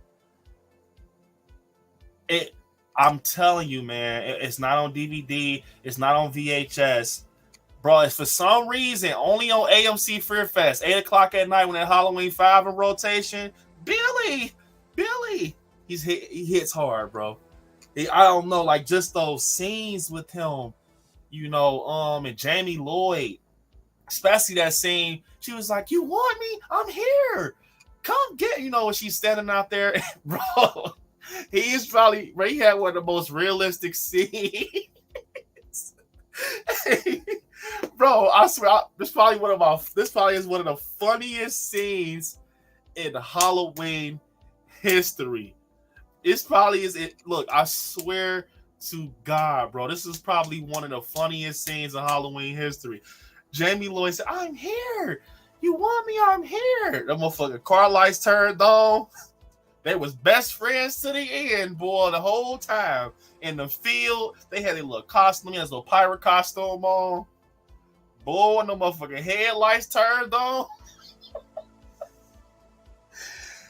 I'm telling you, man, it's not on DVD. It's not on VHS. Bro, it's for some reason only on AMC Fear Fest, 8 o'clock at night when that Halloween 5 in rotation. Billy, he hits hard, bro. I don't know, like just those scenes with him, and Jamie Lloyd, especially that scene. She was like, "You want me? I'm here. Come get." When she's standing out there, bro. He had one of the most realistic scenes. Bro, I swear, this probably is one of the funniest scenes in Halloween history. This probably is it. Look, I swear to God, bro, this is probably one of the funniest scenes in Halloween history. Jamie Lloyd said, "I'm here. You want me? I'm here." The motherfucking car lights turned on. They was best friends to the end, boy, the whole time. In the field, they had their little costume, their little pirate costume on. Boy, when the motherfucking headlights turned on.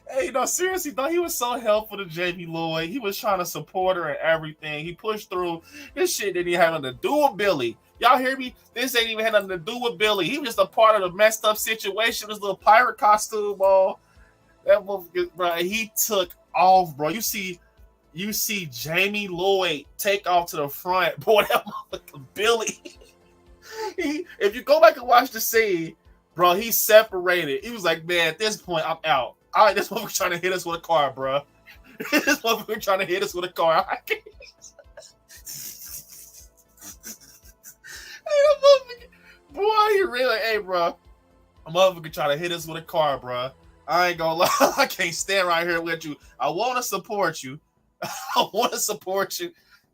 Hey, seriously, though, he was so helpful to Jamie Lloyd. He was trying to support her and everything. He pushed through. This shit didn't even have nothing to do with Billy. Y'all hear me? This ain't even had nothing to do with Billy. He was just a part of the messed up situation. His little pirate costume on. That motherfucker, bro, he took off, bro. You see Jamie Lloyd take off to the front. Boy, that motherfucker Billy. If you go back and watch the scene, bro, he separated. He was like, "Man, at this point, I'm out. All right, this motherfucker trying to hit us with a car, bro. This motherfucker trying to hit us with a car." I can't. Boy, he really, hey, bro, a motherfucker trying to hit us with a car, bro. I ain't gonna lie, I can't stand right here with you. I want to support you.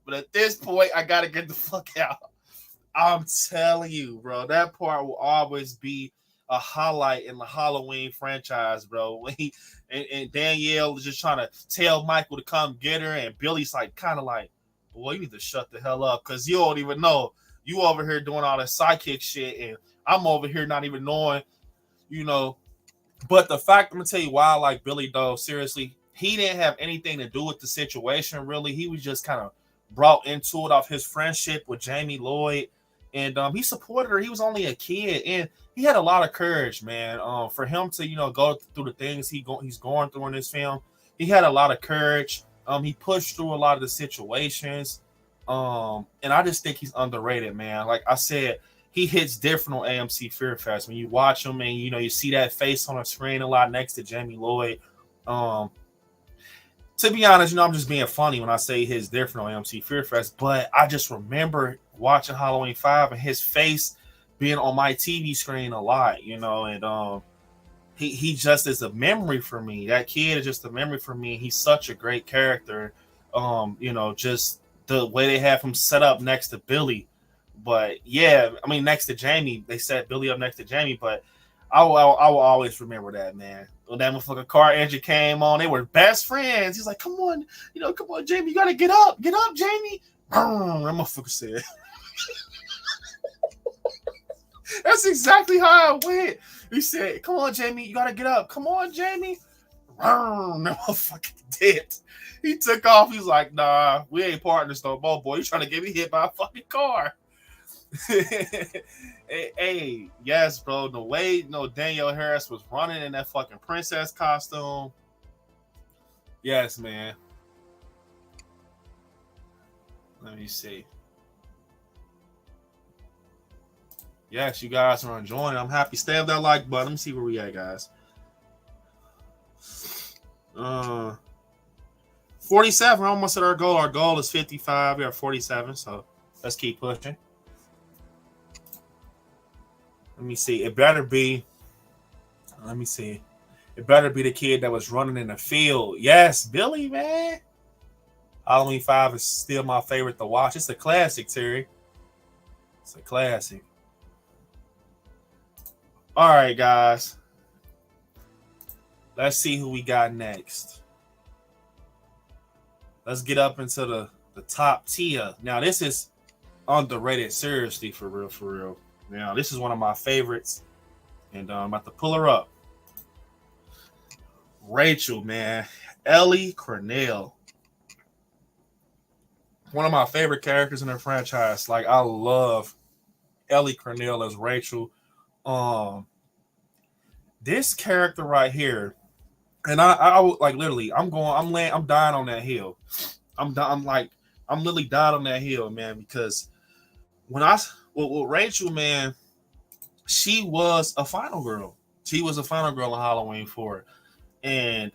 But at this point, I got to get the fuck out. I'm telling you, bro, that part will always be a highlight in the Halloween franchise, bro. When and Danielle was just trying to tell Michael to come get her, and Billy's like, kind of like, "Boy, you need to shut the hell up, because you don't even know. You over here doing all that psychic shit, and I'm over here not even knowing, But the fact, I'm going to tell you why I like Billy, though, seriously, he didn't have anything to do with the situation, really. He was just kind of brought into it off his friendship with Jamie Lloyd. And he supported her. He was only a kid. And he had a lot of courage, man. For him to, go through the things he's going through in this film, he had a lot of courage. He pushed through a lot of the situations. And I just think he's underrated, man. Like I said, he hits different on AMC Fear Fest. When you watch him and, you see that face on the screen a lot next to Jamie Lloyd. To be honest, I'm just being funny when I say his different on AMC Fear Fest. But I just remember watching Halloween 5 and his face being on my TV screen a lot, and he just is a memory for me. That kid is just a memory for me. He's such a great character. Just the way they have him set up next to Billy. But yeah, I mean, next to Jamie, they set Billy up next to Jamie. But I will always remember that, man. When that motherfucking car engine came on, they were best friends. He's like, come on, come on, Jamie, you gotta get up, Jamie. That motherfucker said. That's exactly how it went. He said, come on, Jamie, you gotta get up. Come on, Jamie. That motherfucker did. He took off. He's like, nah, we ain't partners no more, boy. You trying to get me hit by a fucking car. Hey, yes, bro. The way Danielle Harris was running in that fucking princess costume. Yes, man. Let me see. Yes, you guys are enjoying it. I'm happy. Stab that like button. Let me see where we at, guys. 47. We're almost at our goal. Our goal is 55. We are 47, so let's keep pushing. Let me see. It better be. Let me see. It better be the kid that was running in the field. Yes, Billy, man. Halloween 5 is still my favorite to watch. It's a classic, Terry. It's a classic. All right, guys. Let's see who we got next. Let's get up into the top tier. Now, this is underrated, seriously, for real, for real. Now, this is one of my favorites, and I'm about to pull her up. Rachel, man. Ellie Cornell. One of my favorite characters in the franchise. Like, I love Ellie Cornell as Rachel. This character right here, and I like literally, I'm dying on that hill. I'm literally dying on that hill, man, because with Rachel, man, she was a final girl. She was a final girl in Halloween 4. And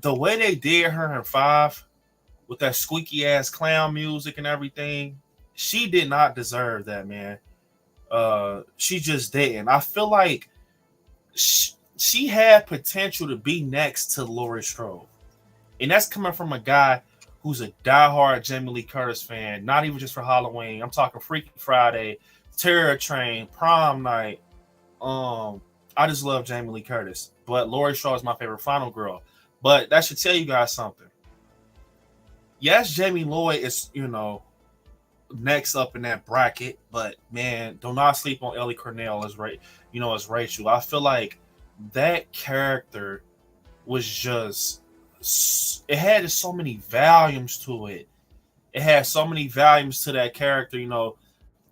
the way they did her in 5 with that squeaky ass clown music and everything, she did not deserve that, man. She just didn't. I feel like she had potential to be next to Laurie Strode. And that's coming from a guy who's a diehard Jamie Lee Curtis fan, not even just for Halloween. I'm talking Freaky Friday, Terror Train, Prom Night. I just love Jamie Lee Curtis. But Laurie Strode is my favorite final girl. But that should tell you guys something. Yes, Jamie Lloyd is, next up in that bracket. But, man, do not sleep on Ellie Cornell as Rachel. I feel like that character was just, it had so many volumes to it. It had so many volumes to that character,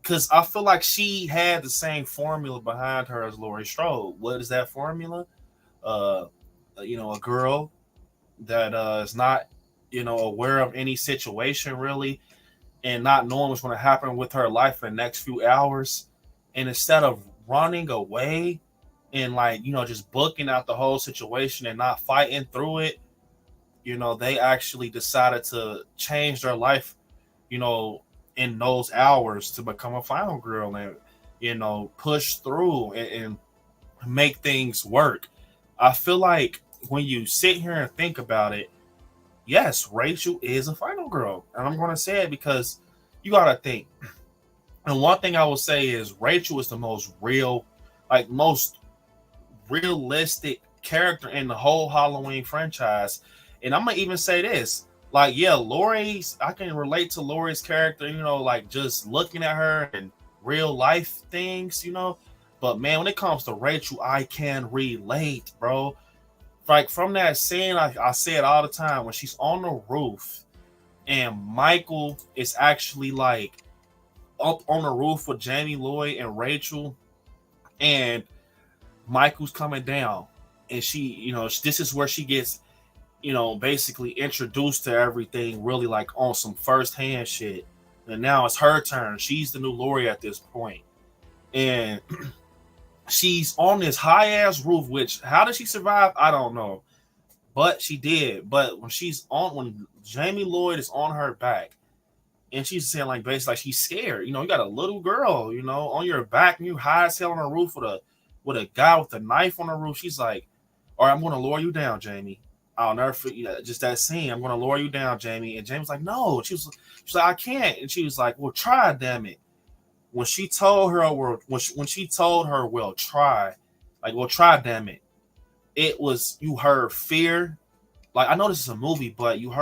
because I feel like she had the same formula behind her as Laurie Strode. What is that formula? A girl that is not, aware of any situation really, and not knowing what's going to happen with her life in the next few hours. And instead of running away and just booking out the whole situation and not fighting through it, they actually decided to change their life, in those hours to become a final girl and, push through and make things work. I feel like when you sit here and think about it, yes, Rachel is a final girl. And I'm going to say it because you got to think. And one thing I will say is Rachel is the most realistic character in the whole Halloween franchise. And I'm going to even say this. I can relate to Laurie's character, just looking at her and real life things, But, man, when it comes to Rachel, I can relate, bro. From that scene, I say it all the time, when she's on the roof and Michael is actually, up on the roof with Jamie Lloyd and Rachel, and Michael's coming down. And she, this is where she gets, basically introduced to everything really on some first-hand shit. And now it's her turn. She's the new Laurie at this point. And she's on this high-ass roof, which, how did she survive? I don't know. But she did. But when Jamie Lloyd is on her back, and she's saying, basically, she's scared. You got a little girl, on your back, and you high as hell on a roof with a guy with a knife on the roof. She's like, all right, I'm going to lower you down, Jamie. I'll never forget just that scene. I'm going to lower you down, Jamie. And Jamie's like, no. She's like, I can't. And she was like, well, try, damn it. When she told her, well, try, Like, well, try, damn it. It was, you heard fear. Like, I know this is a movie, but you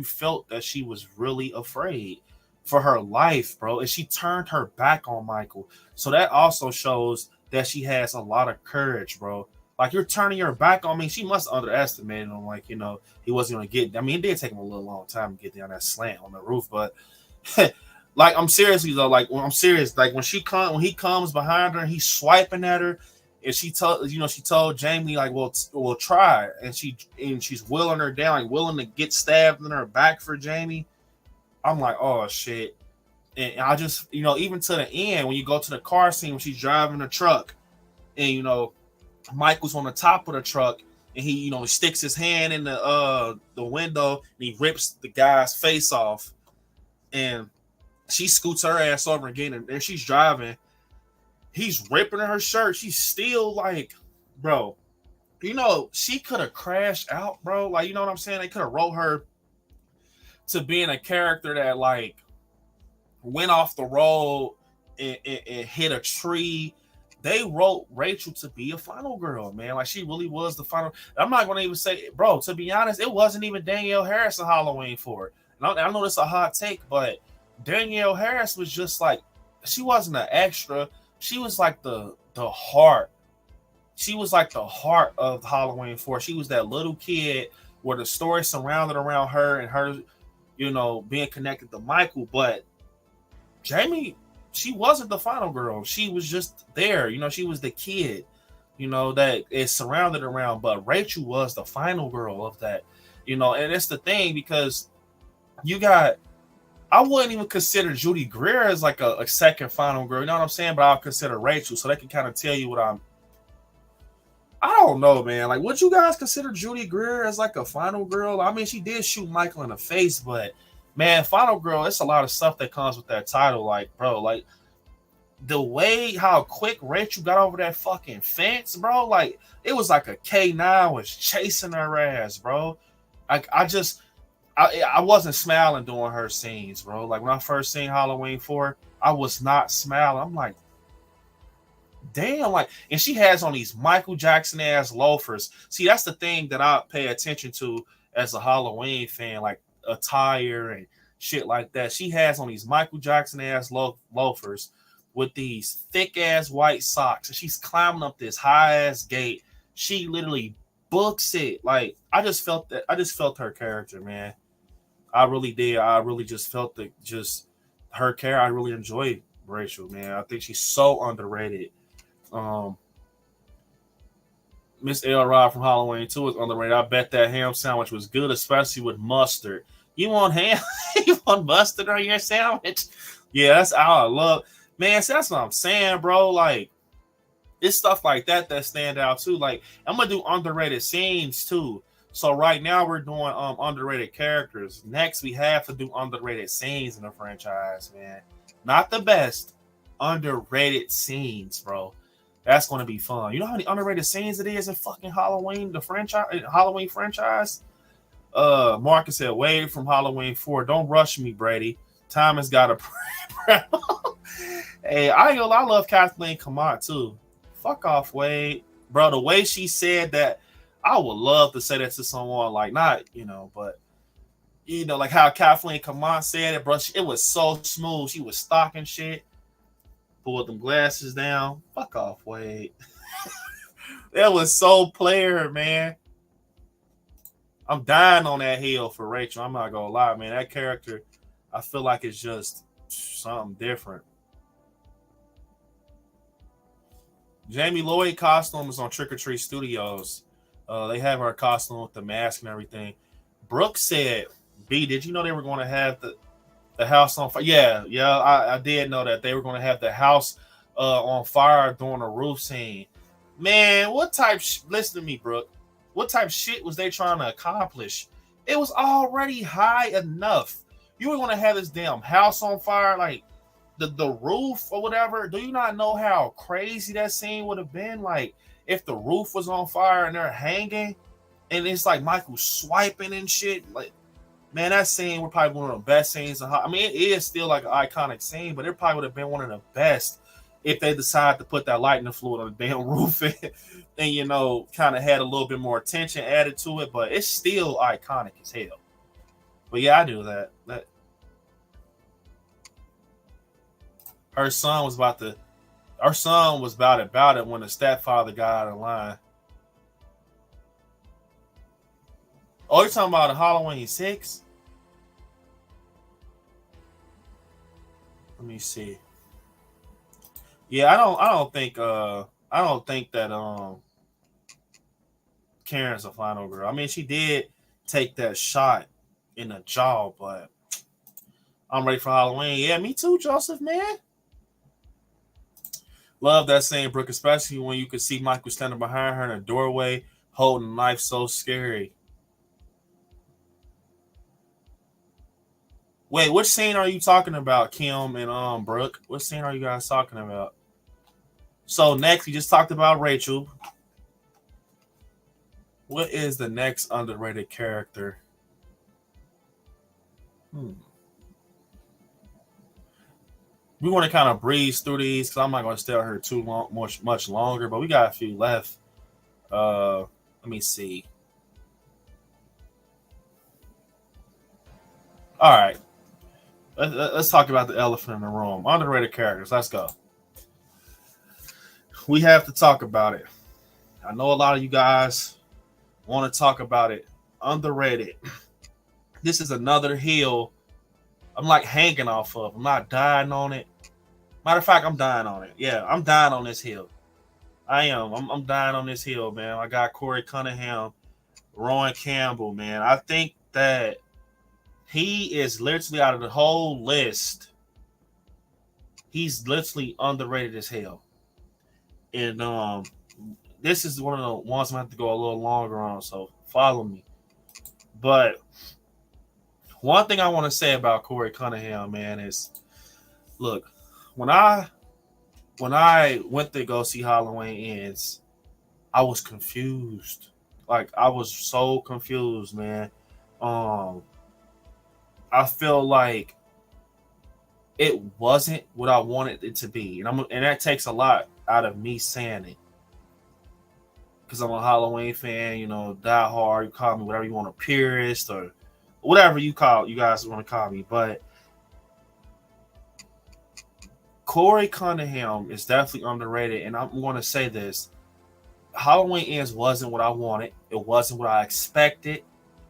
felt that she was really afraid for her life, bro. And she turned her back on Michael. So that also shows that she has a lot of courage, bro. Like, you're turning your back on me. She must underestimate him. Like, you know, he wasn't going to get, I mean, it did take him a little long time to get down that slant on the roof, but like, I'm seriously though, like, when I'm serious, like when he comes behind her and he's swiping at her, and she told Jamie, like, we'll try, and she's willing her down, like willing to get stabbed in her back for Jamie. I'm like, oh shit. And I just, you know, even to the end, when you go to the car scene when she's driving the truck, and you know, Michael's on the top of the truck, and he, you know, sticks his hand in the window, and he rips the guy's face off, and she scoots her ass over again, and she's driving. He's ripping her shirt. She's still like, bro, you know, she could have crashed out, bro. Like, you know what I'm saying? They could have wrote her to being a character that, like, went off the road and hit a tree. They wrote Rachel to be a final girl, man. Like, she really was the final. I'm not going to even say, bro, to be honest, it wasn't even Danielle Harris in Halloween 4. And I know this is a hot take, but Danielle Harris was just like, she wasn't an extra. She was like the heart. She was like the heart of Halloween 4. She was that little kid where the story surrounded around her and her, you know, being connected to Michael. But Jamie, she wasn't the final girl. She was just there. You know, she was the kid, you know, that is surrounded around. But Rachel was the final girl of that, you know, and it's the thing because you got, I wouldn't even consider Judy Greer as like a second final girl. You know what I'm saying? But I'll consider Rachel, so they can kind of tell you what I don't know, man. Like, would you guys consider Judy Greer as like a final girl? I mean, she did shoot Michael in the face, but man, final girl, it's a lot of stuff that comes with that title. Like, bro, like the way how quick Rachel got over that fucking fence, bro. Like, it was like a K9 was chasing her ass, bro. I wasn't smiling during her scenes, bro. Like, when I first seen Halloween 4, I was not smiling. I'm like, damn, like, and she has on these Michael Jackson ass loafers. See, that's the thing that I pay attention to as a Halloween fan, like attire and shit like that. She has on these Michael Jackson ass loafers with these thick ass white socks, and she's climbing up this high ass gate. She literally books it. Like, I just felt her character, man. I really did. I really just felt her character. I really enjoyed Rachel, man. I think she's so underrated. Miss Elrod from Halloween 2 is underrated. I bet that ham sandwich was good, especially with mustard. You want ham? You want mustard on your sandwich? Yeah, that's all I love. Man, see, that's what I'm saying, bro. Like, it's stuff like that stand out too. Like, I'm gonna do underrated scenes too. So right now we're doing underrated characters. Next, we have to do underrated scenes in the franchise, man. Not the best, underrated scenes, bro. That's going to be fun. You know how many underrated scenes it is in fucking Halloween, the Halloween franchise? Marcus said, Wade from Halloween 4. Don't rush me, Brady. Time has got to pray. Hey, I love Kathleen Kamont too. Fuck off, Wade. Bro, the way she said that, I would love to say that to someone, like, not, you know, but, you know, like how Kathleen Kamont said it, bro. It was so smooth. She was stalking shit. Pulled them glasses down. Fuck off, Wade. That was so player, man. I'm dying on that hill for Rachel. I'm not gonna lie, man. That character, I feel like it's just something different. Jamie Lloyd costume is on Trick or Treat Studios. They have her costume with the mask and everything. Brooke said, B, did you know they were going to have the house on fire? Yeah, I did know that they were going to have the house on fire during a roof scene. Man, listen to me, Brooke. What type of shit was they trying to accomplish? It was already high enough. You were going to have this damn house on fire, like the roof or whatever. Do you not know how crazy that scene would have been? Like, if the roof was on fire and they're hanging, and it's like Michael swiping and shit, like, man, that scene was probably one of the best scenes. I mean, it is still like an iconic scene, but it probably would have been one of the best if they decide to put that lightning fluid on the damn roof and you know, kind of had a little bit more attention added to it, but it's still iconic as hell. But yeah, I do that. Her son was about it when the stepfather got out of line. Oh, you're talking about Halloween 6? Let me see. Yeah, I don't think that Karen's a final girl. I mean, she did take that shot in the jaw, but I'm ready for Halloween. Yeah, me too, Joseph, man. Love that scene, Brooke, especially when you could see Michael standing behind her in a doorway holding a knife. So scary. Wait, which scene are you talking about, Kim and Brooke? What scene are you guys talking about? So next, we just talked about Rachel. What is the next underrated character? We want to kind of breeze through these because I'm not going to stay out here too long, much longer. But we got a few left. Let me see. All right, let's talk about the elephant in the room. Underrated characters. Let's go. We have to talk about it. I know a lot of you guys want to talk about it. Underrated. This is another hill I'm like hanging off of. I'm not dying on it. Matter of fact, I'm dying on it. Yeah, I'm dying on this hill. I am. I'm dying on this hill, man. I got Corey Cunningham, Rowan Campbell, man. I think that he is literally out of the whole list. He's literally underrated as hell. And this is one of the ones I'm going to have to go a little longer on, so follow me. But one thing I want to say about Corey Cunningham, man, is look, when I went to go see Halloween Ends, I was confused. Like, I was so confused, man. I feel like it wasn't what I wanted it to be. And that takes a lot out of me saying it. Because I'm a Halloween fan, you know, die hard, you call me whatever you want, a purist or whatever you guys want to call me. But Corey Cunningham is definitely underrated. And I'm going to say this. Halloween Ends wasn't what I wanted. It wasn't what I expected.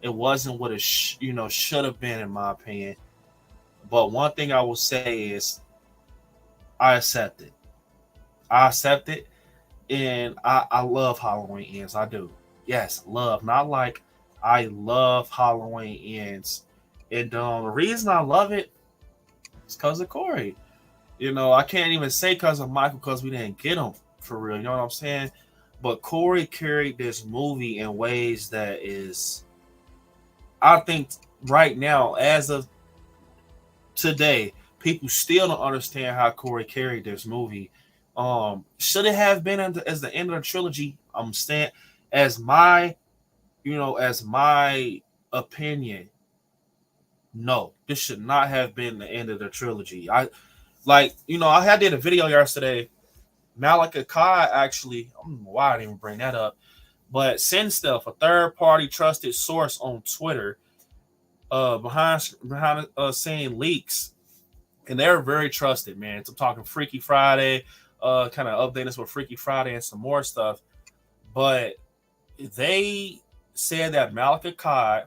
It wasn't what it should have been, in my opinion. But one thing I will say is I accept it. And I love Halloween Ends. I do. Yes, love. Not like, I love Halloween Ends. And the reason I love it is because of Corey. You know, I can't even say because of Michael because we didn't get him for real. You know what I'm saying? But Corey carried this movie in ways that is, I think right now, as of today, people still don't understand how Corey carried this movie. Should it have been as the end of the trilogy? I'm saying, as my opinion, no, this should not have been the end of the trilogy. I did a video yesterday. Malika Kai actually, I don't know why I didn't even bring that up, but Send Stuff, a third-party trusted source on Twitter, behind saying leaks, and they're very trusted, man. I'm talking Freaky Friday, kind of updating us with Freaky Friday and some more stuff. But they said that Malika Kai,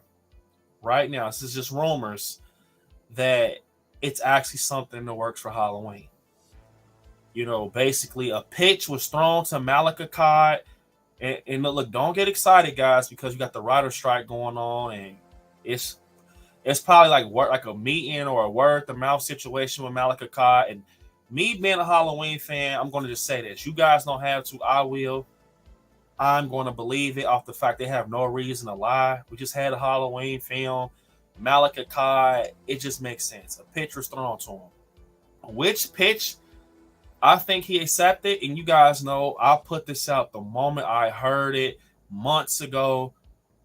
right now, this is just rumors, that it's actually something in the works for Halloween. You know, basically a pitch was thrown to Malika Kai, and look, don't get excited, guys, because you got the writer strike going on, and it's probably like a meeting or a word to mouth situation with Malika Kai. And me being a Halloween fan, I'm going to just say this: you guys don't have to. I will. I'm going to believe it off the fact they have no reason to lie. We just had a Halloween film. Malika Kai, it just makes sense. A pitch was thrown to him. Which pitch I think he accepted, and you guys know I put this out the moment I heard it months ago,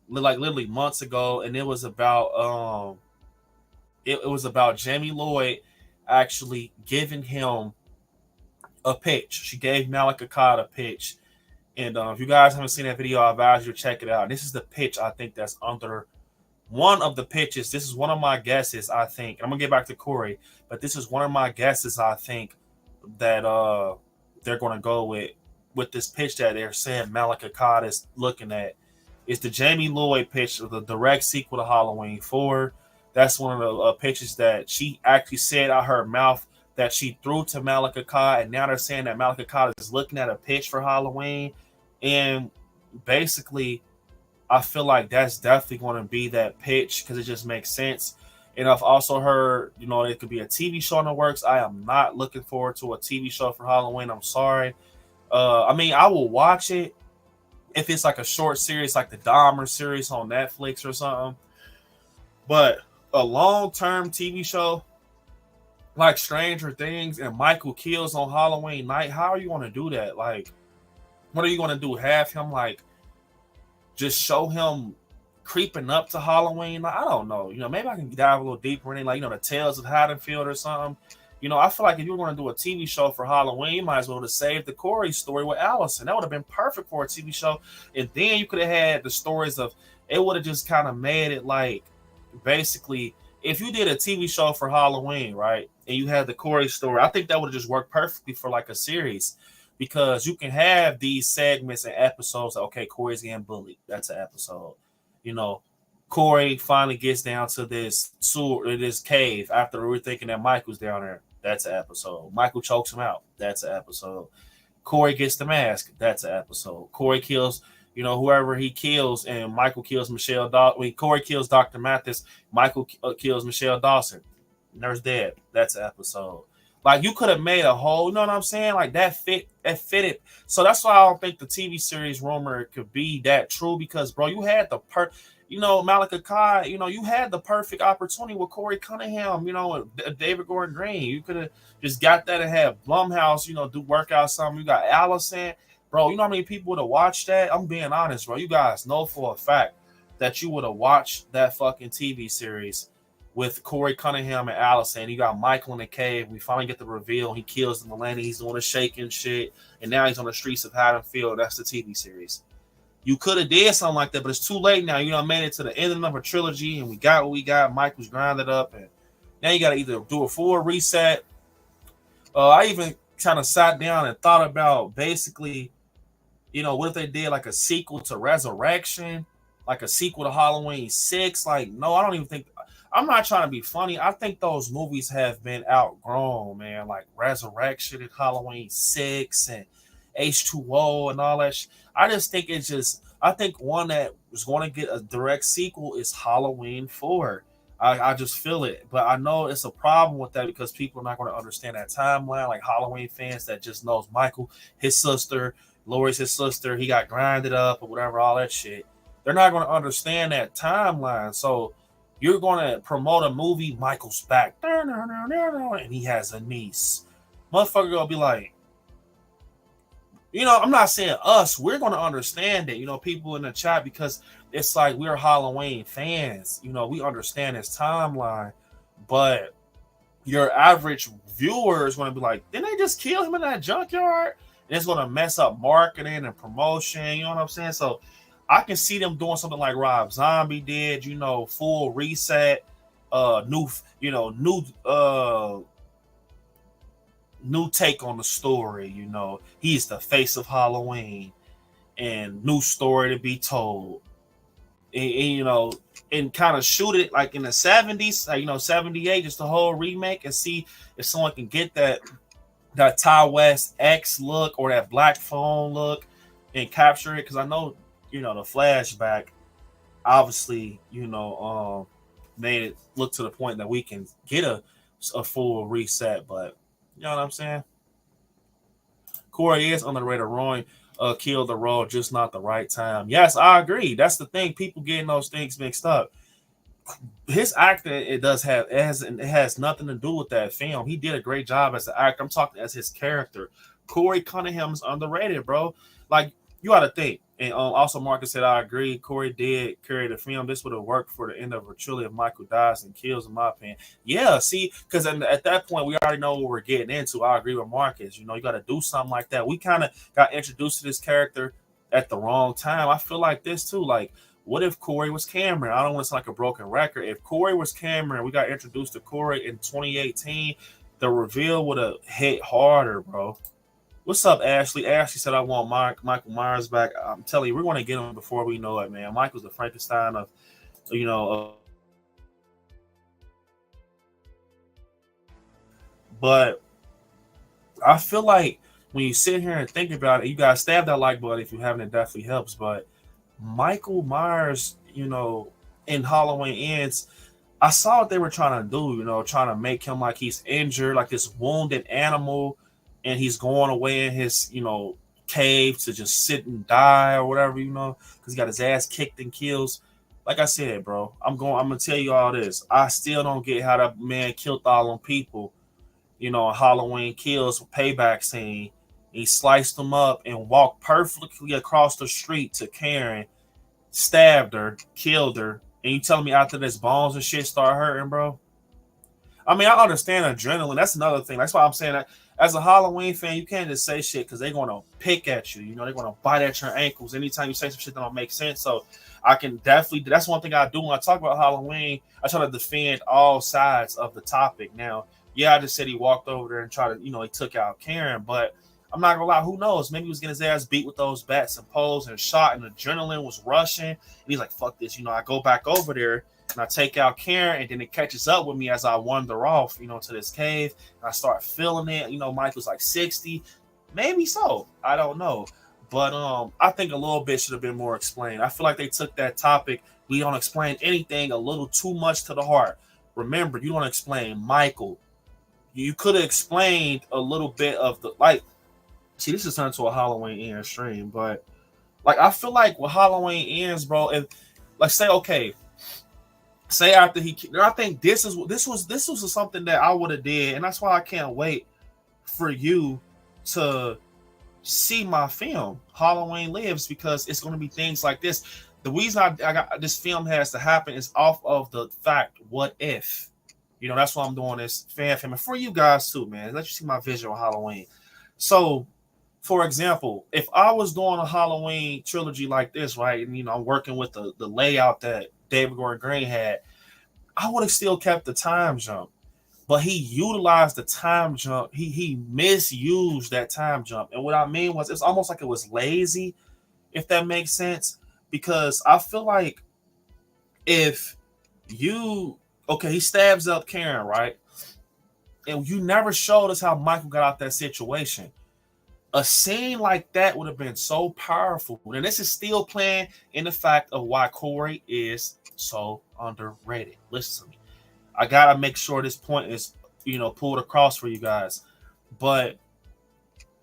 like literally months ago, and it was about Jamie Lloyd actually giving him a pitch. She gave Malika Cott a pitch. And if you guys haven't seen that video, I advise you to check it out. This is the pitch I think that's under one of the pitches. This is one of my guesses, I think. I'm going to get back to Corey, but this is one of my guesses, I think, that they're going to go with this pitch that they're saying Malika Cott is looking at. It's the Jamie Lloyd pitch of the direct sequel to Halloween 4. That's one of the pitches that she actually said out her mouth that she threw to Malika Cott, and now they're saying that Malika Cott is looking at a pitch for Halloween. And basically, I feel like that's definitely going to be that pitch because it just makes sense. And I've also heard, it could be a TV show in the works. I am not looking forward to a TV show for Halloween. I'm sorry. I will watch it if it's like a short series, like the Dahmer series on Netflix or something. But a long-term TV show like Stranger Things and Michael kills on Halloween night, how are you going to do that? Like, what are you going to do? Have him, like, just show him creeping up to Halloween? I don't know. Maybe I can dive a little deeper in it, like, the Tales of Haddonfield or something. I feel like if you were going to do a TV show for Halloween, you might as well have saved the Corey story with Allison. That would have been perfect for a TV show. And then you could have had the stories of, it would have just kind of made it like, basically, if you did a TV show for Halloween, right, and you had the Corey story, I think that would have just worked perfectly for like a series. Because you can have these segments and episodes. Okay, Corey's getting bullied. That's an episode. Corey finally gets down to this cave after we're thinking that Michael's down there. That's an episode. Michael chokes him out. That's an episode. Corey gets the mask. That's an episode. Corey kills, whoever he kills, and Michael kills Michelle Dawson. Corey kills Dr. Mathis. Michael kills Michelle Dawson. Nurse dead. That's an episode. Like, you could have made a whole, you know what I'm saying? Like, that fitted. So that's why I don't think the TV series rumor could be that true because, bro, you had the Malika Cott, you had the perfect opportunity with Corey Cunningham, David Gordon Green. You could have just got that and had Blumhouse, do work out something. You got Allison. Bro, you know how many people would have watched that? I'm being honest, bro. You guys know for a fact that you would have watched that fucking TV series with Corey Cunningham and Allison. You got Michael in the cave. We finally get the reveal. He kills the Millennium. He's doing the shaking shit. And now he's on the streets of Haddonfield. That's the TV series. You could have did something like that, but it's too late now. Made it to the ending of a trilogy, and we got what we got. Michael's grinded up, and now you got to either do a full reset. I even kind of sat down and thought about basically, what if they did like a sequel to Resurrection, like a sequel to Halloween 6? Like, no, I don't even think. I'm not trying to be funny. I think those movies have been outgrown, man. Like Resurrection and Halloween 6 and H2O and all that. I just think I think one that was going to get a direct sequel is Halloween 4. I just feel it. But I know it's a problem with that because people are not going to understand that timeline. Like Halloween fans that just knows Michael, his sister, Lori's his sister, he got grinded up or whatever, all that shit. They're not going to understand that timeline. So you're going to promote a movie, Michael's back, and he has a niece. Motherfucker going to be like, I'm not saying us. We're going to understand it, people in the chat, because it's like we're Halloween fans. We understand this timeline. But your average viewer is going to be like, didn't they just kill him in that junkyard? And it's going to mess up marketing and promotion. You know what I'm saying? So I can see them doing something like Rob Zombie did, full reset, new take on the story. He's the face of Halloween, and new story to be told, and kind of shoot it like in the 70s, like 78, just the whole remake, and see if someone can get that Ty West X look or that Black Phone look and capture it, because I know. The flashback obviously, made it look to the point that we can get a full reset. But you know what I'm saying? Corey is underrated. Roy killed the role, just not the right time. Yes, I agree. That's the thing. People getting those things mixed up. His acting, it has nothing to do with that film. He did a great job as an actor. I'm talking as his character. Corey Cunningham's underrated, bro. Like, you got to think. And also, Marcus said, I agree. Corey did carry the film. This would have worked for the end of a trilogy if Michael dies and kills, in my opinion. Yeah, see, because at that point, we already know what we're getting into. I agree with Marcus. You know, you got to do something like that. We kind of got introduced to this character at the wrong time. I feel like this, too. Like, what if Corey was Cameron? I don't want to sound like a broken record. If Corey was Cameron, we got introduced to Corey in 2018, the reveal would have hit harder, bro. What's up, Ashley? Ashley said, I want Michael Myers back. I'm telling you, we're going to get him before we know it, man. Michael's the Frankenstein of, you know. But I feel like when you sit here and think about it, you guys stab that like button if you haven't. It definitely helps. But Michael Myers, you know, in Halloween Ends, I saw what they were trying to do, you know, trying to make him like he's injured, like this wounded animal. And he's going away in his, you know, cave to just sit and die or whatever, you know, because he got his ass kicked and kills. Like I said, bro, I'm gonna tell you all this. I still don't get how that man killed all them people, you know, Halloween Kills payback scene. He sliced them up and walked perfectly across the street to Karen, stabbed her, killed her, and you telling me after this bones and shit start hurting, bro? I mean, I understand adrenaline. That's another thing. That's why I'm saying that as a Halloween fan, you can't just say shit because they're going to pick at you. You know, they're going to bite at your ankles anytime you say some shit that don't make sense. So I can definitely, that's one thing I do when I talk about Halloween. I try to defend all sides of the topic. Now, yeah, I just said he walked over there and tried to, you know, he took out Karen, but I'm not going to lie. Who knows? Maybe he was getting his ass beat with those bats and poles and shot and adrenaline was rushing. And he's like, fuck this. You know, I go back over there and I take out Karen, and then it catches up with me as I wander off, you know, to this cave. And I start feeling it. You know, Michael's like 60. Maybe so. I don't know. But I think a little bit should have been more explained. I feel like they took that topic. We don't explain anything a little too much to the heart. Remember, you don't explain Michael. You could have explained a little bit of the, like, see, this is turned to a Halloween Ends stream, but, like, I feel like with Halloween Ends, bro, if, like, say, okay, say after he, I think this was something that I would have did, and that's why I can't wait for you to see my film Halloween Lives, because it's going to be things like this. The reason I got this film has to happen is off of the fact, what if, you know, that's why I'm doing this fan film, and for you guys too, man. Let you see my vision on Halloween. So, for example, if I was doing a Halloween trilogy like this, right, and you know, I'm working with the layout that David Gordon Green had, I would have still kept the time jump, but he utilized the time jump. He misused that time jump, and what I mean was, it's almost like it was lazy, if that makes sense. Because I feel like if you, okay, he stabs up Karen, right, and you never showed us how Michael got out that situation. A scene like that would have been so powerful. And this is still playing in the fact of why Corey is so underrated. Listen to me. I got to make sure this point is, you know, pulled across for you guys. But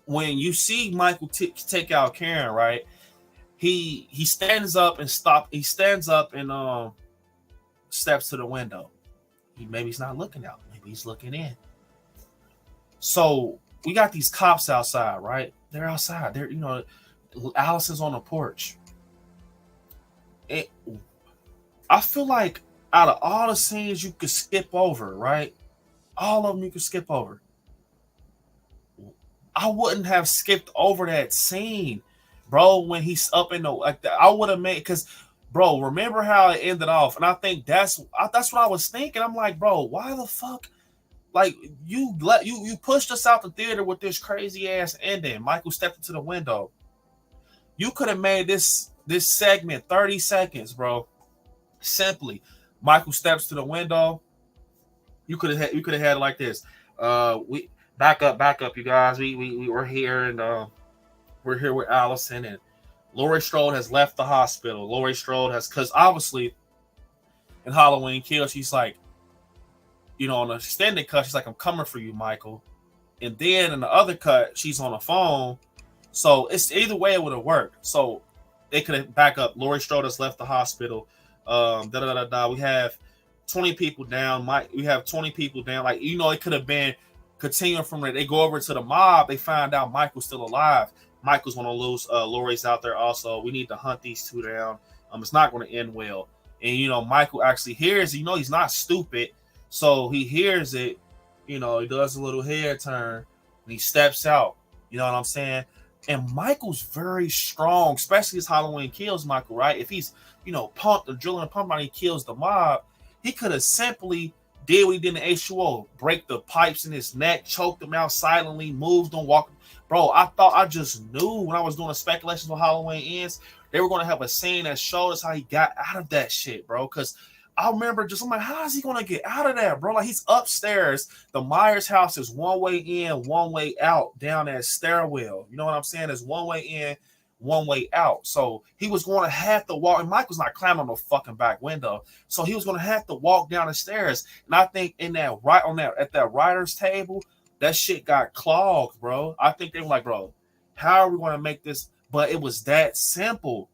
when you see Michael take out Karen, right, he stands up and steps to the window. Maybe he's not looking out. Maybe he's looking in. So we got these cops outside, right? They're outside. They're, you know, Allison's on the porch. I feel like out of all the scenes you could skip over, right? All of them you could skip over. I wouldn't have skipped over that scene, bro, when he's up in the, like, I would have made, because, bro, remember how it ended off? And I think that's what I was thinking. I'm like, bro, why the fuck? Like, you pushed us out the theater with this crazy ass ending. Michael stepped into the window. You could have made this segment 30 seconds, bro. Simply, Michael steps to the window. You could have had it like this. We back up, you guys. We're here, and we're here with Allison, and Laurie Strode has left the hospital. Laurie Strode has, because obviously in Halloween Kills, she's like, you know, on the extended cut, she's like, I'm coming for you, Michael. And then in the other cut, she's on the phone. So it's either way it would have worked. So they could have back up. Laurie Strode has left the hospital. We have 20 people down. We have 20 people down. Like, you know, it could have been continuing from there. They go over to the mob. They find out Michael's still alive. Michael's going to lose. Lori's out there also. We need to hunt these two down. It's not going to end well. And, you know, Michael actually hears, you know, he's not stupid. So he hears it, you know, he does a little head turn and he steps out. You know what I'm saying? And Michael's very strong, especially as Halloween kills Michael, right? If he's, you know, pumped or drilling a pump out and he kills the mob, he could have simply did what he did in H2O, break the pipes in his neck, choked him out silently, moved on, walked. Bro, I just knew when I was doing the speculations on Halloween Ends, they were going to have a scene that showed us how he got out of that shit, bro. Because I remember I'm like, how is he going to get out of that, bro? Like, he's upstairs. The Myers house is one way in, one way out down that stairwell. You know what I'm saying? There's one way in, one way out. So he was going to have to walk, and Michael's not climbing on the fucking back window. So he was going to have to walk down the stairs. And I think at that writer's table, that shit got clogged, bro. I think they were like, bro, how are we going to make this? But it was that simple.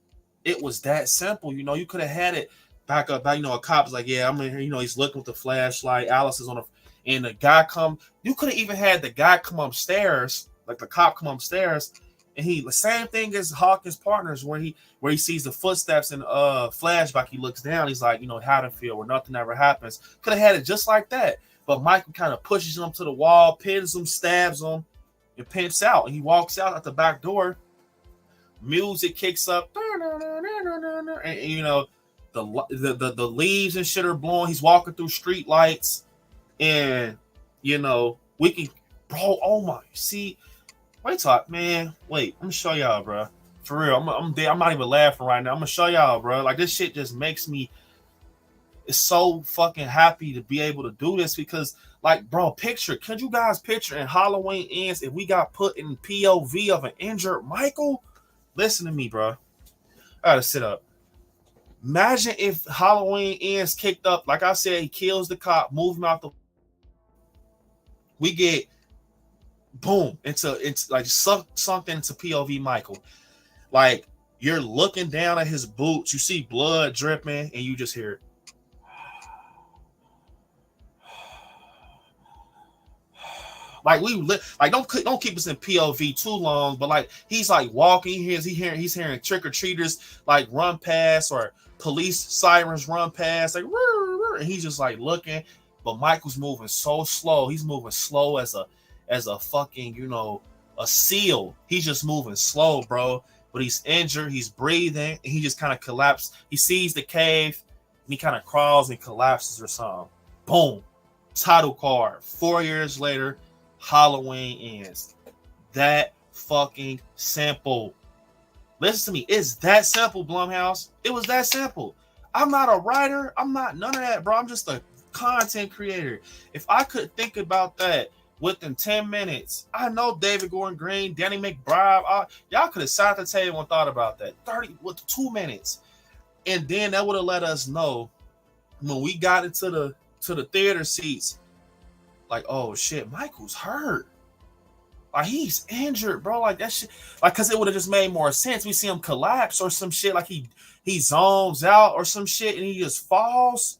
It was that simple. You know, you could have had it back up. You know, a cop's like, yeah, I'm in here. You know, he's looking with the flashlight. Alice is on and the guy come. You could have even had the guy come upstairs, like the cop come upstairs, and the same thing as Hawkins' partners, where he sees the footsteps in flashback. He looks down. He's like, you know, Haddonfield, where nothing ever happens. Could have had it just like that. But Michael kind of pushes him to the wall, pins him, stabs him, and pimps out. And he walks out at the back door. Music kicks up, and you know, the leaves and shit are blowing. He's walking through street lights, and you know, we can, bro. Oh my, see, wait, man. Wait, I'm gonna show y'all, bro. For real, I'm not even laughing right now. I'm gonna show y'all, bro. Like, this shit just makes me so fucking happy to be able to do this, because, like, bro, could you guys picture in Halloween Ends if we got put in POV of an injured Michael? Listen to me, bro. I gotta sit up. Imagine if Halloween Ends kicked up. Like I said, he kills the cop, move him out the. We get boom into like sunk into POV Michael. Like, you're looking down at his boots, you see blood dripping, and you just hear. Like, don't keep us in POV too long, but like, he's like walking, he's hearing trick-or-treaters like run past, or police sirens run past, like, and he's just like looking, but Michael's moving so slow. He's moving slow as a fucking, you know, a seal. He's just moving slow, bro. But he's injured, he's breathing, and he just kind of collapsed. He sees the cave and he kind of crawls and collapses or something. Boom. Title card. 4 years later, Halloween Ends. That fucking simple. Listen to me. It's that simple, Blumhouse. It was that simple. I'm not a writer. I'm not none of that, bro. I'm just a content creator. If I could think about that within 10 minutes, I know David Gordon Green, Danny McBride, y'all could have sat at the table and thought about that. 2 minutes. And then that would have let us know when we got into the theater seats, like, oh shit, Michael's hurt. Like, he's injured, bro. Like, that shit, like, cause it would have just made more sense. We see him collapse or some shit, like he zones out or some shit and he just falls.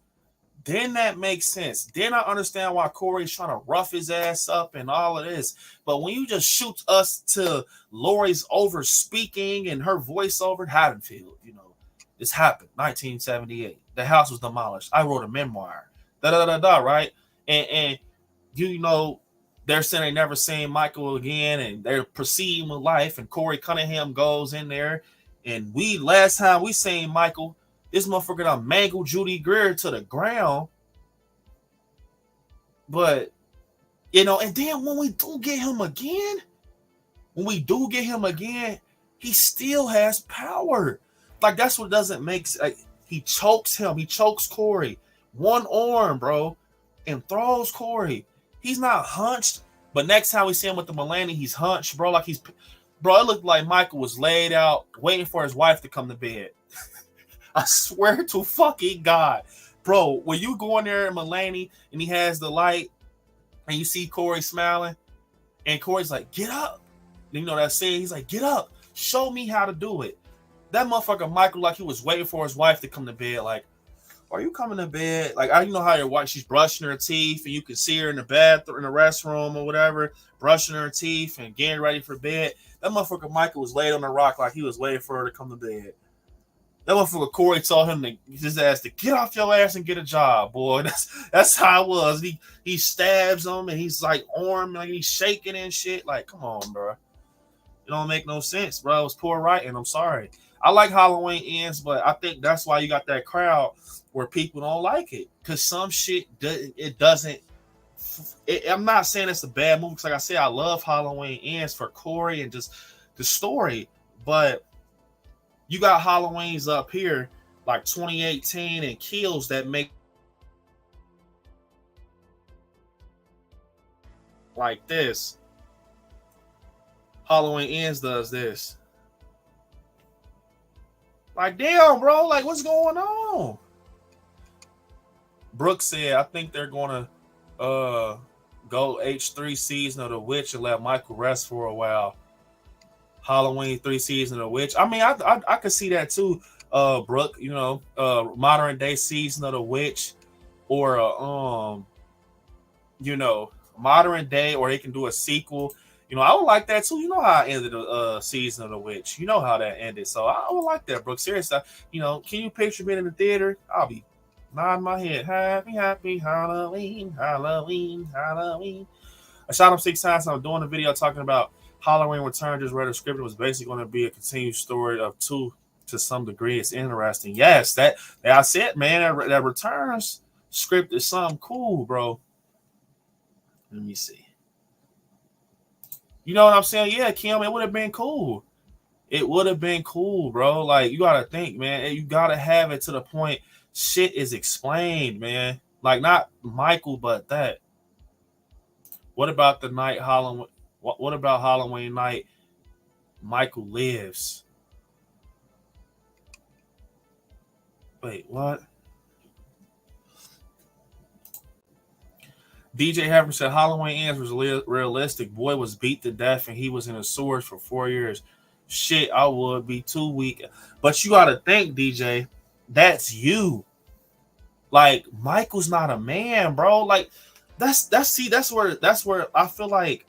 Then that makes sense. Then I understand why Corey's trying to rough his ass up and all of this. But when you just shoot us to Lori's over speaking and her voiceover, Haddonfield, you know, this happened, 1978. The house was demolished. I wrote a memoir. Right? And you know, they're saying they never seen Michael again, and they're proceeding with life. And Corey Cunningham goes in there, and last time we seen Michael, this motherfucker done mangled Judy Greer to the ground. But you know, and then when we do get him again, he still has power. Like, that's what doesn't make sense. Like, he chokes Corey, one arm, bro, and throws Corey. He's not hunched, but next time we see him with the Mulaney, he's hunched, bro. Like, it looked like Michael was laid out waiting for his wife to come to bed. I swear to fucking God, bro, when you go in there in Mulaney and he has the light and you see Corey smiling and Corey's like, get up. You know that saying? He's like, get up. Show me how to do it. That motherfucker Michael, like, he was waiting for his wife to come to bed, like, are you coming to bed? Like, I you know how your wife, she's brushing her teeth and you can see her in the bathroom, in the restroom or whatever, brushing her teeth and getting ready for bed. That motherfucker Michael was laid on the rock like he was waiting for her to come to bed. That motherfucker Corey told him to his ass to get off your ass and get a job, boy. That's how it was. He stabs him and he's like arm, like he's shaking and shit. Like, come on, bro. It don't make no sense, bro. It was poor writing. I'm sorry. I like Halloween Ends, but I think that's why you got that crowd where people don't like it, because some shit doesn't. I'm not saying it's a bad movie, because like I said, I love Halloween Ends for Corey and just the story, but you got Halloweens up here like 2018 and Kills that make like this. Halloween Ends does this. Like, damn, bro, like, what's going on? Brooke said, I think they're going to go H3 season of The Witch and let Michael rest for a while. Halloween 3 season of The Witch. I mean, I could see that too, Brooke. You know, modern day season of The Witch, or you know, modern day, or they can do a sequel. You know, I would like that too. You know how I ended the season of The Witch. You know how that ended. So I would like that, Brooke. Seriously, you know, can you picture me in the theater? I'll be nodding my head. Happy, happy Halloween, Halloween, Halloween. I shot him 6 times. I'm doing a video talking about Halloween Return. Just read a script. It was basically going to be a continued story of 2 to some degree. It's interesting. Yes, that I said, man, that Returns script is something cool, bro. Let me see. You know what I'm saying? Yeah, Kim, it would have been cool. It would have been cool, bro. Like, you got to think, man. You got to have it to the point shit is explained, man. Like, not Michael, but that. What about the night Halloween? What about Halloween night Michael lives? Wait, what? DJ Heffernan said Halloween Ends was realistic. Boy was beat to death and he was in a sewers for 4 years. Shit, I would be too weak. But you got to think, DJ, that's you. Like, Michael's not a man, bro. Like, that's where I feel like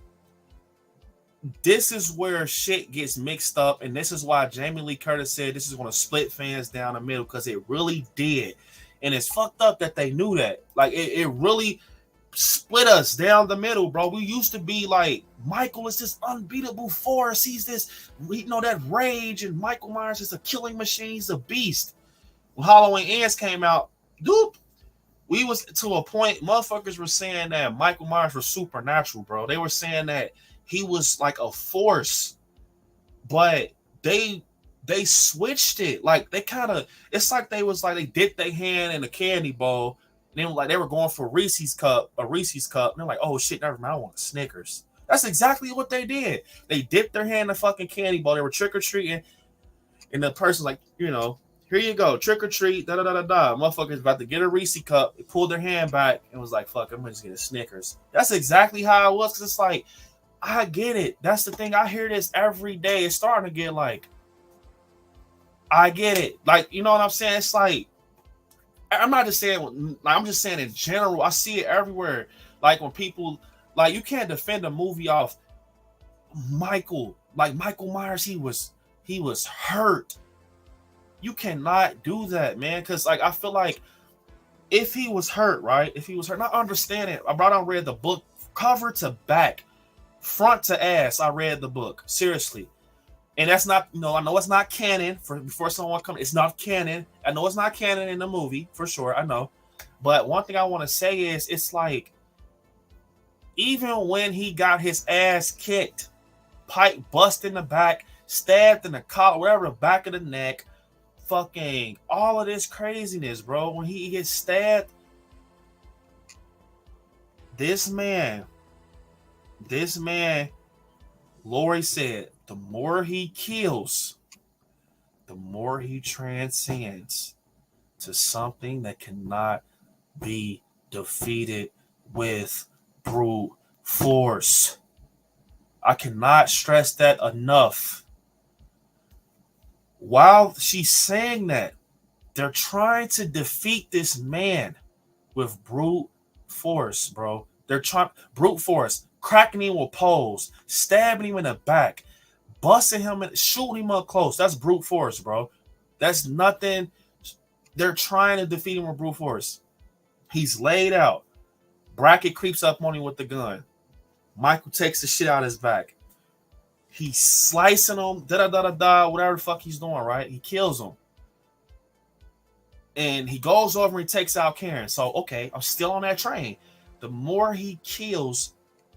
this is where shit gets mixed up, and this is why Jamie Lee Curtis said this is going to split fans down the middle, because it really did. And it's fucked up that they knew that. Like, it really split us down the middle, bro. We used to be like, Michael is this unbeatable force. He's this, you know, that rage, and Michael Myers is a killing machine. He's a beast. When Halloween Ends came out, dude, we was to a point, motherfuckers were saying that Michael Myers was supernatural, bro. They were saying that he was like a force, but they switched it. Like, they kind of, it's like they was like, they dipped their hand in a candy bowl, and then like they were going for a Reese's cup, and they're like, oh shit, never mind, I want Snickers. That's exactly what they did. They dipped their hand in a fucking candy bowl. They were trick-or-treating, and the person's like, you know, here you go, trick or treat, da da da da da. Motherfuckers about to get a Reese cup. They pulled their hand back and was like, fuck, I'm gonna just get a Snickers. That's exactly how it was, because it's like, I get it. That's the thing. I hear this every day. It's starting to get like, I get it. Like, you know what I'm saying? It's like, I'm not just saying, like, I'm just saying in general, I see it everywhere. Like, when people, like, you can't defend a movie off Michael. Like, Michael Myers, he was hurt. You cannot do that, man. Because, like, I feel like if he was hurt, right? If he was hurt, not understanding. I brought on, read the book cover to back, front to ass. I read the book, seriously. And that's not, you know, I know it's not canon. Before someone comes, it's not canon. I know it's not canon in the movie, for sure. I know. But one thing I want to say is, it's like, even when he got his ass kicked, pipe bust in the back, stabbed in the collar, whatever, the back of the neck, fucking all of this craziness, bro. When he gets stabbed, this man, Lori said, the more he kills, the more he transcends to something that cannot be defeated with brute force. I cannot stress that enough. While she's saying that, They're trying to defeat this man with brute force, bro. They're trying brute force, cracking him with poles, stabbing him in the back, busting him and shooting him up close. That's brute force, bro. That's nothing. They're trying to defeat him with brute force. He's laid out. Brackett creeps up on him with the gun. Michael takes the shit out of his back. He's slicing him, whatever the fuck he's doing, right? He kills him. And he goes over and he takes out Karen. So, okay, I'm still on that train. The more he kills,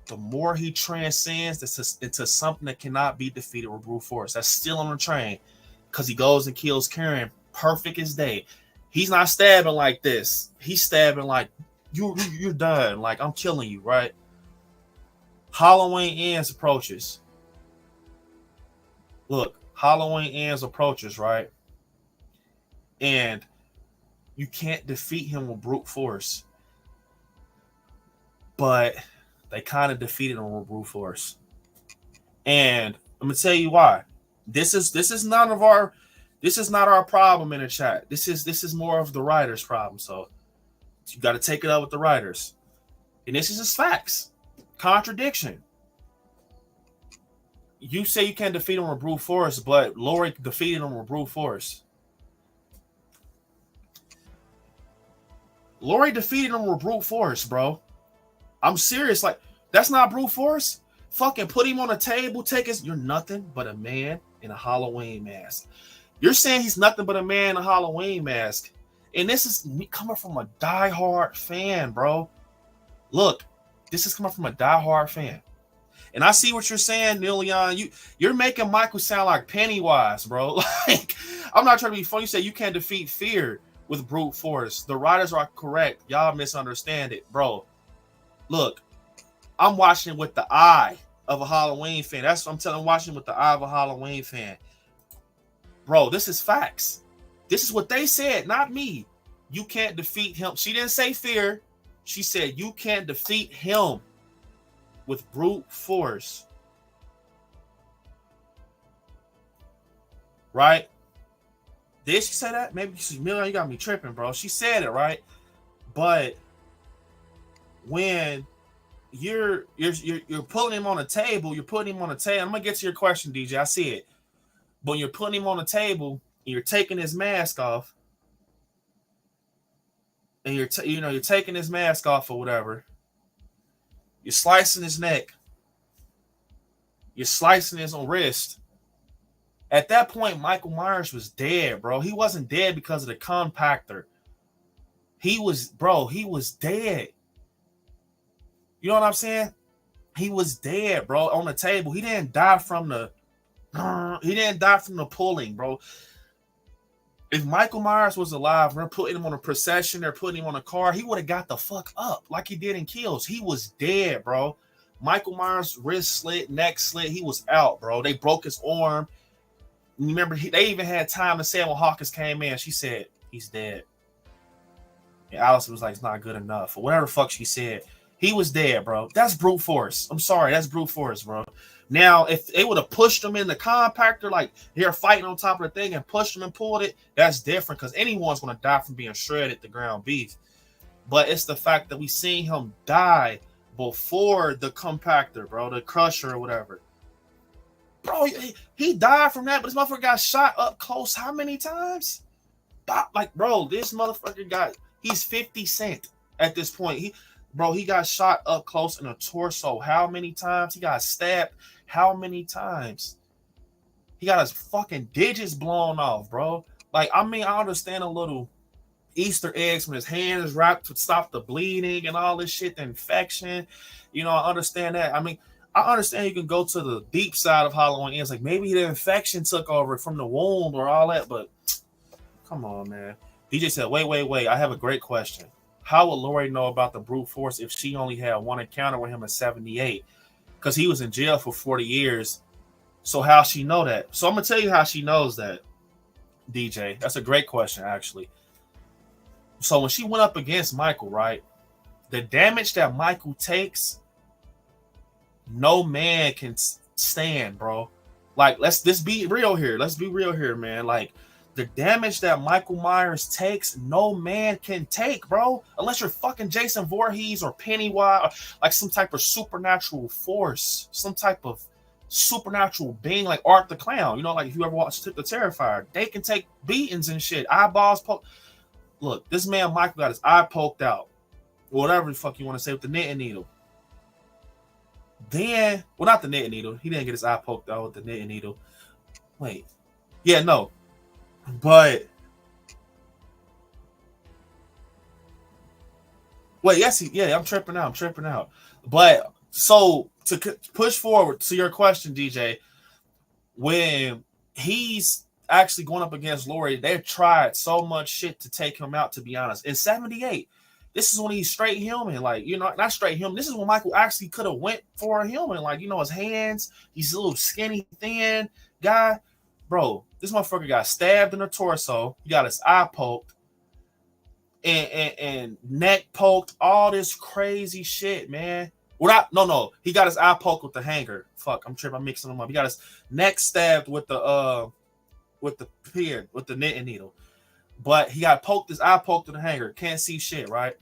the more he transcends into something that cannot be defeated with brute force. That's still on the train because he goes and kills Karen perfect as day. He's not stabbing like this. He's stabbing like, you're done. Like, I'm killing you, right? Halloween ends approaches. Look, Halloween ends approaches, right? And you can't defeat him with brute force. But they kind of defeated him with brute force. And I'm gonna tell you why. This is not our problem in the chat. This is more of the writers' problem. So you got to take it up with the writers. And this is just facts. Contradiction. You say you can't defeat him with brute force, but Lori defeated him with brute force. Lori defeated him with brute force, bro. I'm serious. Like, that's not brute force. Fucking put him on a table, you're nothing but a man in a Halloween mask. You're saying he's nothing but a man in a Halloween mask. And this is me coming from a diehard fan, bro. Look, this is coming from a diehard fan. And I see what you're saying, Julian. You're making Michael sound like Pennywise, bro. Like, I'm not trying to be funny. You say you can't defeat fear with brute force. The writers are correct. Y'all misunderstand it, bro. Look, I'm watching with the eye of a Halloween fan. That's what I'm telling you, watching with the eye of a Halloween fan. Bro, this is facts. This is what they said, not me. You can't defeat him. She didn't say fear. She said you can't defeat him with brute force. Right? Did she say that? Maybe she's Million, you got me tripping, bro. She said it, right? But when you're pulling him on a table, you're putting him on a table. I'm gonna get to your question, DJ. I see it. But you're putting him on a table and you're taking his mask off. And you're taking his mask off or whatever. You're slicing his neck. You're slicing his wrist. At that point, Michael Myers was dead, bro. He wasn't dead because of the compactor. He was dead. You know what I'm saying? He was dead, bro, on the table. He didn't die from the pulling, bro. If Michael Myers was alive, we're putting him on a procession, they're putting him on a car, he would have got the fuck up like he did in Kills. He was dead, bro. Michael Myers' wrist slit, neck slit, he was out, bro. They broke his arm. Remember, they even had time to say when Hawkins came in, she said, he's dead. And Alice was like, it's not good enough. Or whatever the fuck she said. He was dead, bro. That's brute force. I'm sorry, that's brute force, bro. Now, if they would have pushed him in the compactor, like they're fighting on top of the thing and pushed him and pulled it, that's different because anyone's going to die from being shredded to ground beef. But it's the fact that we seen him die before the compactor, bro, the crusher or whatever. Bro, he died from that, but this motherfucker got shot up close how many times? Like, bro, this motherfucker he's 50 Cent at this point. He got shot up close in the torso how many times? He got stabbed how many times? He got his fucking digits blown off, bro. Like, I mean, I understand a little Easter eggs when his hand is wrapped to stop the bleeding and all this shit, the infection. You know, I understand that. I mean, I understand you can go to the deep side of Halloween Ends. Like, maybe the infection took over from the wound or all that, but come on, man. DJ said, wait. I have a great question. How would Lori know about the brute force if she only had one encounter with him in 78? Because he was in jail for 40 years. So how she know that? So I'm going to tell you how she knows that, DJ. That's a great question, actually. So when she went up against Michael, right? The damage that Michael takes, no man can stand, bro. Like, let's be real here. Let's be real here, man. Like, the damage that Michael Myers takes, no man can take, bro. Unless you're fucking Jason Voorhees or Pennywise, or like some type of supernatural force, some type of supernatural being like Art the Clown. You know, like if you ever watched The Terrifier, they can take beatings and shit. Eyeballs poked. Look, this man Michael got his eye poked out. Whatever the fuck you want to say with the knitting needle. Then, well, not the knitting needle. He didn't get his eye poked out with the knitting needle. Wait. Yeah, no. But wait, yes, I'm tripping out. But so to push forward to your question, DJ, when he's actually going up against Laurie, they've tried so much shit to take him out, to be honest. In 78, this is when he's straight human, like, you know, not straight human. This is when Michael actually could have went for a human, like, you know, his hands, he's a little skinny, thin guy. Bro, this motherfucker got stabbed in the torso. He got his eye poked and neck poked. All this crazy shit, man. No. He got his eye poked with the hanger. Fuck, I'm tripping. I'm mixing them up. He got his neck stabbed with the knitting needle. But he got poked, his eye poked with the hanger. Can't see shit, right?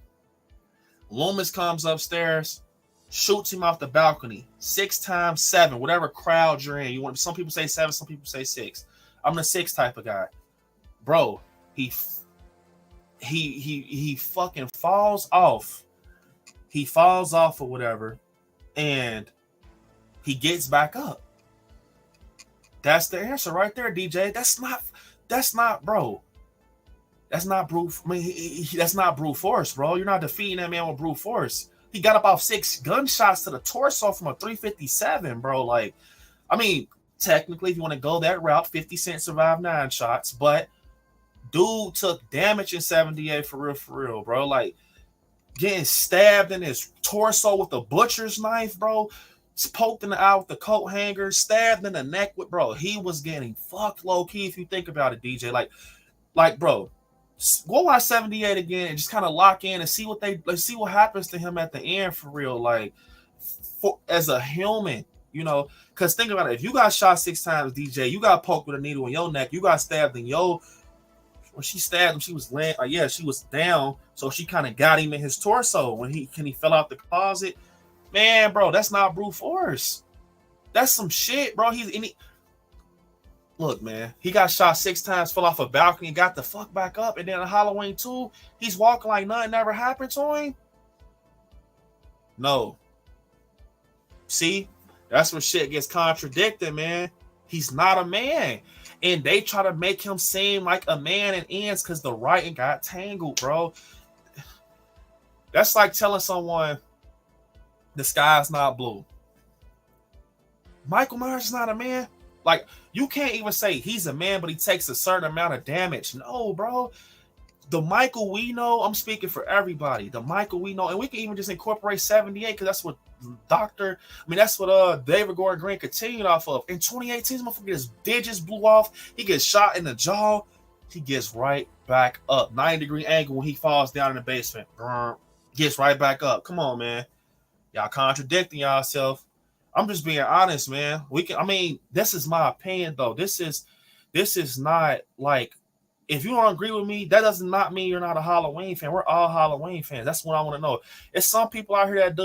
Loomis comes upstairs, shoots him off the balcony 6 times 7, whatever crowd you're in. You want, some people say 7, some people say 6. I'm the 6 type of guy, bro. He fucking falls off. He falls off or whatever, and he gets back up. That's the answer right there, DJ. That's not, bro. That's not brute. I mean, that's not brute force, bro. You're not defeating that man with brute force. He got about 6 gunshots to the torso from a 357, bro. Like, I mean, technically, if you want to go that route, 50 Cent survived 9 shots, but dude took damage in 78 for real, bro. Like, getting stabbed in his torso with a butcher's knife, bro. Poked in the eye with the coat hanger, stabbed in the neck with, bro. He was getting fucked low key if you think about it, DJ. Like, bro, go watch 78 again and just kind of lock in and see what happens to him at the end for real. Like, as a human, you know, because think about it. If you got shot 6 times, DJ, you got poked with a needle in your neck, you got stabbed in your. When she stabbed him, she was laying. She was down, so she kind of got him in his torso when he fell out the closet. Man, bro, that's not brute force. That's some shit, bro. Look, man, he got shot 6 times, fell off a balcony, and got the fuck back up. And then on Halloween 2, he's walking like nothing ever happened to him. No. See, that's where shit gets contradicted, man. He's not a man. And they try to make him seem like a man and ends because the writing got tangled, bro. That's like telling someone the sky's not blue. Michael Myers is not a man. Like, you can't even say he's a man, but he takes a certain amount of damage. No, bro. The Michael we know, I'm speaking for everybody. The Michael we know, and we can even just incorporate 78 because that's what that's what David Gordon Green continued off of. In 2018, this motherfucker, his digits blew off. He gets shot in the jaw. He gets right back up. 90-degree angle when he falls down in the basement. Gets right back up. Come on, man. Y'all contradicting yourself. I'm just being honest, man. This is my opinion, though. This is not like, if you don't agree with me, that does not mean you're not a Halloween fan. We're all Halloween fans. That's what I want to know. It's some people out here that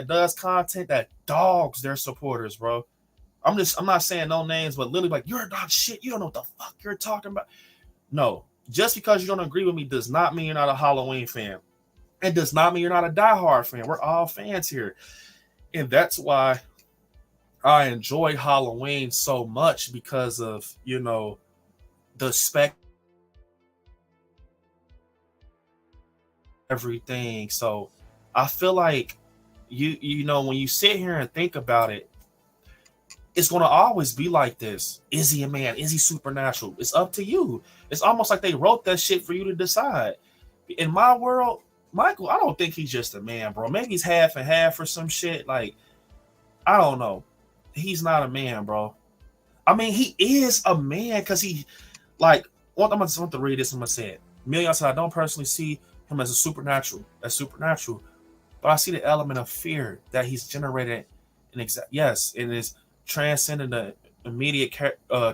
does content that dogs their supporters, bro. I'm not saying no names, but literally like, you're not shit. You don't know what the fuck you're talking about. No, just because you don't agree with me does not mean you're not a Halloween fan. It does not mean you're not a diehard fan. We're all fans here. And that's why I enjoy Halloween so much, because of, you know, the everything. So I feel like you know, when you sit here and think about it, it's going to always be like this. Is he a man? Is he supernatural? It's up to you. It's almost like they wrote that shit for you to decide. In my world, Michael, I don't think he's just a man, bro. Maybe he's half and half or some shit. Like, I don't know. He's not a man, bro. I mean, he is a man because he, like, I'm going to read this. I'm going to say it. Million said, I don't personally see him as supernatural, but I see the element of fear that he's generated. Yes, it is transcending immediate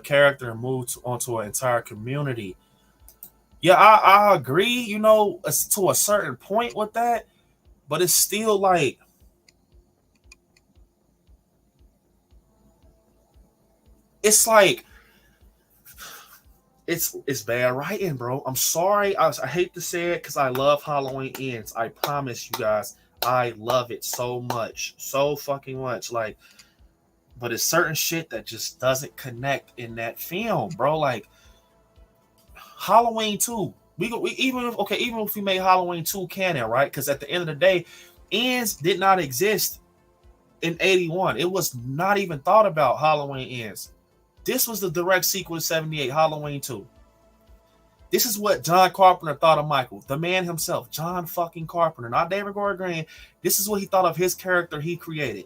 character and move onto an entire community. Yeah, I agree, you know, to a certain point with that, but it's still like it's like it's bad writing, bro. I'm sorry. I hate to say it because I love Halloween Ends. I promise you guys, I love it so much, so fucking much. Like, but it's certain shit that just doesn't connect in that film, bro. Like Halloween 2. Even if we made Halloween 2 canon, right? Because at the end of the day, Ends did not exist in 81. It was not even thought about. Halloween Ends. This was the direct sequel to 78, Halloween 2. This is what John Carpenter thought of Michael, the man himself, John fucking Carpenter, not David Gordon Green. This is what he thought of his character he created.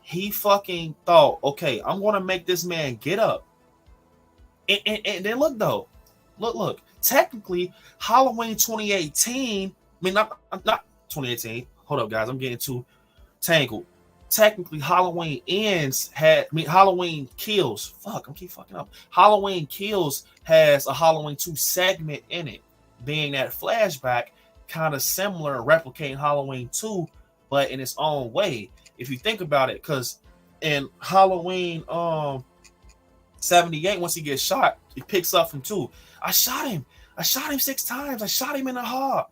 He fucking thought, okay, I'm going to make this man get up. And then look, though. Look. Technically, Halloween 2018, I mean, not 2018. Hold up, guys. I'm getting too tangled. Technically, Halloween Halloween Kills. Fuck, I keep fucking up. Halloween Kills has a Halloween 2 segment in it, being that flashback, kind of similar, replicating Halloween 2, but in its own way. If you think about it, because in Halloween 78, once he gets shot, he picks up from 2. I shot him 6 times. I shot him in the heart.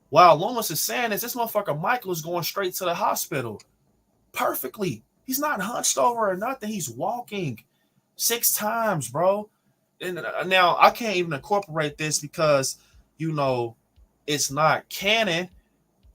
While Loomis is saying this motherfucker Michael is going straight to the hospital. Perfectly. He's not hunched over or nothing. He's walking 6 times, bro. And now I can't even incorporate this because, you know, it's not canon.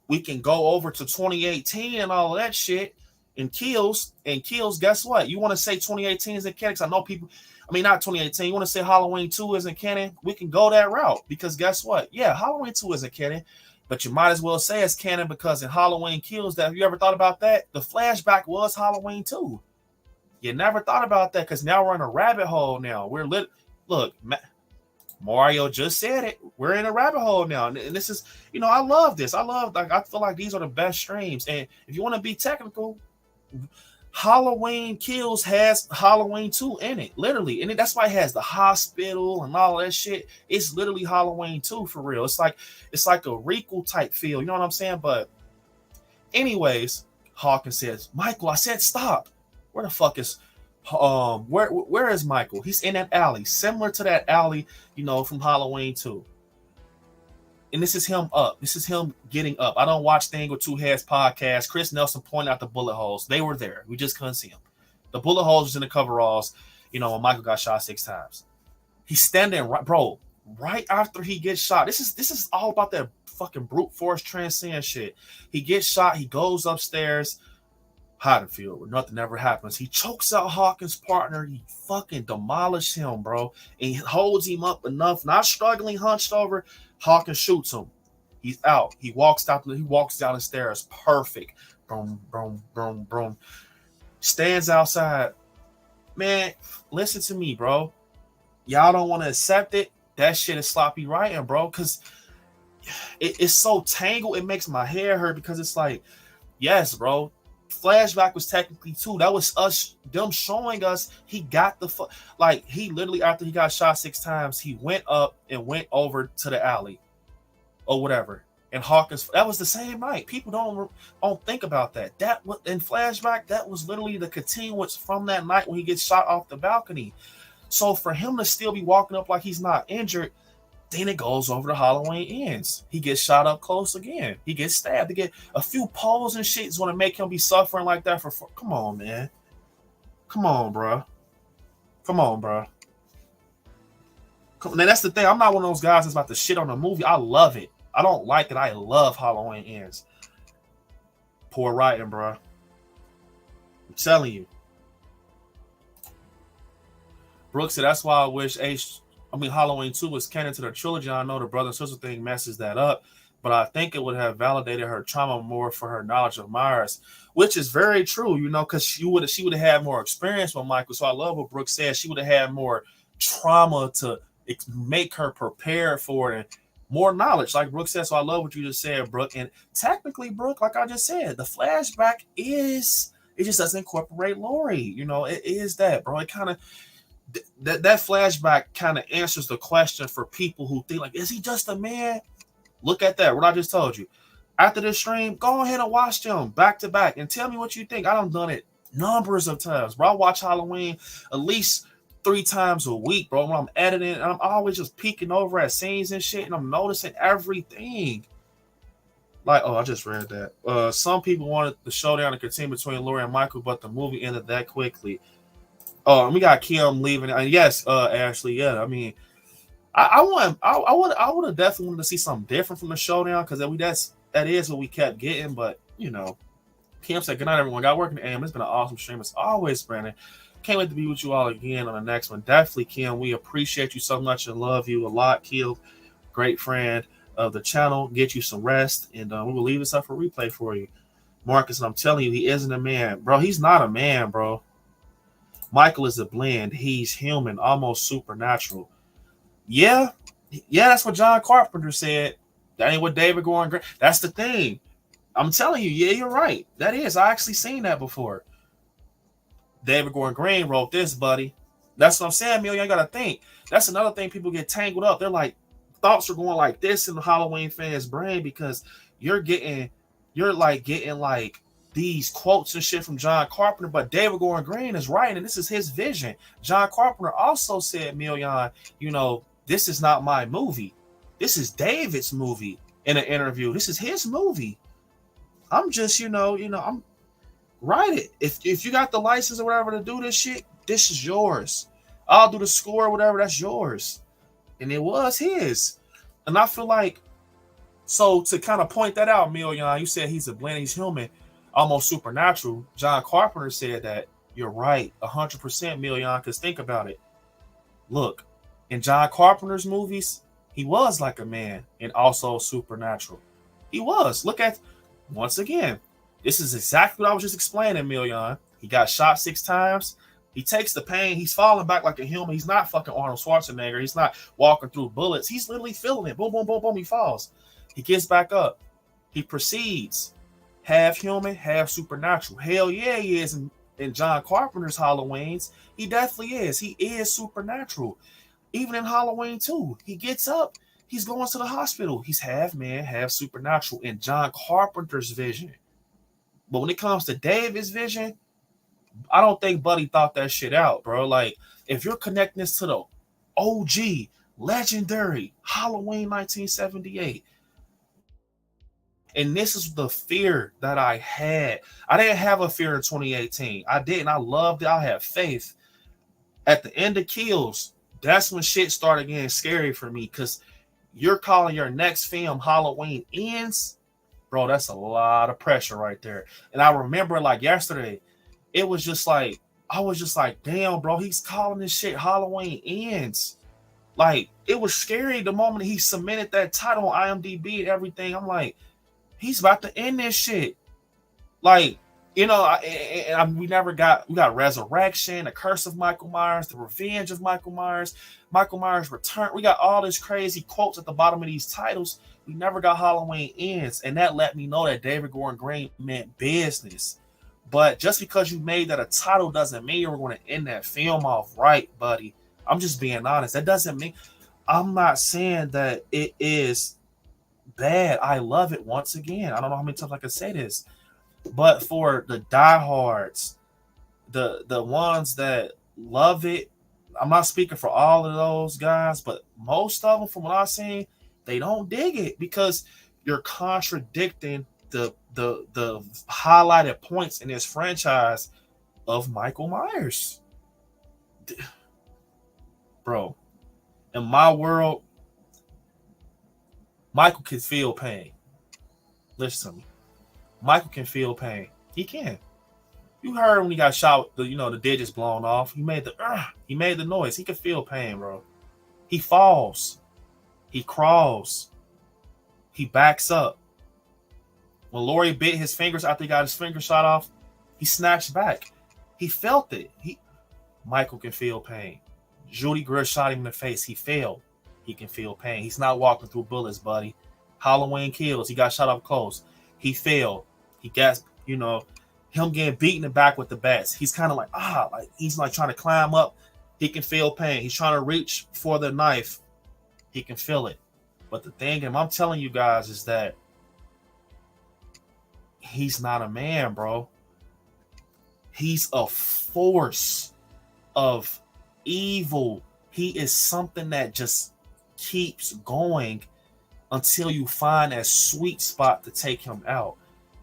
We can go over to 2018 and all of that shit and kills. Guess what? You want to say 2018 isn't canon? Because I know people, I mean, not 2018. You want to say Halloween 2 isn't canon? We can go that route because guess what? Yeah, Halloween 2 isn't canon. But you might as well say it's canon because in Halloween Kills, that have you ever thought about that? The flashback was Halloween 2. You never thought about that because now we're in a rabbit hole now. Look, Mario just said it. We're in a rabbit hole now. And this is, you know, I love this. I feel like these are the best streams. And if you want to be technical, Halloween Kills has Halloween 2 in it, literally. And that's why it has the hospital and all that shit. It's literally Halloween 2 for real. It's like a requel type feel, you know what I'm saying? But anyways, Hawkins says, Michael, I said stop. Where the fuck is where is Michael? He's in that alley, similar to that alley, you know, from Halloween 2. And this is him up. This is him getting up. I don't watch Thing with Two Heads podcast. Chris Nelson pointed out the bullet holes. They were there. We just couldn't see them. The bullet holes was in the coveralls, you know, when Michael got shot 6 times. He's standing right after he gets shot. This is all about that fucking brute force transcend shit. He gets shot. He goes upstairs. Haddonfield, where nothing ever happens. He chokes out Hawkins' partner. He fucking demolishes him, bro. And he holds him up enough, not struggling, hunched over. Hawkins shoots him. He's out. He walks down the stairs. Perfect. Boom, boom, boom, boom. Stands outside. Man, listen to me, bro. Y'all don't want to accept it. That shit is sloppy writing, bro. Because it's so tangled. It makes my hair hurt because it's like, yes, bro. Flashback was technically 2. That was them showing us he got he literally, after he got shot 6 times, he went up and went over to the alley or whatever. And Hawkins, that was the same night. People don't think about that. That was in flashback. That was literally the continuance from that night when he gets shot off the balcony. So for him to still be walking up like he's not injured, then it goes over to Halloween Ends. He gets shot up close again. He gets stabbed. He get a few poles and shit is going to make him be suffering like that for. Come on, man. Come on, bro. And that's the thing. I'm not one of those guys that's about to shit on a movie. I love it. I don't like it. I love Halloween Ends. Poor writing, bro. I'm telling you. Brooks said, that's why I wish Halloween 2 was canon to the trilogy. I know the brother and sister thing messes that up, but I think it would have validated her trauma more for her knowledge of Myers, which is very true, you know, because she would have had more experience with Michael. So I love what Brooke said. She would have had more trauma to make her prepared for it and more knowledge, like Brooke said. So I love what you just said, Brooke. And technically, Brooke, like I just said, the flashback is It just doesn't incorporate Lori. You know, it is that, bro. It kind of that flashback kind of answers the question for people who think like, is he just a man? Look at that. What I just told you. After this stream, go ahead and watch them back to back and tell me what you think. I done it numbers of times, bro. I watch Halloween at least 3 times a week, bro. When I'm editing, and I'm always just peeking over at scenes and shit, and I'm noticing everything. Like, oh, I just read that. Some people wanted the showdown to continue between Lori and Michael, but the movie ended that quickly. Oh, and we got Kim leaving. And yes, Ashley, yeah. I mean, I would have definitely wanted to see something different from the showdown because that is what we kept getting. But you know, Kim said, "Good night, everyone. Got working AM. It's been an awesome stream as always, Brandon. Can't wait to be with you all again on the next one. Definitely, Kim. We appreciate you so much and love you a lot, Kim. Great friend of the channel. Get you some rest, and we will leave this up for replay for you, Marcus. And I'm telling you, he isn't a man, bro. He's not a man, bro. Michael is a blend. He's human, almost supernatural. Yeah, that's what John Carpenter said. That ain't what David Gordon Green. That's the thing. I'm telling you, yeah, you're right. That is. I actually seen that before. David Gordon Green wrote this, buddy. That's what I'm saying, Mil. You got to think. That's another thing people get tangled up. They're like, thoughts are going like this in the Halloween fans' brain because you're getting like these quotes and shit from John Carpenter, but David Gordon Green is writing, and this is his vision. John Carpenter also said, Million, you know, this is not my movie. This is David's movie in an interview. This is his movie. I'm just, I'm write it. If you got the license or whatever to do this shit, this is yours. I'll do the score or whatever, that's yours. And it was his. And I feel like, so to kind of point that out, Million, you said he's a blend, he's human, almost supernatural. John Carpenter said that. You're right, 100%, Million, because think about it. Look, in John Carpenter's movies, he was like a man and also supernatural. He was. Look at, once again, this is exactly what I was just explaining, Million. He got shot 6 times. He takes the pain. He's falling back like a human. He's not fucking Arnold Schwarzenegger. He's not walking through bullets. He's literally feeling it. Boom, boom, boom, boom. He falls. He gets back up. He proceeds. Half human, half supernatural. Hell yeah, he is in John Carpenter's Halloweens. He definitely is. He is supernatural. Even in Halloween 2, he gets up. He's going to the hospital. He's half man, half supernatural in John Carpenter's vision. But when it comes to David's vision, I don't think Buddy thought that shit out, bro. Like, if you're connecting this to the OG, legendary Halloween 1978, and this is the fear that I had. I didn't have a fear in 2018. I didn't. I loved it. I had faith. At the end of Kills, that's when shit started getting scary for me because you're calling your next film Halloween Ends. Bro, that's a lot of pressure right there. And I remember like yesterday, it was just like, I was just like, damn, bro, he's calling this shit Halloween Ends. Like, it was scary the moment he cemented that title on IMDb and everything. I'm like, he's about to end this shit. Like, we got Resurrection, The Curse of Michael Myers, The Revenge of Michael Myers Return. We got all this crazy quotes at the bottom of these titles. We never got Halloween Ends. And that let me know that David Gordon Green meant business. But just because you made that a title doesn't mean you're going to end that film off right, buddy. I'm just being honest. That doesn't mean, I'm not saying that it is bad. I love it once again. I don't know how many times I can say this. But for the diehards, the ones that love it, I'm not speaking for all of those guys, but most of them, from what I've seen, they don't dig it because you're contradicting the highlighted points in this franchise of Michael Myers. Bro, in my world, Michael can feel pain. Listen to me. Michael can feel pain. He can. You heard when he got shot, the digits blown off. He made the noise. He can feel pain, bro. He falls. He crawls. He backs up. When Laurie bit his fingers after he got his finger shot off, he snatched back. He felt it. Michael can feel pain. Judy Greer shot him in the face. He failed. He can feel pain. He's not walking through bullets, buddy. Halloween Kills. He got shot up close. He failed. He gasped, him getting beaten in the back with the bats. He's kind of like he's like trying to climb up. He can feel pain. He's trying to reach for the knife. He can feel it. But the thing, and I'm telling you guys, is that he's not a man, bro. He's a force of evil. He is something that just keeps going until you find that sweet spot to take him out.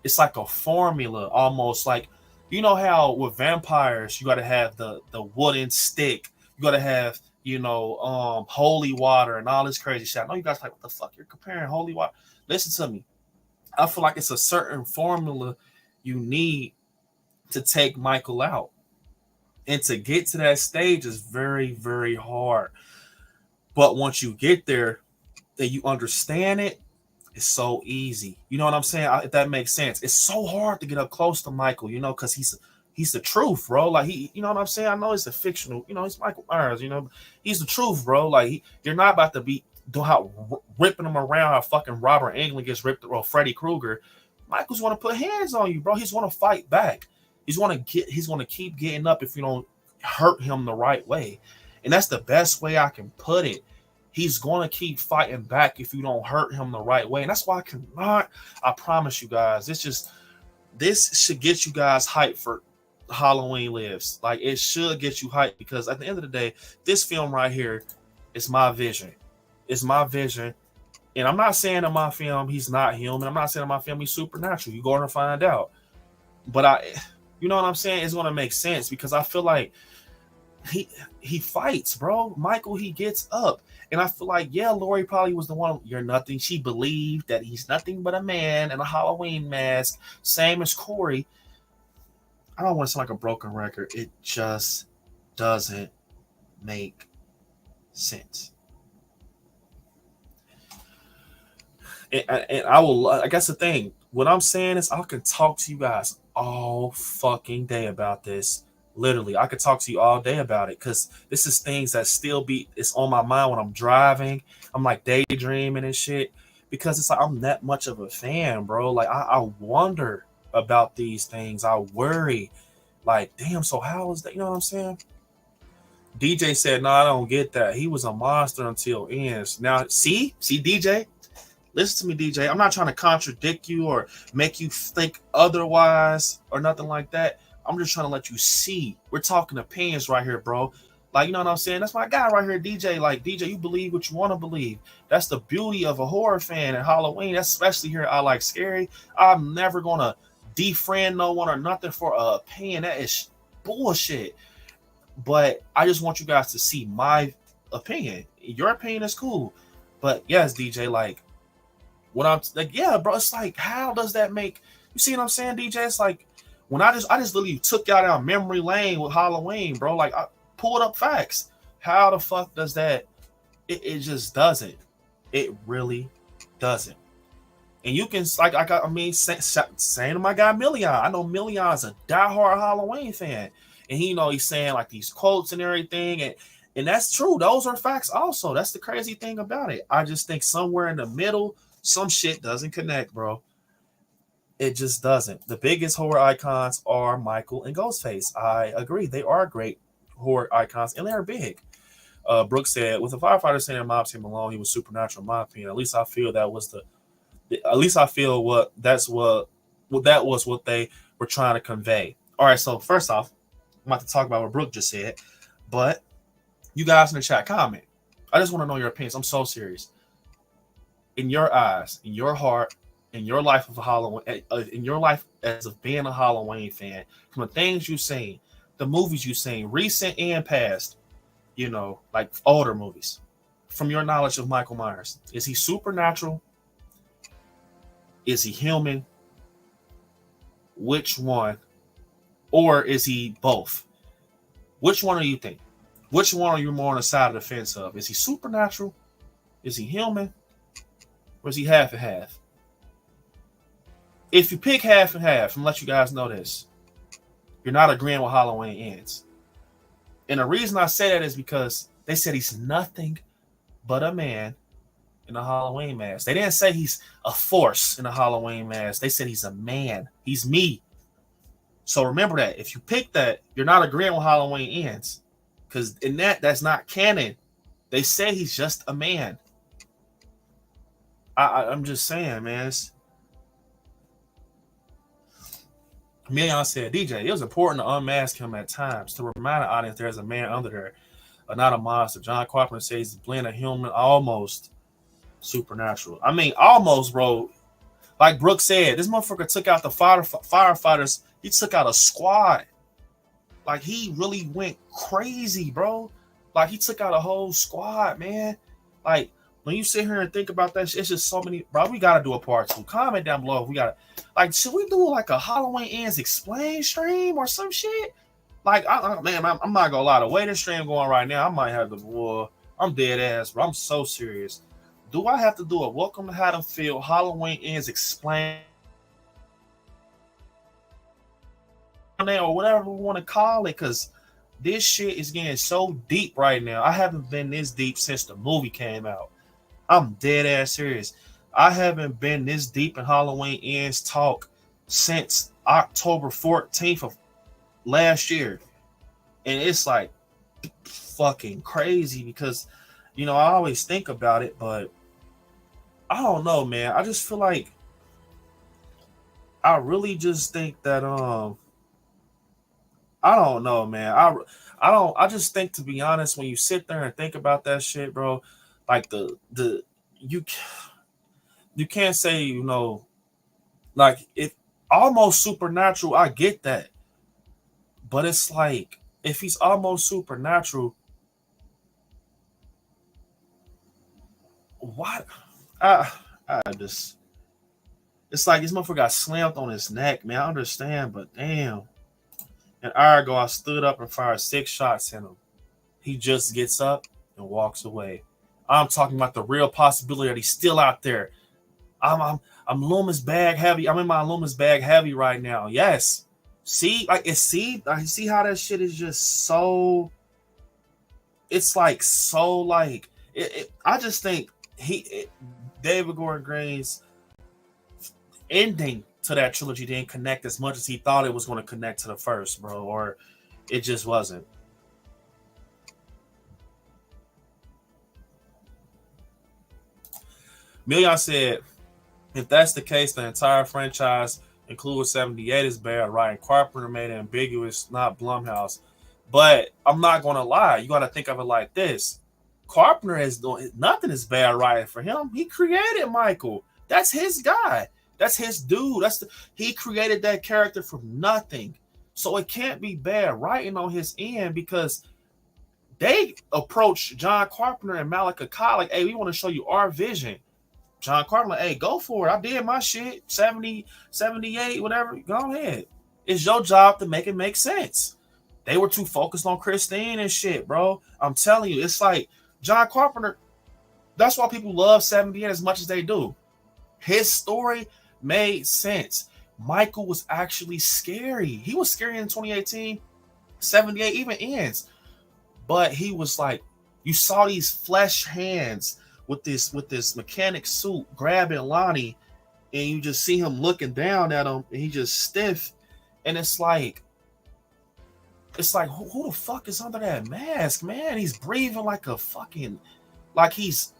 It's like a formula, almost like, you know how with vampires you got to have the wooden stick, you got to have, you know, holy water and all this crazy shit. I know you guys like, what the fuck you're comparing holy water? Listen to me. I feel like it's a certain formula you need to take Michael out, and to get to that stage is very, very hard. But once you get there and you understand it, it's so easy. You know what I'm saying? If that makes sense. It's so hard to get up close to Michael, you know, because he's the truth, bro. Like, he, you know what I'm saying? I know it's a fictional, you know, it's Michael Myers, you know, he's the truth, bro. Like, you're not about to be doing how ripping him around how fucking Robert Englund gets ripped, or Freddy Krueger. Michael's want to put hands on you, bro. He's want to fight back. He's want to keep getting up if you don't hurt him the right way. And that's the best way I can put it. He's going to keep fighting back if you don't hurt him the right way. And that's why I promise you guys, this should get you guys hyped for Halloween Lives. Like, it should get you hyped, because at the end of the day, this film right here is my vision. It's my vision. And I'm not saying in my film he's not human. I'm not saying in my film he's supernatural. You're going to find out. But you know what I'm saying? It's going to make sense, because I feel like he fights, bro. Michael, he gets up. And I feel like, yeah, Lori probably was the one. You're nothing. She believed that he's nothing but a man in a Halloween mask. Same as Corey. I don't want to sound like a broken record. It just doesn't make sense. And I guess the thing, what I'm saying is, I can talk to you guys all fucking day about this. Literally, I could talk to you all day about it, because this is things that still it's on my mind when I'm driving. I'm like daydreaming and shit, because it's like I'm that much of a fan, bro. Like, I wonder about these things. I worry, like, damn, so how is that? You know what I'm saying? DJ said, no, I don't get that. He was a monster until ends. Now, see, DJ? Listen to me, DJ. I'm not trying to contradict you or make you think otherwise or nothing like that. I'm just trying to let you see. We're talking opinions right here, bro. Like, you know what I'm saying? That's my guy right here, DJ. Like, DJ, you believe what you want to believe. That's the beauty of a horror fan at Halloween. That's especially here at I Like Scary. I'm never going to defriend no one or nothing for an opinion. That is bullshit. But I just want you guys to see my opinion. Your opinion is cool. But yes, DJ, like, what I'm like, yeah, bro, it's like, how does that make, you see what I'm saying, DJ? It's like, when I just literally took y'all down memory lane with Halloween, bro. Like, I pulled up facts. How the fuck does that? It just doesn't. It really doesn't. And you can, like, saying to my guy Million. I know Million is a diehard Halloween fan, and he's saying like these quotes and everything, and that's true. Those are facts also. That's the crazy thing about it. I just think somewhere in the middle, some shit doesn't connect, bro. It just doesn't. The biggest horror icons are Michael and Ghostface. I agree. They are great horror icons, and they're big. Brooks said, with the firefighter saying mob team alone, he was supernatural in my opinion. At least I feel that was that was what they were trying to convey. All right, so first off, I'm about to talk about what Brooke just said, but you guys in the chat, comment. I just want to know your opinions. I'm so serious. In your eyes, in your heart, in your life of a Halloween, in your life as of being a Halloween fan, from the things you've seen, the movies you've seen, recent and past, like older movies, from your knowledge of Michael Myers, is he supernatural? Is he human? Which one? Or is he both? Which one do you think? Which one are you more on the side of the fence of? Is he supernatural? Is he human? Or is he half and half? If you pick half and half, and let you guys know this, you're not agreeing with Halloween Ends. And the reason I say that is because they said he's nothing but a man in a Halloween mask. They didn't say he's a force in a Halloween mask. They said he's a man. He's me. So remember that. If you pick that, you're not agreeing with Halloween Ends. Because in that's not canon. They say he's just a man. I'm just saying, man. Million said, DJ, it was important to unmask him at times to remind the audience there's a man under there, but not a monster. John Carpenter says he's a blend of human, almost supernatural. I mean, almost, bro. Like Brooke said, this motherfucker took out the firefighters. He took out a squad. Like, he really went crazy, bro. Like, he took out a whole squad, man. Like, when you sit here and think about that, it's just so many. Bro, we got to do a part 2. Comment down below if we got to. Like, should we do like a Halloween Ends explain stream or some shit? Like, man, I'm not going to lie. The way this stream going right now, I might have to, boy, I'm dead ass, bro. I'm so serious. Do I have to do a Welcome to Haddonfield Halloween Ends explain or whatever we want to call it? Because this shit is getting so deep right now. I haven't been this deep since the movie came out. I'm dead ass serious. I haven't been this deep in Halloween Ends talk since October 14th of last year. And it's like fucking crazy because, you know, I always think about it, but I don't know, man. I just feel like I really just think that I don't know, man. I just think, to be honest, when you sit there and think about that shit, bro, like you can't say, you know, like, it almost supernatural. I get that, but it's like, if he's almost supernatural, what? I just, it's like this motherfucker got slammed on his neck, man. I understand, but damn. An hour ago, I stood up and fired 6 shots in him. He just gets up and walks away. I'm talking about the real possibility that he's still out there. I'm Loomis bag heavy. I'm in my Loomis bag heavy right now. Yes. See, like, I see how that shit is just so. It's like so like it I just think David Gordon Green's ending to that trilogy didn't connect as much as he thought it was going to connect to the first, bro, or it just wasn't. Million said, if that's the case, the entire franchise, including 78, is bad, right? And Carpenter made it ambiguous, not Blumhouse. But I'm not going to lie. You got to think of it like this. Carpenter is doing nothing is bad writing for him. He created Michael. That's his guy. That's his dude. He created that character from nothing. So it can't be bad writing on his end because they approached John Carpenter and Malika Kai like, hey, we want to show you our vision. John Carpenter, like, hey, go for it. I did my shit. 70, 78, whatever. Go ahead. It's your job to make it make sense. They were too focused on Christine and shit, bro. I'm telling you, it's like John Carpenter. That's why people love 78 as much as they do. His story made sense. Michael was actually scary. He was scary in 2018. 78 even ends. But he was like, you saw these flesh hands with this mechanic suit grabbing Lonnie, and you just see him looking down at him, and he just stiff. And it's like who the fuck is under that mask, man? He's breathing like a fucking, like he's,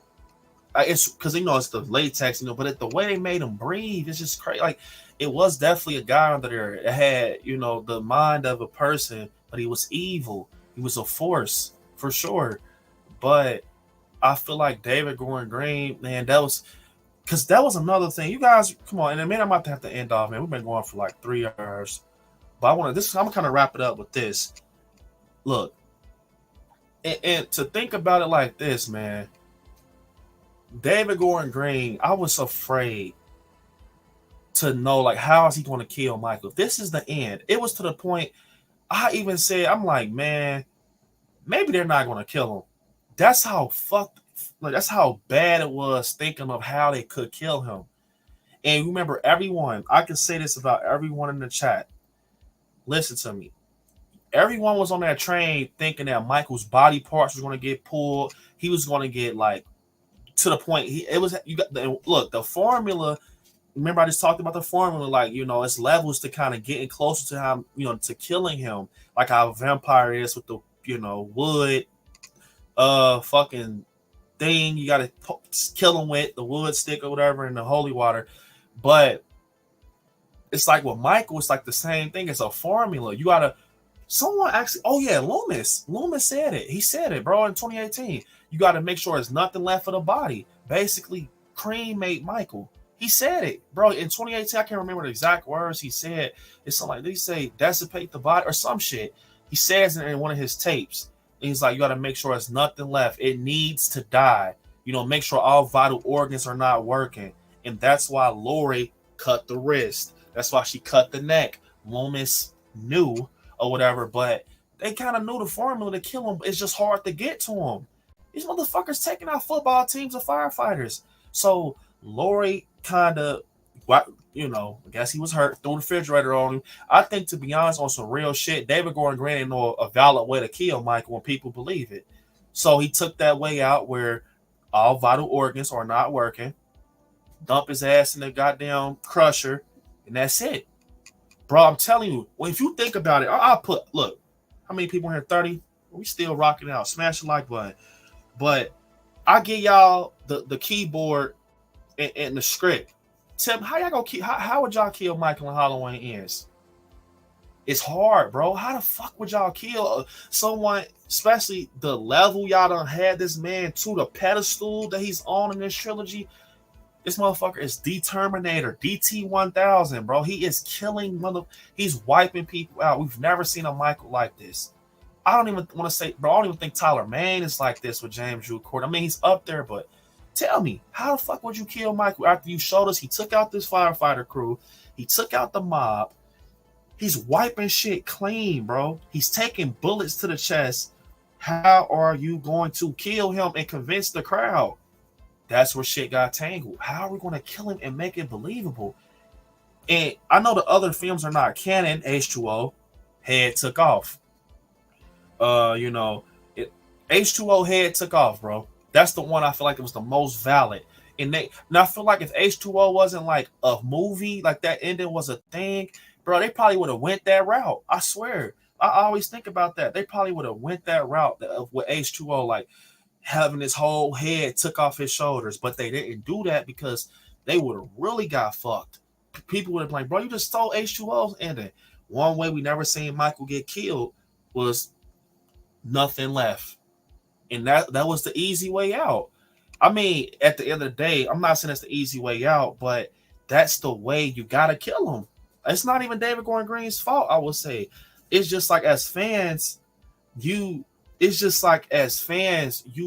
it's because, you know, it's the latex, you know, but the way they made him breathe, it's just crazy. Like, it was definitely a guy under there. It had, you know, the mind of a person, but he was evil. He was a force for sure. But I feel like David Gordon Green, man, that was another thing. You guys, come on, and then, man, I'm about to have to end off, man. We've been going for like 3 hours. But I'm gonna kind of wrap it up with this. Look, and to think about it like this, man. David Gordon Green, I was afraid to know, like, how is he going to kill Michael? If this is the end, it was to the point I even said, I'm like, man, maybe they're not going to kill him. That's how that's how bad it was thinking of how they could kill him. And remember, everyone, I can say this about everyone in the chat. Listen to me. Everyone was on that train thinking that Michael's body parts was going to get pulled. He was going to get, like, to the point. The formula remember I just talked about the formula, like, you know, it's levels to kind of getting closer to how, you know, to killing him, like how a vampire is with the, you know, wood, fucking thing you gotta kill him with, the wood stick or whatever, and the holy water. But it's like with Michael, it's like the same thing. It's a formula. You gotta, someone actually, oh yeah, Loomis said it. He said it, bro, in 2018. You gotta make sure there's nothing left of the body. Basically, cremate Michael. He said it, bro, in 2018. I can't remember the exact words he said. It's something like, they say dissipate the body or some shit. He says it in one of his tapes. And he's like, you got to make sure there's nothing left. It needs to die. You know, make sure all vital organs are not working. And that's why Lori cut the wrist. That's why she cut the neck. Loomis knew or whatever, but they kind of knew the formula to kill him. It's just hard to get to him. These motherfuckers taking out football teams of firefighters. So Lori kind of, you know, I guess he was hurt, threw the refrigerator on him. I think, to be honest, on some real shit, David Gordon Green didn't know a valid way to kill Michael when people believe it. So he took that way out where all vital organs are not working, dump his ass in the goddamn crusher, and that's it. Bro, I'm telling you, well, if you think about it, I'll put, look, how many people here? 30? We still rocking out. Smash the like button. But I give y'all the keyboard and the script. Tim, how y'all gonna how would y'all kill Michael when Halloween ends? It's hard, bro. How the fuck would y'all kill someone, especially the level y'all done had this man to, the pedestal that he's on in this trilogy? This motherfucker is D-Terminator, DT-1000, bro. He is killing he's wiping people out. We've never seen a Michael like this. I don't even want to say, bro, I don't even think Tyler Mane is like this with James Drew Court. I mean, he's up there, but tell me, how the fuck would you kill Michael after you showed us he took out this firefighter crew, he took out the mob, he's wiping shit clean, bro. He's taking bullets to the chest. How are you going to kill him and convince the crowd? That's where shit got tangled. How are we going to kill him and make it believable? And I know the other films are not canon. H2O, head took off. You know, H2O head took off, bro. That's the one I feel like it was the most valid. And I feel like if H2O wasn't like a movie, like that ending was a thing, bro, they probably would have went that route. I swear. I always think about that. They probably would have went that route with H2O, like having his whole head took off his shoulders. But they didn't do that because they would have really got fucked. People would have been like, bro, you just stole H2O's ending. One way we never seen Michael get killed was nothing left. And that was the easy way out. I mean, at the end of the day, I'm not saying it's the easy way out, but that's the way you got to kill him. It's not even David Gordon Green's fault, I would say. It's just like as fans, you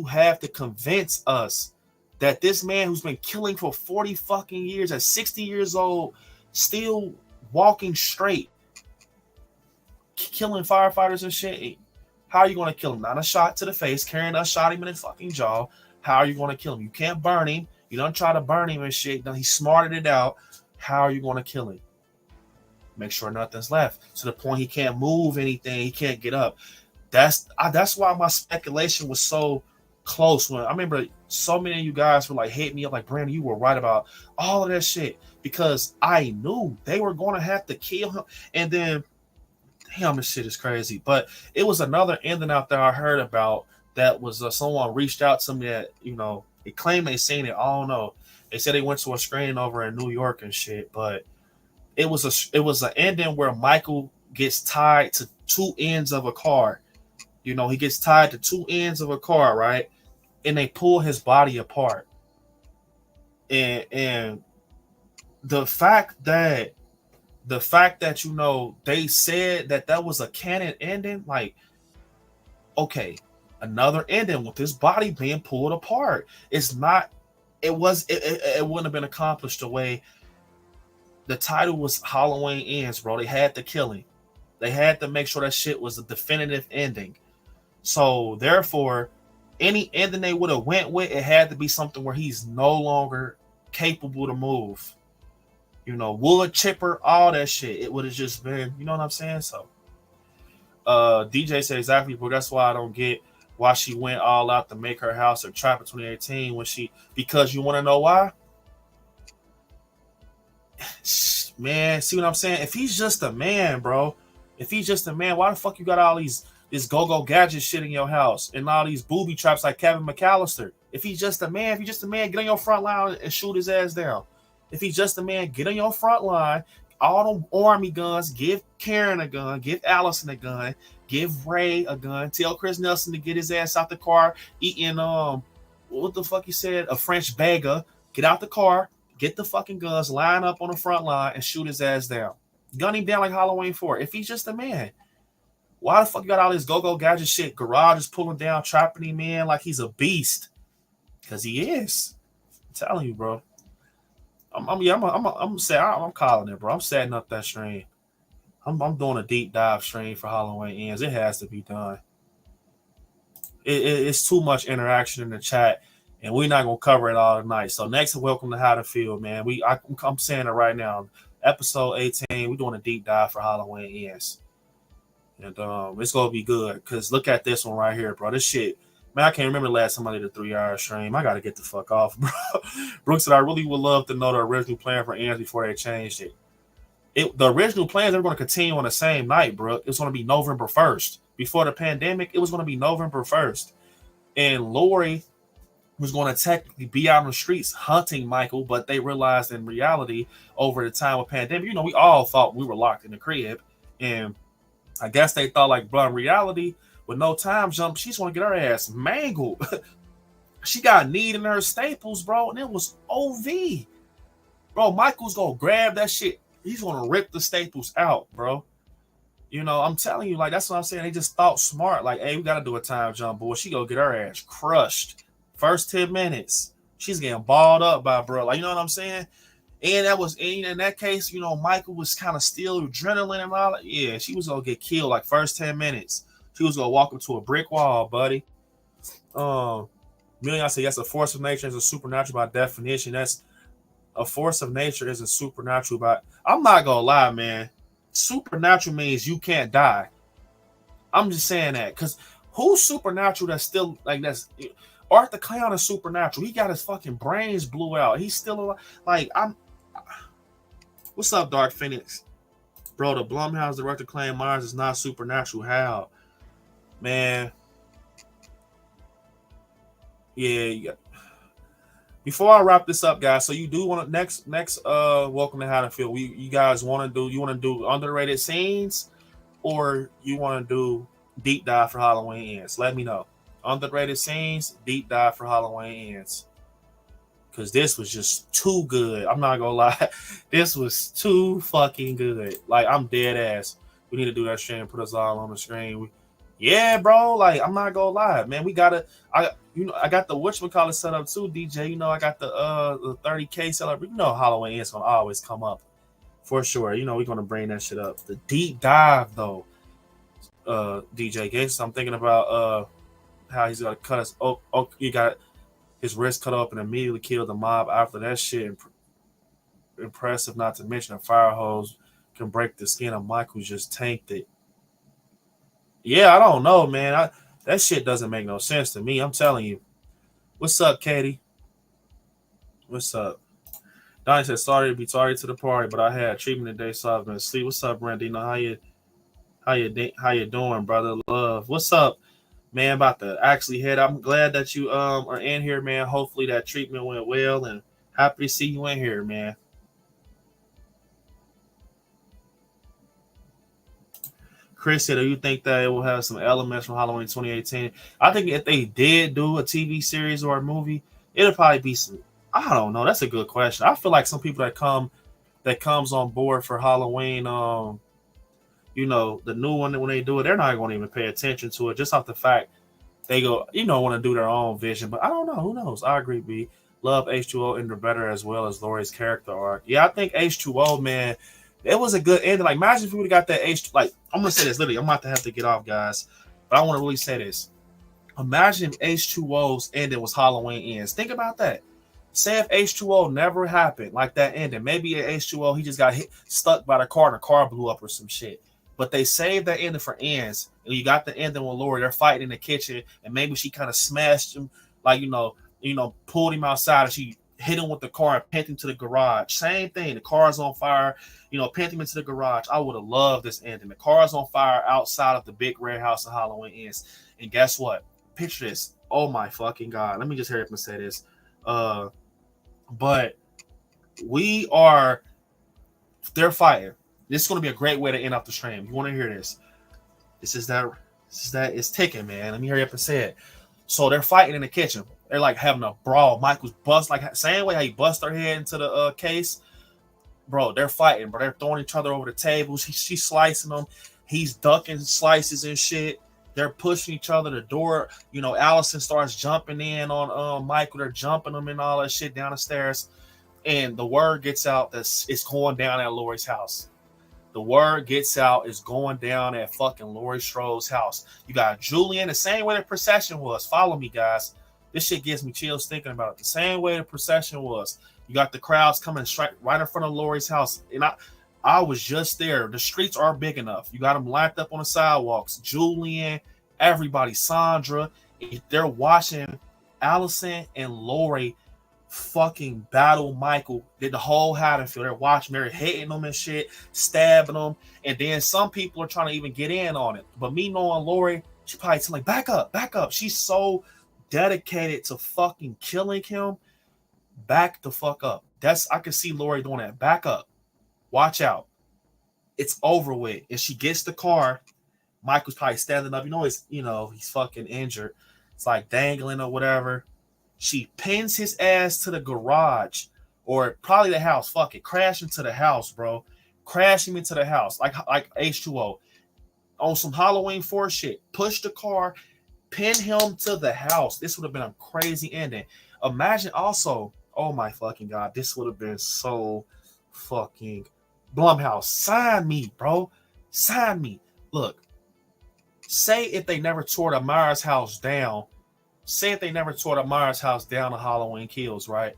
have to convince us that this man who's been killing for 40 fucking years at 60 years old, still walking straight, killing firefighters and shit. How are you going to kill him? Not a shot to the face. Karen us shot him in the fucking jaw. How are you going to kill him? You can't burn him. You don't try to burn him and shit. He smarted it out. How are you going to kill him? Make sure nothing's left. To the point he can't move anything. He can't get up. That's why my speculation was so close. When I remember so many of you guys were like hitting me up like, Brandon, you were right about all of that shit. Because I knew they were going to have to kill him. And then damn, this shit is crazy. But it was another ending out there I heard about that was someone reached out to me that, you know, they claimed they seen it. I don't know. They said they went to a screening over in New York and shit. But it was an ending where Michael gets tied to two ends of a car. You know, he gets tied to two ends of a car, right? And they pull his body apart. And the fact that you know they said that was a canon ending, like, okay, another ending with his body being pulled apart. It wouldn't have been accomplished the way the title was Halloween Ends, bro. They had to kill him. They had to make sure that shit was a definitive ending. So therefore, any ending they would have went with, it had to be something where he's no longer capable to move. You know, wood chipper, all that shit. It would have just been, you know what I'm saying? So DJ said exactly, but that's why I don't get why she went all out to make her house her trap in 2018 because you want to know why? man, see what I'm saying? If he's just a man, bro, if he's just a man, why the fuck you got all this go-go gadget shit in your house and all these booby traps like Kevin McAllister? If he's just a man, get on your front line and shoot his ass down. If he's just a man, get on your front line, all them army guns, give Karen a gun, give Allison a gun, give Ray a gun, tell Chris Nelson to get his ass out the car, eating what the fuck you said, a French bagel, get out the car, get the fucking guns, line up on the front line, and shoot his ass down. Gun him down like Halloween 4. If he's just a man, why the fuck you got all this go-go gadget shit? Garage is pulling down, trapping him in like he's a beast. Because he is. I'm telling you, bro. I'm calling it, bro. I'm setting up that stream. I'm doing a deep dive stream for Halloween Ends. It has to be done. It's too much interaction in the chat, and we're not gonna cover it all tonight. So next, welcome to Haddonfield, man. I'm saying it right now. Episode 18, we're doing a deep dive for Halloween Ends, and it's gonna be good. Cause look at this one right here, bro. This shit, man. I can't remember the last time I did a 3-hour stream. I gotta get the fuck off, bro. Brooks said I really would love to know the original plan for Ends before they changed it. The original plans, they're going to continue on the same night, bro. It's going to be November 1st. Before the pandemic, it was going to be November 1st. And Lori was going to technically be out on the streets hunting Michael, but they realized in reality, over the time of pandemic, we all thought we were locked in the crib. And I guess they thought, like, bro, in reality, with no time jump, she's going to get her ass mangled. She got need in her staples, bro, and it was OV. Bro, Michael's going to grab that shit. He's going to rip the staples out, bro. I'm telling you, like, that's what I'm saying. They just thought smart. Like, hey, we got to do a time jump, boy. She go get her ass crushed. First 10 minutes. She's getting balled up by bro. Like, you know what I'm saying? And in that case, Michael was kind of still adrenaline and all that. Yeah, she was going to get killed like first 10 minutes. She was going to walk up to a brick wall, buddy. Million, I say, yes, a force of nature is a supernatural by definition. That's a force of nature isn't supernatural, but I'm not gonna lie, man. Supernatural means you can't die. I'm just saying that because who's supernatural that's still like that's Art the Clown is supernatural. He got his fucking brains blew out. He's still alive. Like, what's up, Dark Phoenix? Bro, the Blumhouse director claimed Myers is not supernatural. How? Man. Yeah. Before I wrap this up, guys, so you do want to next welcome to Haddonfield. You guys want to do underrated scenes, or you want to do deep dive for Halloween Ends? Let me know. Underrated scenes, deep dive for Halloween Ends. Because this was just too good. I'm not gonna lie, this was too fucking good. Like, I'm dead ass. We need to do that stream and put us all on the screen. Yeah, bro. Like, I'm not gonna lie, man. We gotta. I got the whatchamacallit set up too, DJ. I got the 30K celebration. Halloween is gonna always come up for sure. We're gonna bring that shit up. The deep dive though, DJ Gates. I'm thinking about how he's gonna cut us. He got his wrist cut up and immediately killed the mob after that shit. Impressive, not to mention a fire hose can break the skin of Michael who just tanked it. Yeah, I don't know, man. That shit doesn't make no sense to me. I'm telling you. What's up, Katie? What's up? Donnie said, sorry to be tardy to the party, but I had treatment today, so I've been asleep. What's up, Brandino? How you doing, brother? Love. What's up, man? About to actually head. I'm glad that you are in here, man. Hopefully that treatment went well, and happy to see you in here, man. Chris said, do you think that it will have some elements from Halloween 2018? I think if they did do a TV series or a movie, it'll probably be some, I don't know. That's a good question. I feel like some people that comes on board for Halloween, the new one, when they do it, they're not going to even pay attention to it just off the fact they go, want to do their own vision. But I don't know. Who knows? I agree, B. Love H2O and the better as well as Lori's character arc. Yeah, I think H2O, man, it was a good ending. Like, imagine if we would have got that I'm going to say this, literally. I'm about to have to get off, guys. But I want to really say this. Imagine if H2O's ending was Halloween Ends. Think about that. Say if H2O never happened, like that ending. Maybe at H2O, he just got stuck by the car and the car blew up or some shit. But they saved that ending for Ends. And you got the ending with Lori. They're fighting in the kitchen. And maybe she kind of smashed him, like, pulled him outside and she hit him with the car and pent him to the garage. Same thing. The car's on fire, pent him into the garage. I would have loved this ending. The car's on fire outside of the big red house of Halloween Ends. And guess what? Picture this. Oh my fucking God. Let me just hurry up and say this. But they're fighting. This is going to be a great way to end off the stream. You want to hear this? This is that it's ticking, man. Let me hurry up and say it. So they're fighting in the kitchen. They're like having a brawl. Michael's bust, like same way how he bust her head into the case. Bro, they're fighting, bro. They're throwing each other over the tables. She's slicing them. He's ducking slices and shit. They're pushing each other. The door, Allison starts jumping in on Michael. They're jumping him and all that shit down the stairs. And the word gets out that it's going down at Lori's house. The word gets out is going down at fucking Laurie Strode's house. You got Julian, the same way the procession was. Follow me, guys. This shit gives me chills thinking about it. The same way the procession was. You got the crowds coming right in front of Laurie's house. And I was just there. The streets are big enough. You got them lined up on the sidewalks. Julian, everybody, Sandra. They're watching Allison and Laurie fucking battle Michael. Did the whole Haddonfield. They're watching. They're hitting them and shit, stabbing them. And then some people are trying to even get in on it. But me knowing Laurie, she probably telling like, back up, back up. She's so dedicated to fucking killing him. Back the fuck up. I can see Laurie doing that. Back up. Watch out. It's over with. And she gets the car. Michael's probably standing up. He's fucking injured. It's like dangling or whatever. She pins his ass to the garage or probably the house. Fuck it. Crash into the house, bro. Crash him into the house. Like H2O. On some Halloween 4 shit. Push the car. Pin him to the house. This would have been a crazy ending. Imagine also, oh my fucking God, this would have been so fucking Blumhouse. Sign me, bro. Sign me. Look, say if they never tore the Myers house down. Say if they never tore the Myers house down to Halloween Kills, right?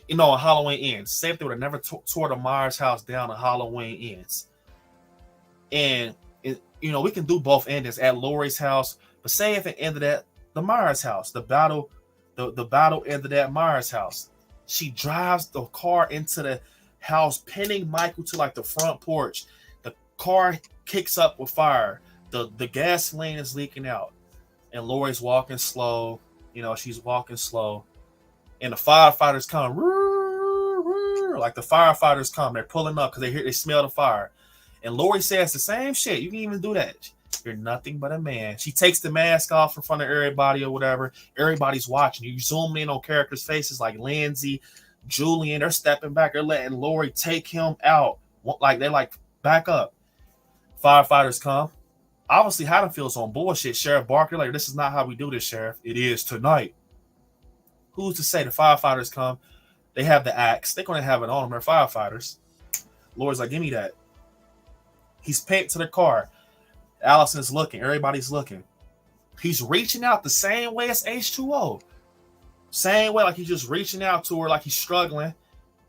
Halloween Ends. Say if they would have never tore the Myers house down to Halloween Ends. And, we can do both endings at Laurie's house. But say if it ended at the Myers house, the battle ended at Myers house. She drives the car into the house, pinning Michael to like the front porch. The car kicks up with fire. The gasoline is leaking out. And Laurie's walking slow. She's walking slow. And the firefighters come. Like the firefighters come. They're pulling up because they smell the fire. And Laurie says the same shit. You can even do that. You're nothing but a man. She takes the mask off in front of everybody or whatever. Everybody's watching. You zoom in on characters' faces like Lindsay, Julian. They're stepping back. They're letting Laurie take him out. They're like, back up. Firefighters come. Obviously, Haddonfield's on bullshit. Sheriff Barker, like, this is not how we do this, Sheriff. It is tonight. Who's to say the firefighters come? They have the axe. They're going to have it on them. They're firefighters. Laura's like, give me that. He's pinned to the car. Allison's looking. Everybody's looking. He's reaching out the same way as H2O. Same way, like he's just reaching out to her like he's struggling.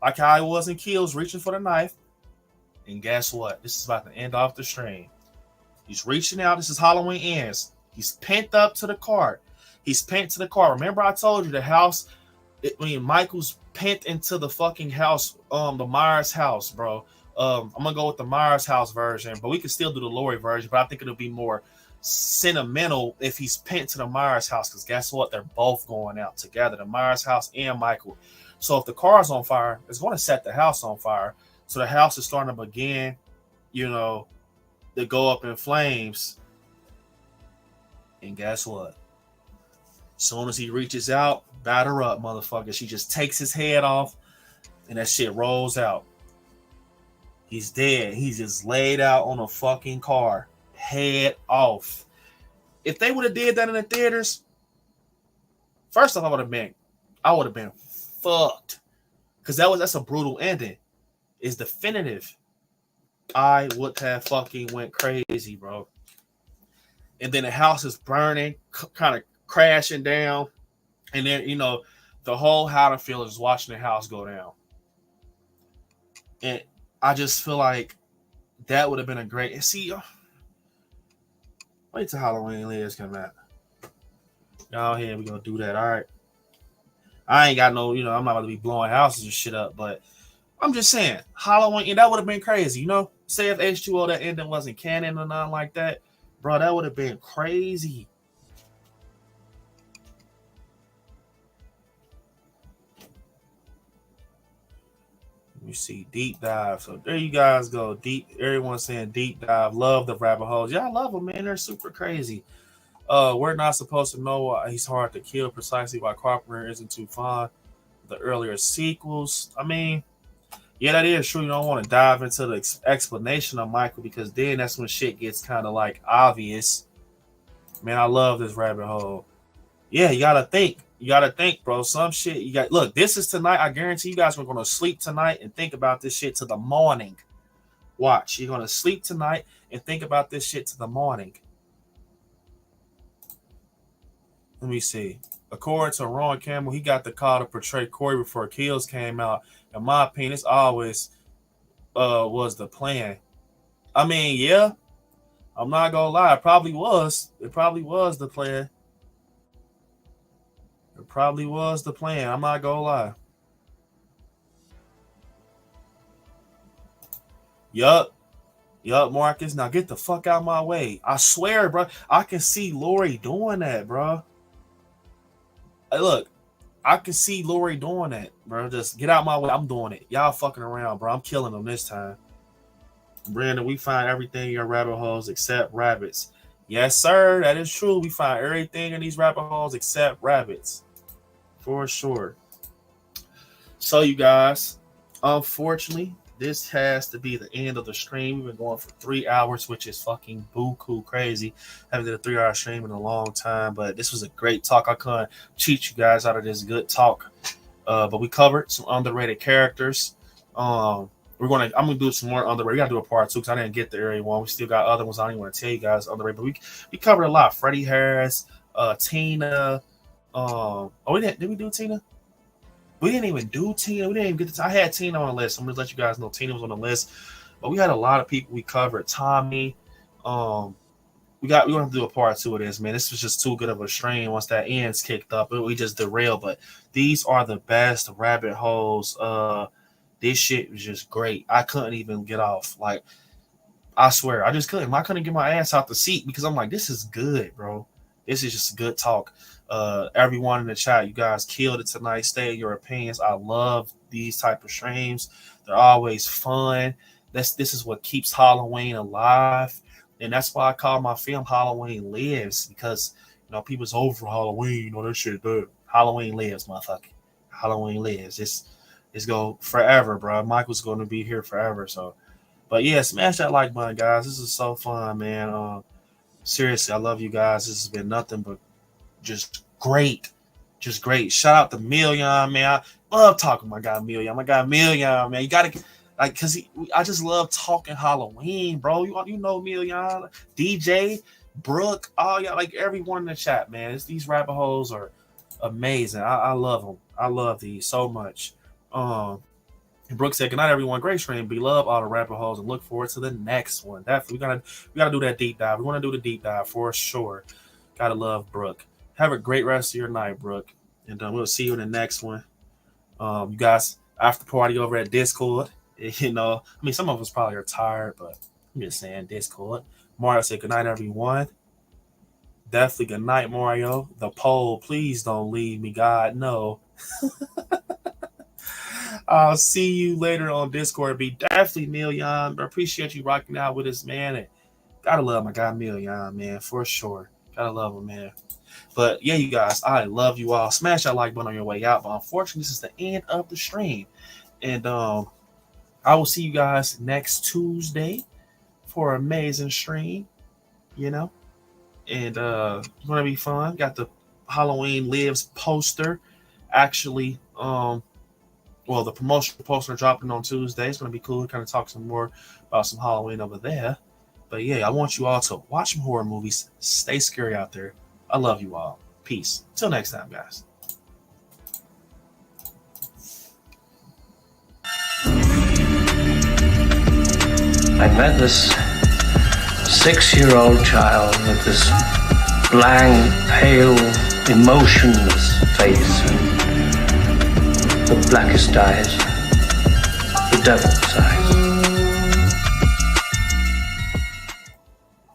Like how he was in Kills, reaching for the knife. And guess what? This is about to end off the stream. He's reaching out. This is Halloween Ends. He's pent up to the car. He's pent to the car. Remember I told you the house, Michael's pent into the fucking house, the Myers house, bro. I'm going to go with the Myers house version, but we can still do the Laurie version, but I think it'll be more sentimental if he's pent to the Myers house, because guess what? They're both going out together, the Myers house and Michael. So if the car's on fire, it's going to set the house on fire. So the house is starting to begin, to go up in flames. And guess what? As soon as he reaches out, batter up, motherfucker. She just takes his head off, and that shit rolls out. He's dead. He's just laid out on a fucking car, head off. If they would have did that in the theaters, first off, I would have been fucked, because that's a brutal ending. It's definitive. I would have fucking went crazy, bro. And then the house is burning, kind of crashing down. And then, the whole Haddonfield is watching the house go down. And I just feel like that would have been a great... See, wait till Halloween Lives come out. Y'all here, we're going to do that, all right? I ain't got no, you know, I'm not about to be blowing houses and shit up, but I'm just saying, Halloween, and that would have been crazy, you know? Say if H2O, that ending wasn't canon or nothing like that, bro, that would have been crazy. Let me see, deep dive. So there you guys go. Deep. Everyone's saying deep dive. Love the rabbit holes. Yeah, I love them, man. They're super crazy. We're not supposed to know why he's hard to kill, precisely why Carpenter isn't too fond of the earlier sequels. I mean, yeah, that is true. You don't want to dive into the explanation of Michael, because then that's when shit gets kind of like obvious. Man, I love this rabbit hole. Yeah, you gotta think. You gotta think, bro. Some shit you got. Look, this is tonight. I guarantee you guys are gonna sleep tonight and think about this shit to the morning. Watch, you're gonna sleep tonight and think about this shit to the morning. Let me see. According to Ron Campbell, he got the call to portray Corey before Kills came out. In my opinion, it's always was the plan. I mean, yeah, I'm not gonna lie. It probably was. It probably was the plan. It probably was the plan. I'm not gonna lie. Yup, Marcus. Now get the fuck out of my way. I swear, bro. I can see Lori doing that, bro. Hey, look, I can see Lori doing that, bro. Just get out my way. I'm doing it. Y'all fucking around, bro. I'm killing them this time. Brandon, we find everything in your rabbit holes except rabbits. Yes, sir. That is true. We find everything in these rabbit holes except rabbits. For sure. So, you guys, unfortunately, this has to be the end of the stream. We've been going for 3 hours, which is fucking buku crazy. Haven't did a 3-hour stream in a long time, but this was a great talk. I couldn't cheat you guys out of this good talk. But we covered some underrated characters. I'm gonna do some more underrated. We gotta do a part 2 because I didn't get the area 1. We still got other ones I don't even want to tell you guys underrated, but we covered a lot. Freddie Harris, Tina. We didn't. Did we do Tina? We didn't even do Tina. We didn't even get to. I had Tina on the list. I'm gonna let you guys know Tina was on the list, but we had a lot of people we covered. Tommy. We're gonna have to do a part 2 of this, man. This was just too good of a stream. Once that ends kicked up, we just derailed. But these are the best rabbit holes. This shit was just great. I couldn't even get off. Like, I swear, I just couldn't. I couldn't get my ass out the seat because I'm like, this is good, bro. This is just good talk. Everyone in the chat, you guys killed it tonight. Stay in your opinions. I love these type of streams. They're always fun. This is what keeps Halloween alive. And that's why I call my film Halloween Lives, because, you know, people's over Halloween, you know, that shit good. Halloween lives, motherfucker. Halloween lives. It's go forever, bro. Michael's going to be here forever. So, but yeah, smash that like button, guys. This is so fun, man. Seriously, I love you guys. This has been nothing but just great. Just great. Shout out to Million, man. I love talking to my guy Million. My guy Million, man. You got to, like, because I just love talking Halloween, bro. You know Million, DJ, Brooke, all y'all, like everyone in the chat, man. These rabbit holes are amazing. I love them. I love these so much. And Brooke said, good night, everyone. Great stream. Be love all the rabbit holes and look forward to the next one. Definitely. We gotta do that deep dive. We want to do the deep dive for sure. Gotta love Brooke. Have a great rest of your night, Brooke. And we'll see you in the next one. You guys, after party over at Discord. You know, I mean, some of us probably are tired, but I'm just saying Discord. Mario said, good night, everyone. Definitely good night, Mario. The poll, please don't leave me, God, no. I'll see you later on Discord. Be definitely Million. I appreciate you rocking out with us, man. And gotta love my guy Million, man, for sure. Gotta love him, man. But yeah, you guys, I love you all. Smash that like button on your way out. But unfortunately, this is the end of the stream. And I will see you guys next Tuesday for an amazing stream, you know. And it's gonna be fun. Got the Halloween Lives poster. Actually, well, the promotional poster dropping on Tuesday. It's going to be cool to kind of talk some more about some Halloween over there. But yeah, I want you all to watch some horror movies. Stay scary out there. I love you all. Peace. Till next time, guys. I met this 6-year-old child with this blank, pale, emotionless face. And the blackest eyes, the devil's eyes.